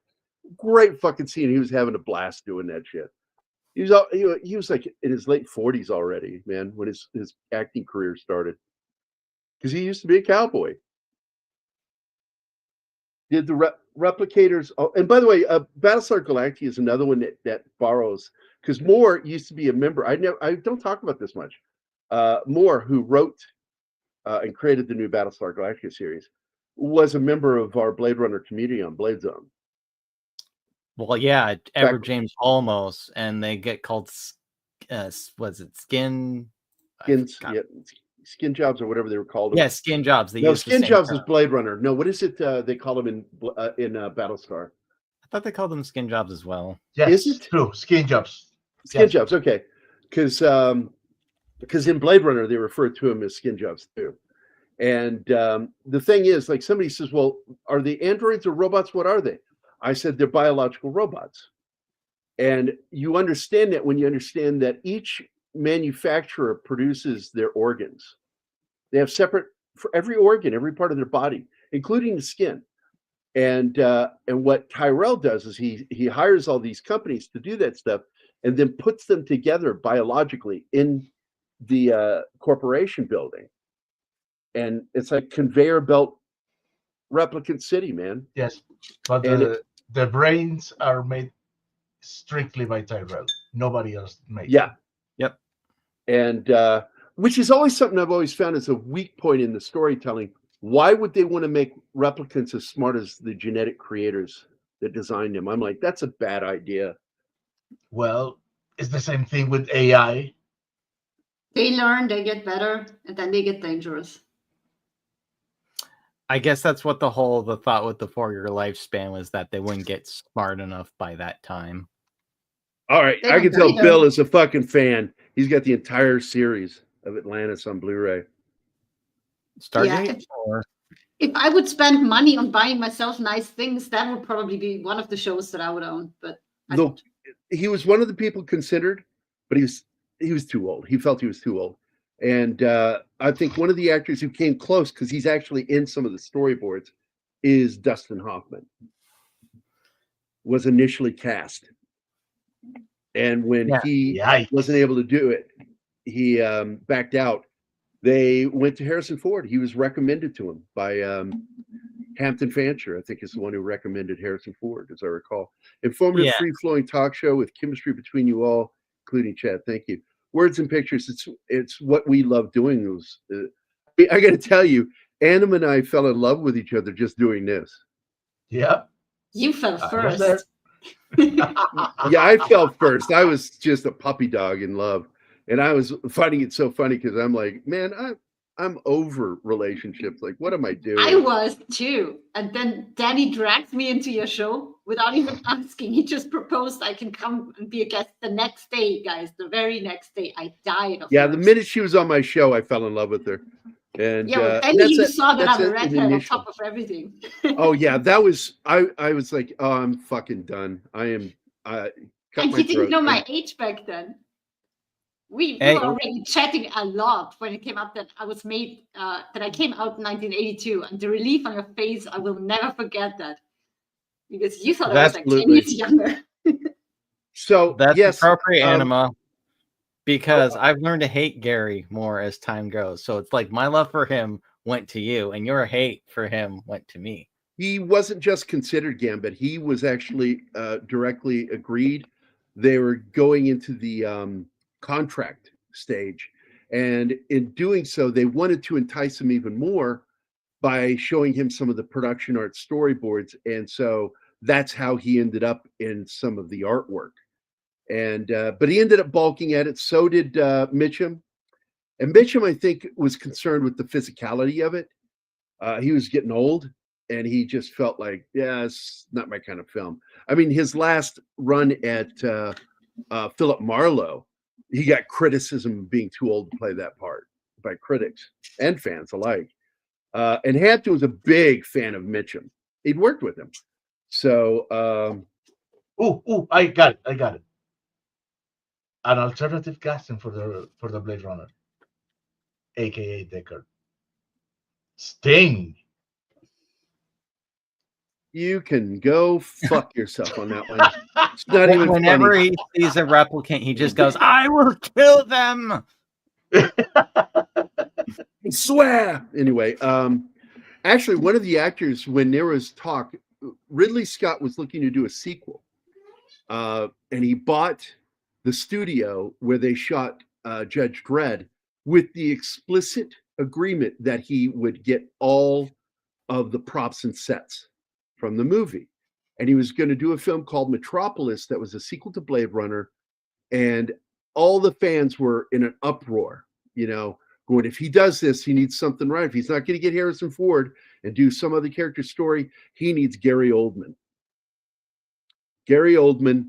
Great fucking scene. He was having a blast doing that shit. He was like in his late 40s already, man, when his acting career started, because he used to be a cowboy. Did the replicators? Oh, and by the way, Battlestar Galactica is another one that borrows, because Moore used to be a member. I don't talk about this much. Moore, who wrote and created the new Battlestar Galactica series, was a member of our Blade Runner community on Blade Zone. Well, yeah, Edward James Olmos, and they get called, was it Skin? Skin Jobs or whatever they were called. Yeah, Skin Jobs. Skin Jobs is Blade Runner. No, what is it they call them in Battlestar? I thought they called them Skin Jobs as well. Yes, is it true? Skin Jobs. Skin Jobs. Okay, because in Blade Runner they refer to them as Skin Jobs too. And the thing is, like, somebody says, "Well, are they androids or robots? What are they?" I said they're biological robots. And you understand that when you understand that each manufacturer produces their organs. They have separate for every organ, every part of their body, including the skin. And what Tyrell does is he hires all these companies to do that stuff and then puts them together biologically in the corporation building. And it's like conveyor belt replicant city, man. Yes, but the brains are made strictly by Tyrell. Nobody else makes. Yeah. Them. Yep. And which is always something I've always found as a weak point in the storytelling. Why would they want to make replicants as smart as the genetic creators that designed them? I'm like, that's a bad idea. Well, it's the same thing with AI. They learn, they get better, and then they get dangerous. I guess that's what the thought with the 4-year lifespan was, that they wouldn't get smart enough by that time. All right, I can tell Bill is a fucking fan. He's got the entire series of Atlantis on Blu-ray. Stargate? If I would spend money on buying myself nice things, that would probably be one of the shows that I would own. But he was one of the people considered, but he was too old. He felt he was too old. And I think one of the actors who came close, because he's actually in some of the storyboards, is Dustin Hoffman. Was initially cast, and when he wasn't able to do it, he backed out. They went to Harrison Ford. He was recommended to him by Hampton Fancher, I think, is the one who recommended Harrison Ford, as I recall. Informative, free-flowing talk show with chemistry between you all, including Chad. Thank you. Words and pictures. It's what we love doing. Those. I got to tell you, Annam and I fell in love with each other just doing this. Yeah. You fell first. Yeah, I fell first. I was just a puppy dog in love. And I was finding it so funny because I'm like, man, I'm over relationships. Like, what am I doing? I was too. And then Danny dragged me into your show without even asking. He just proposed I can come and be a guest the next day, guys. The very next day. I died of the minute she was on my show, I fell in love with her. And and you saw that I'm a redhead on top of everything. Oh yeah, that was I was like, oh, I'm fucking done. And you didn't know my age back then. We were already chatting a lot when it came out that I was made that I came out in 1982, and the relief on your face, I will never forget that, because you thought I was like 10 years younger. So that's appropriate, Anima. Because I've learned to hate Gerry more as time goes. So it's like my love for him went to you, and your hate for him went to me. He wasn't just considered Gambit. He was actually directly agreed. They were going into the contract stage. And in doing so, they wanted to entice him even more by showing him some of the production art storyboards. And so that's how he ended up in some of the artwork. And but he ended up balking at it. So did Mitchum. And Mitchum, I think, was concerned with the physicality of it. He was getting old, and he just felt like, yeah, it's not my kind of film. I mean, his last run at Philip Marlowe, he got criticism of being too old to play that part by critics and fans alike. And Hampton was a big fan of Mitchum. He'd worked with him. So, I got it. An alternative casting for the Blade Runner, aka Deckard. Sting. You can go fuck yourself on that one. It's not even Whenever funny. he sees a replicant, he just goes, "I will kill them." I swear. Anyway, actually, one of the actors, when there was talk, Ridley Scott was looking to do a sequel, and he bought the studio where they shot Judge Dredd with the explicit agreement that he would get all of the props and sets from the movie. And he was going to do a film called Metropolis that was a sequel to Blade Runner. And all the fans were in an uproar, going, if he does this, he needs something right. If he's not going to get Harrison Ford and do some other character story, he needs Gary Oldman. Gary Oldman,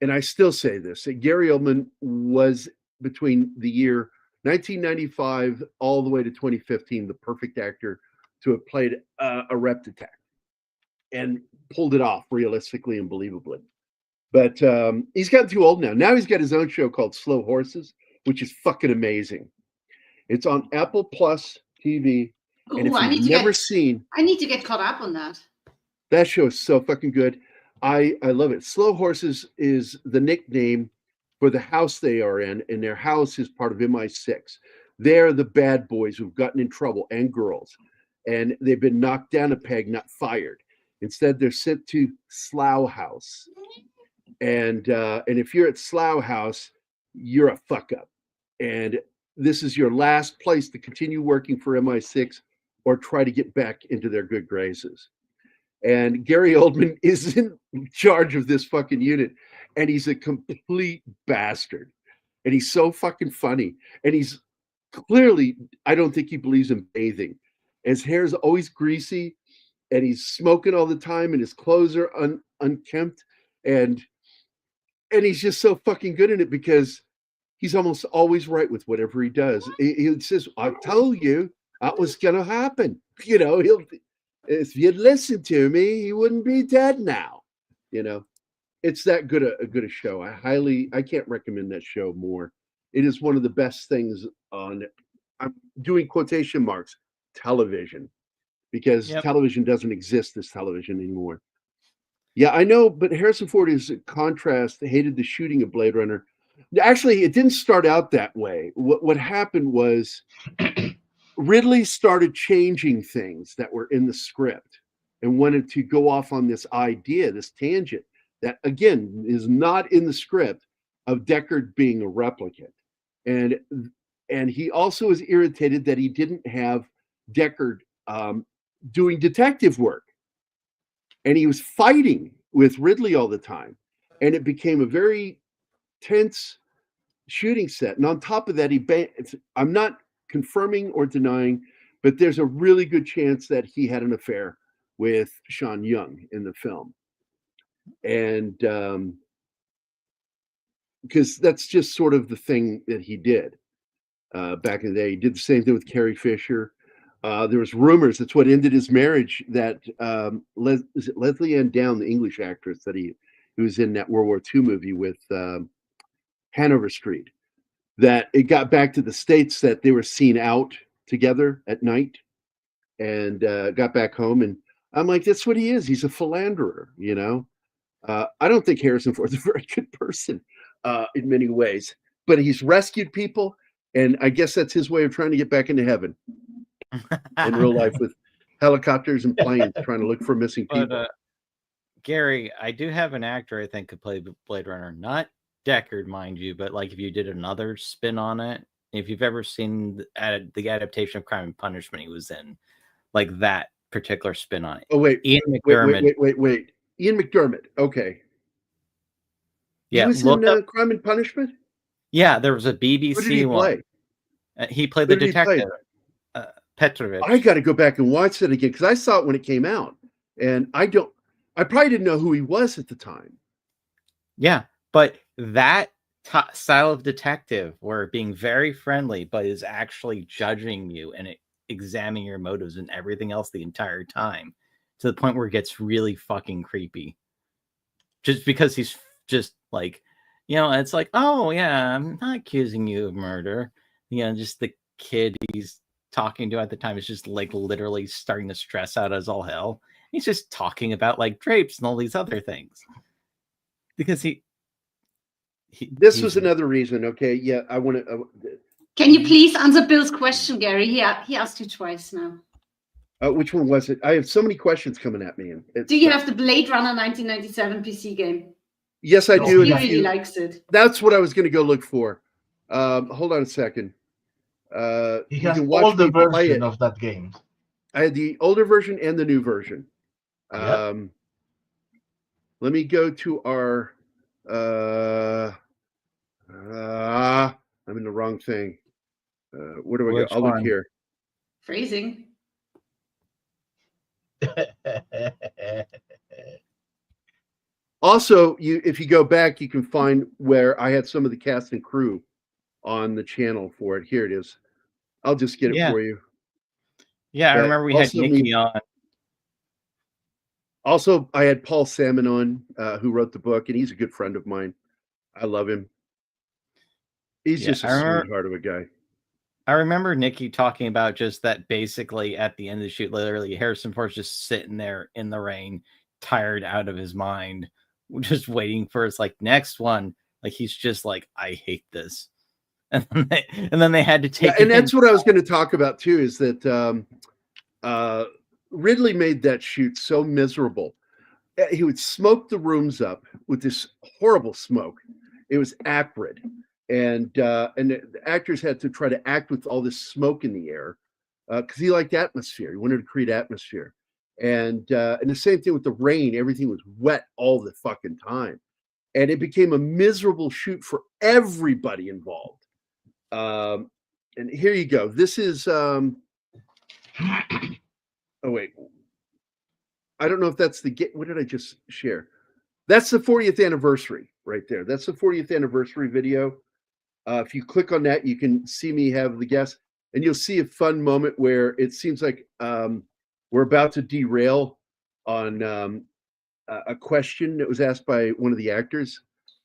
and I still say this, that Gary Oldman was, between the year 1995 all the way to 2015, the perfect actor to have played a reptitech and pulled it off realistically and believably. But he's gotten too old now. Now he's got his own show called Slow Horses, which is fucking amazing. It's on Apple Plus TV. Ooh, and if you've never seen... I need to get caught up on that. That show is so fucking good. I love it. Slow Horses is the nickname for the house they are in, and their house is part of MI6. They're the bad boys who've gotten in trouble, and girls. And they've been knocked down a peg, not fired. Instead, they're sent to Slough House. And if you're at Slough House, you're a fuck up. And this is your last place to continue working for MI6 or try to get back into their good graces. And Gary Oldman is in charge of this fucking unit, and he's a complete bastard. And he's so fucking funny. And he's clearly, I don't think he believes in bathing. His hair is always greasy, and he's smoking all the time, and his clothes are unkempt. And he's just so fucking good in it because he's almost always right with whatever he does. He says, I told you that was going to happen. If you'd listened to me, he wouldn't be dead now, it's that good a show. I can't recommend that show more. It is one of the best things on, I'm doing quotation marks, television, because Yep. television doesn't exist as television anymore. Yeah, I know, but Harrison Ford is a contrast, hated the shooting of Blade Runner. Actually, it didn't start out that way. What happened was Ridley started changing things that were in the script and wanted to go off on this idea, this tangent that again is not in the script, of Deckard being a replicant. And he also was irritated that he didn't have Deckard doing detective work. And he was fighting with Ridley all the time. And it became a very tense shooting set. And on top of that, I'm not confirming or denying, but there's a really good chance that he had an affair with Sean Young in the film. And because that's just sort of the thing that he did back in the day. He did the same thing with Carrie Fisher. There was rumors that's what ended his marriage, that is it Leslie Ann Down, the English actress who was in that World War II movie with Hanover Street, that it got back to the States that they were seen out together at night, and got back home. And I'm like, that's what he is. He's a philanderer, you know. I don't think Harrison Ford's a very good person in many ways, but he's rescued people, and I guess that's his way of trying to get back into heaven in real life, with helicopters and planes trying to look for missing people. But, Gary, I do have an actor I think could play Blade Runner, not Deckard, mind you, but like if you did another spin on it, if you've ever seen the adaptation of Crime and Punishment he was in, like that particular spin on it. Oh wait, Ian McDermott. Wait. Ian McDermott. Okay. Yeah, he was in Crime and Punishment. Yeah, there was a BBC Who did he one. He played the detective, Petrovich. I got to go back and watch that again because I saw it when it came out, and I probably didn't know who he was at the time. Yeah, but that style of detective, where being very friendly but is actually judging you and examining your motives and everything else the entire time, to the point where it gets really fucking creepy. Just because he's just like, it's like, oh yeah, I'm not accusing you of murder. Just the kid he's talking to at the time is just like literally starting to stress out as all hell. He's just talking about like drapes and all these other things. Because this was another reason. Okay, yeah, I want to. Can you please answer Bill's question, Gary? He asked you twice now. Which one was it? I have so many questions coming at me. Do you have the Blade Runner 1997 PC game? Yes, I do. He really likes it. That's what I was going to go look for. Hold on a second. He has all the version of that game. I had the older version and the new version. Yep. Let me go to our. I'm in the wrong thing. Where do I go? I'll look here. Phrasing. Also, if you go back, you can find where I had some of the cast and crew on the channel for it. Here it is. I'll just get it for you. Yeah, I remember we had Nikki on. Also, I had Paul Salmon on, who wrote the book, and he's a good friend of mine. I love him. He's just a sweetheart of a guy. I remember Nikki talking about just that basically at the end of the shoot, literally Harrison Ford's just sitting there in the rain, tired out of his mind, just waiting for his like next one. Like he's just like, I hate this. And then they had to take it. And that's what I was going to talk about too, is that Ridley made that shoot so miserable. He would smoke the rooms up with this horrible smoke. It was acrid. And the actors had to try to act with all this smoke in the air because he liked atmosphere. He wanted to create atmosphere. And the same thing with the rain. Everything was wet all the fucking time. And it became a miserable shoot for everybody involved. And here you go. This is oh wait, I don't know if that's what did I just share? That's the 40th anniversary right there. That's the 40th anniversary video. If you click on that, you can see me have the guest, and you'll see a fun moment where it seems like we're about to derail on a question that was asked by one of the actors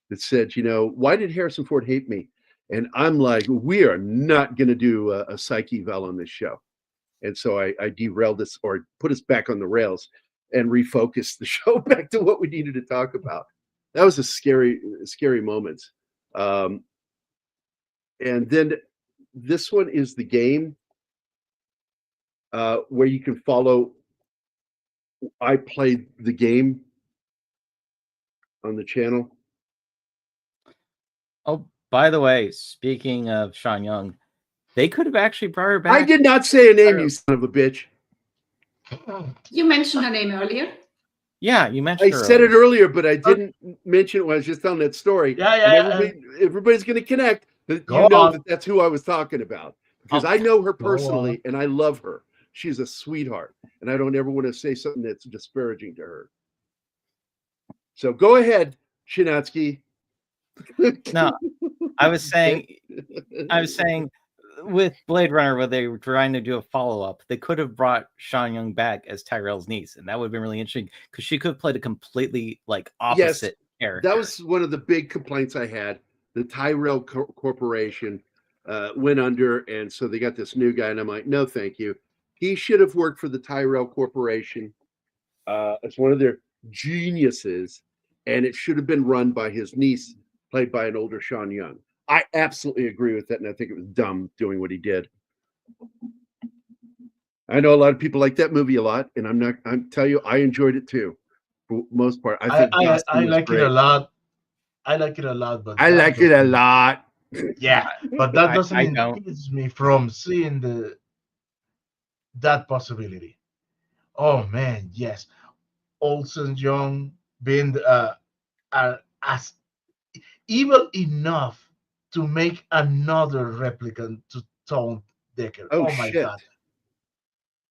that said, why did Harrison Ford hate me? And I'm like, we are not going to do a psych eval on this show. And so I derailed us or put us back on the rails and refocused the show back to what we needed to talk about. That was a scary moment. And then this one is the game where you can follow. I played the game on the channel. Oh, by the way, speaking of Sean Young, they could have actually brought her back. I did not say a name, you son of a bitch. You mentioned her name earlier. Yeah, you mentioned I her said earlier. it earlier, but I didn't mention it when I was just telling that story. Yeah. Everybody's going to connect that Go on. that's who I was talking about. Because I know her personally and I love her. She's a sweetheart. And I don't ever want to say something that's disparaging to her. So go ahead, Shinatsky. No, I was saying with Blade Runner, where they were trying to do a follow-up, they could have brought Sean Young back as Tyrell's niece, and that would have been really interesting because she could have played a completely opposite character. That was one of the big complaints I had. The Tyrell Corporation went under, and so they got this new guy, and I'm like, no, thank you. He should have worked for the Tyrell Corporation as one of their geniuses, and it should have been run by his niece, played by an older Sean Young. I absolutely agree with that, and I think it was dumb doing what he did. I know a lot of people like that movie a lot, and I'm telling you, I enjoyed it too. For the most part, I think I like it a lot. I like it a lot, but I like it a lot. Yeah, but that doesn't I don't. impede me from seeing that possibility. Oh man, yes, Olsen Young being as evil enough to make another replicant to Tone Decker. Oh, my shit. god!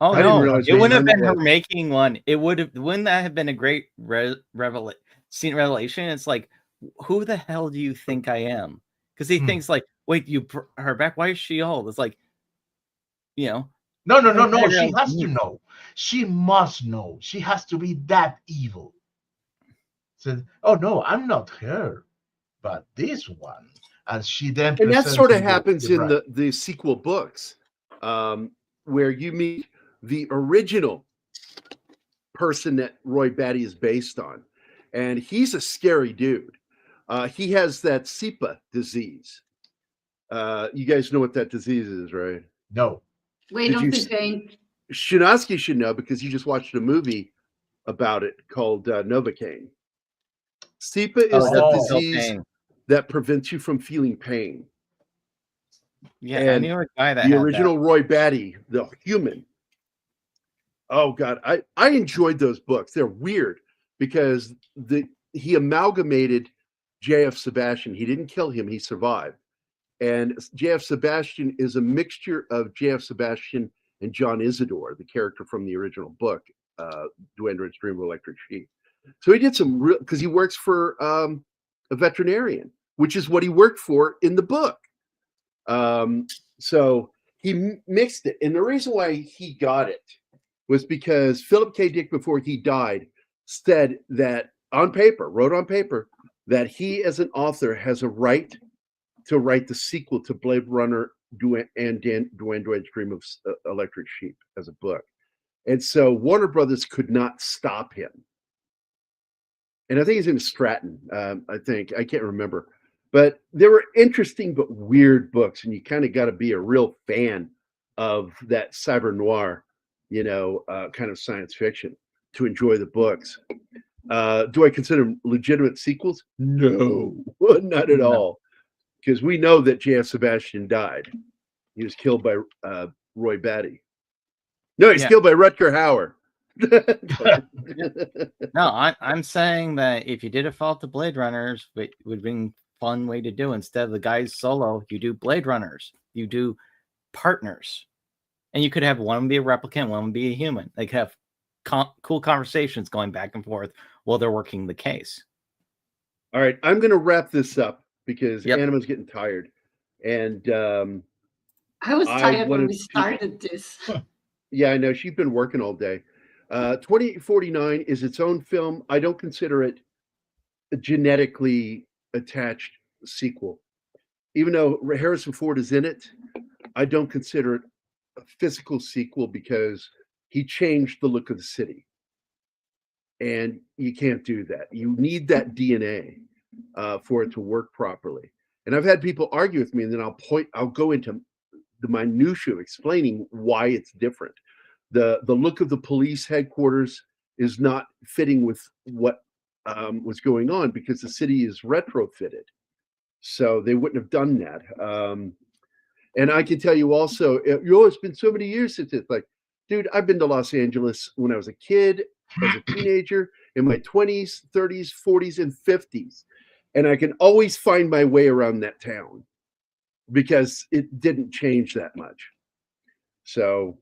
Oh I didn't no, realize it wouldn't have they been her was. making one. Wouldn't that have been a great revelation? It's like, who the hell do you think I am? Because he thinks like, wait, you her back? Why is she old? It's like, No. She has to know. She must know. She has to be that evil. Said, oh no, I'm not her, but this one. And she then And that presents sort of him happens the in bride. the sequel books, where you meet the original person that Roy Batty is based on, and he's a scary dude. He has that SIPA disease. You guys know what that disease is, right? No. We don't be saying. Shinatsky should know because he just watched a movie about it called Novocaine. SIPA is the disease that prevents you from feeling pain. Yeah, and I knew a guy that the had original that. Roy Batty, the human. Oh God, I enjoyed those books. They're weird because he amalgamated J.F. Sebastian. He didn't kill him; he survived. And J.F. Sebastian is a mixture of J.F. Sebastian and John Isidore, the character from the original book, Duendra's Dream of Electric Sheep. So he did some real, because he works for a veterinarian, which is what he worked for in the book. So he mixed it. And the reason why he got it was because Philip K. Dick, before he died, said that wrote on paper, that he as an author has a right to write the sequel to Blade Runner and Duendra's Dream of Electric Sheep as a book. And so Warner Brothers could not stop him. And I think he's in Stratton, I can't remember. But they were interesting but weird books, and you kind of got to be a real fan of that cyber noir, kind of science fiction to enjoy the books. Do I consider them legitimate sequels? No, not at all. Because we know that J.F. Sebastian died. He was killed by Roy Batty. No, he's killed by Rutger Hauer. No, I'm saying that if you did a Fall to Blade Runners, it would have been a fun way to do. Instead of the guys solo, you do Blade Runners. You do partners. And you could have one be a replicant, one be a human. They could have cool conversations going back and forth while they're working the case. All right, I'm going to wrap this up because Anima's getting tired. And I was tired when we started this. Yeah, I know. She's been working all day. 2849 is its own film. I don't consider it a genetically attached sequel. Even though Harrison Ford is in it, I don't consider it a physical sequel because he changed the look of the city. And you can't do that. You need that DNA for it to work properly. And I've had people argue with me, and then I'll go into the minutiae of explaining why it's different. The look of the police headquarters is not fitting with what was going on because the city is retrofitted. So they wouldn't have done that. And I can tell you also, it's been so many years since it's like, dude, I've been to Los Angeles when I was a kid, as a teenager, in my 20s, 30s, 40s, and 50s. And I can always find my way around that town because it didn't change that much. So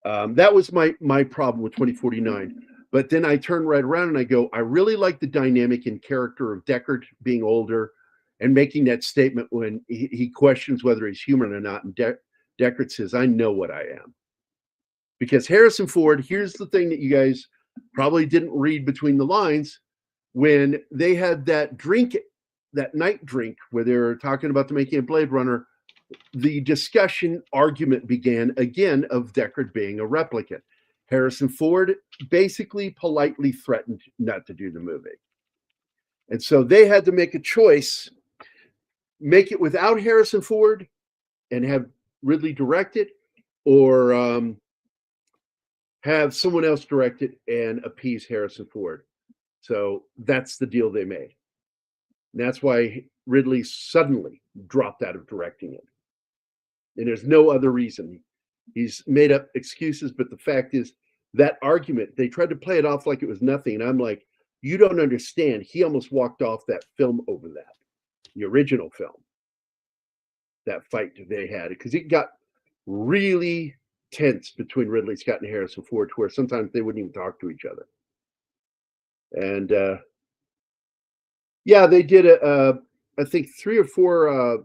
that was my problem with 2049. But then I turn right around and I go, I really like the dynamic and character of Deckard being older and making that statement when he questions whether he's human or not. And Deckard says, I know what I am. Because Harrison Ford, here's the thing that you guys probably didn't read between the lines. When they had that drink, that night drink, where they were talking about the making of Blade Runner, the discussion argument began again of Deckard being a replicant. Harrison Ford basically politely threatened not to do the movie. And so they had to make a choice, make it without Harrison Ford and have Ridley direct it, or have someone else direct it and appease Harrison Ford. So that's the deal they made. And that's why Ridley suddenly dropped out of directing it. And there's no other reason. He's made up excuses, but the fact is that argument, they tried to play it off like it was nothing. And I'm like, you don't understand. He almost walked off that film over that, the original film, that fight they had, because it got really tense between Ridley Scott and Harrison Ford, to where sometimes they wouldn't even talk to each other. And yeah, they did I think 3 or 4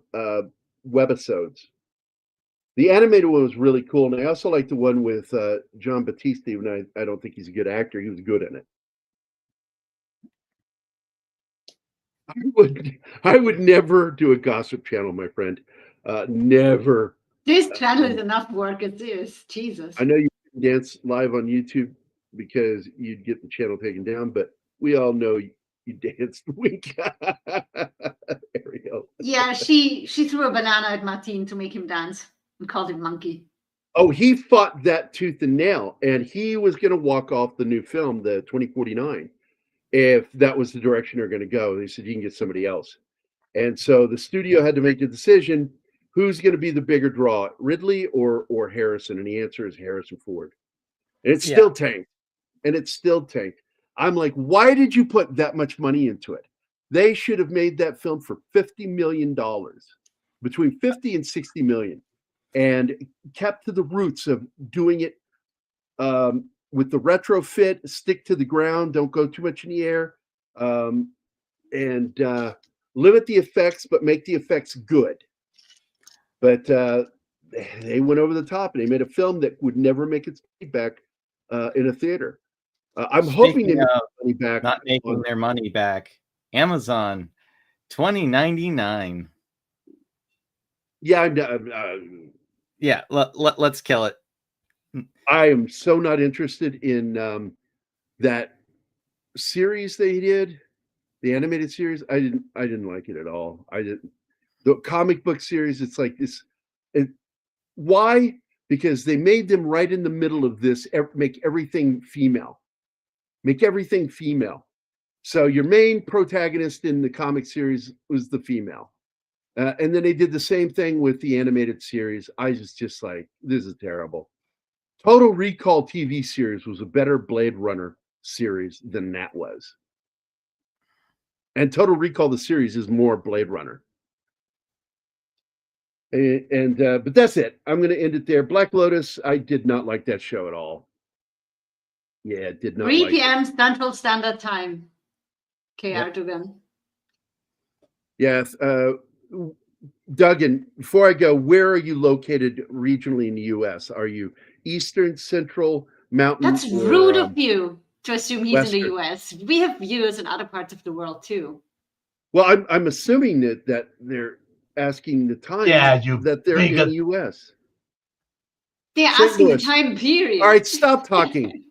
webisodes. The animated one was really cool, and I also like the one with John Batista. Even I don't think he's a good actor. He was good in it. I would never do a gossip channel, my friend. Never. This channel is enough work as is. Jesus. I know you can dance live on YouTube because you'd get the channel taken down, but we all know you danced weak. Ariel. Yeah, she threw a banana at Martin to make him dance and called him monkey. Oh, he fought that tooth and nail, and he was going to walk off the new film, the 2049, if that was the direction they're going to go. They said, you can get somebody else. And so the studio had to make the decision, who's going to be the bigger draw, Ridley or Harrison? And the answer is Harrison Ford. And it's still tanked. And it's still tanked. I'm like, why did you put that much money into it? They should have made that film for $50 million, between 50 and 60 million, and kept to the roots of doing it with the retrofit, stick to the ground, don't go too much in the air, and limit the effects, but make the effects good. But they went over the top, and they made a film that would never make its money back in a theater. I'm hoping they make money back. Not making their money back. Amazon, $20.99. Yeah, yeah. Let's kill it. I am so not interested in that series they did, the animated series. I didn't like it at all. I didn't. The comic book series, it's like this. Why? Because they made them right in the middle of this. Make everything female. Make everything female. So your main protagonist in the comic series was the female. And then they did the same thing with the animated series. I was just like, this is terrible. Total Recall TV series was a better Blade Runner series than that was. And Total Recall, the series, is more Blade Runner. And but that's it. I'm going to end it there. Black Lotus, I did not like that show at all. Yeah, did not 3 like p.m. Central Standard Time. Yep. Erdogan. Yes. Duggan, before I go, where are you located regionally in the U.S.? Are you Eastern, Central, Mountain. That's or, rude of you to assume he's in the Western. US. We have viewers in other parts of the world too. Well, I'm assuming that they're asking the time Yeah, you that they're in bigot. the U.S. They're St. asking Louis. the time period. All right, stop talking.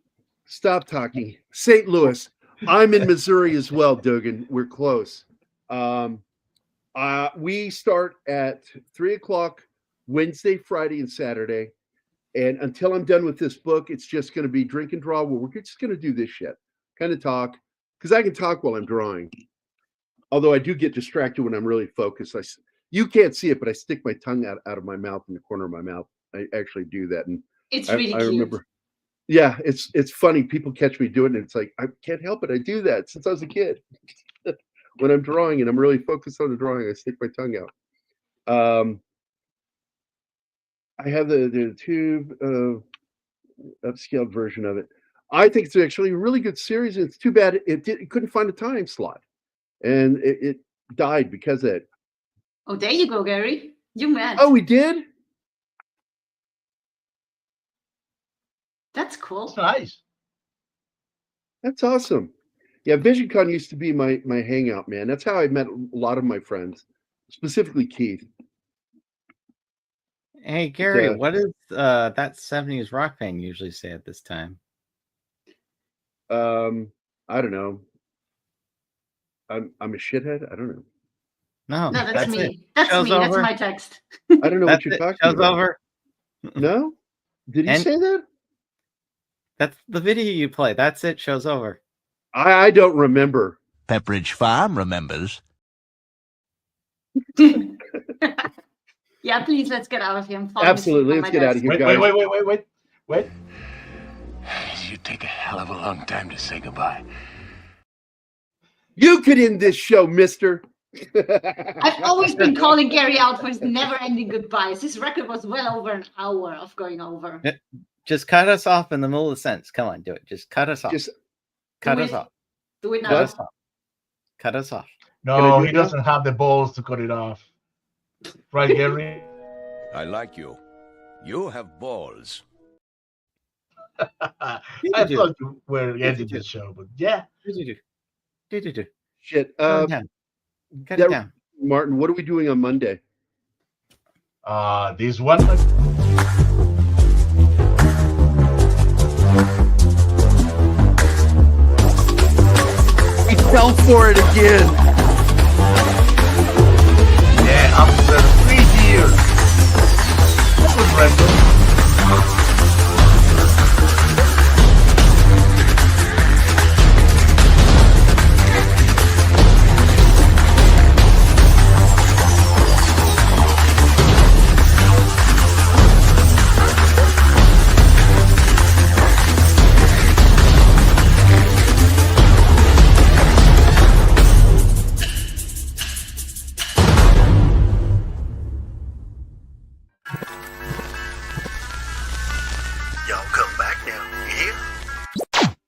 Stop talking. St. Louis. I'm in Missouri as well, Dugan. We're close. We start at 3:00 Wednesday, Friday, and Saturday. And until I'm done with this book, it's just going to be drink and draw. Well, we're just going to do this shit, kind of talk, because I can talk while I'm drawing. Although I do get distracted when I'm really focused. You can't see it, but I stick my tongue out of my mouth in the corner of my mouth. I actually do that, and It's I really cute. remember. Yeah, it's funny. People catch me doing it. And it's like I can't help it. I do that since I was a kid. When I'm drawing and I'm really focused on the drawing, I stick my tongue out. I have the tube upscaled version of it. I think it's actually a really good series. It's too bad it couldn't find a time slot, and it died because of it. Oh, there you go, Gerry. You met. Oh, we did? That's cool. That's nice. That's awesome. Yeah, VisionCon used to be my hangout, man. That's how I met a lot of my friends, specifically Keith. Hey Gerry, what does that 70s rock band usually say at this time? I don't know. I'm a shithead. I don't know. No, No, that's me. it. That's Show's me. That's over. my text. I don't know what you're talking Show's about. over. No? Did he And- say that? That's the video you play. That's it. Show's over. I don't remember. Pepperidge Farm remembers. Yeah, please, let's get out of here. I'm falling Absolutely. asleep Let's on get my out of desk. here, Wait. guys. You take a hell of a long time to say goodbye. You could end this show, mister. I've always been calling Gerry out for his never-ending goodbyes. His record was well over an hour of going over. Just cut us off in the middle of the sentence. Come on, do it. Just cut us off. Just cut do us it. off. Do it Cut now. us off. Cut us off. Can I No, do he it now? doesn't have the balls to cut it off. Right, Gerry? I like you. You have balls. I do. thought you were ending the show, but yeah. Do. shit. Cut it down. Cut that- it down. Martin, what are we doing on Monday? This one. We fell for it again. Yeah, after 3 years. That was random. Y'all come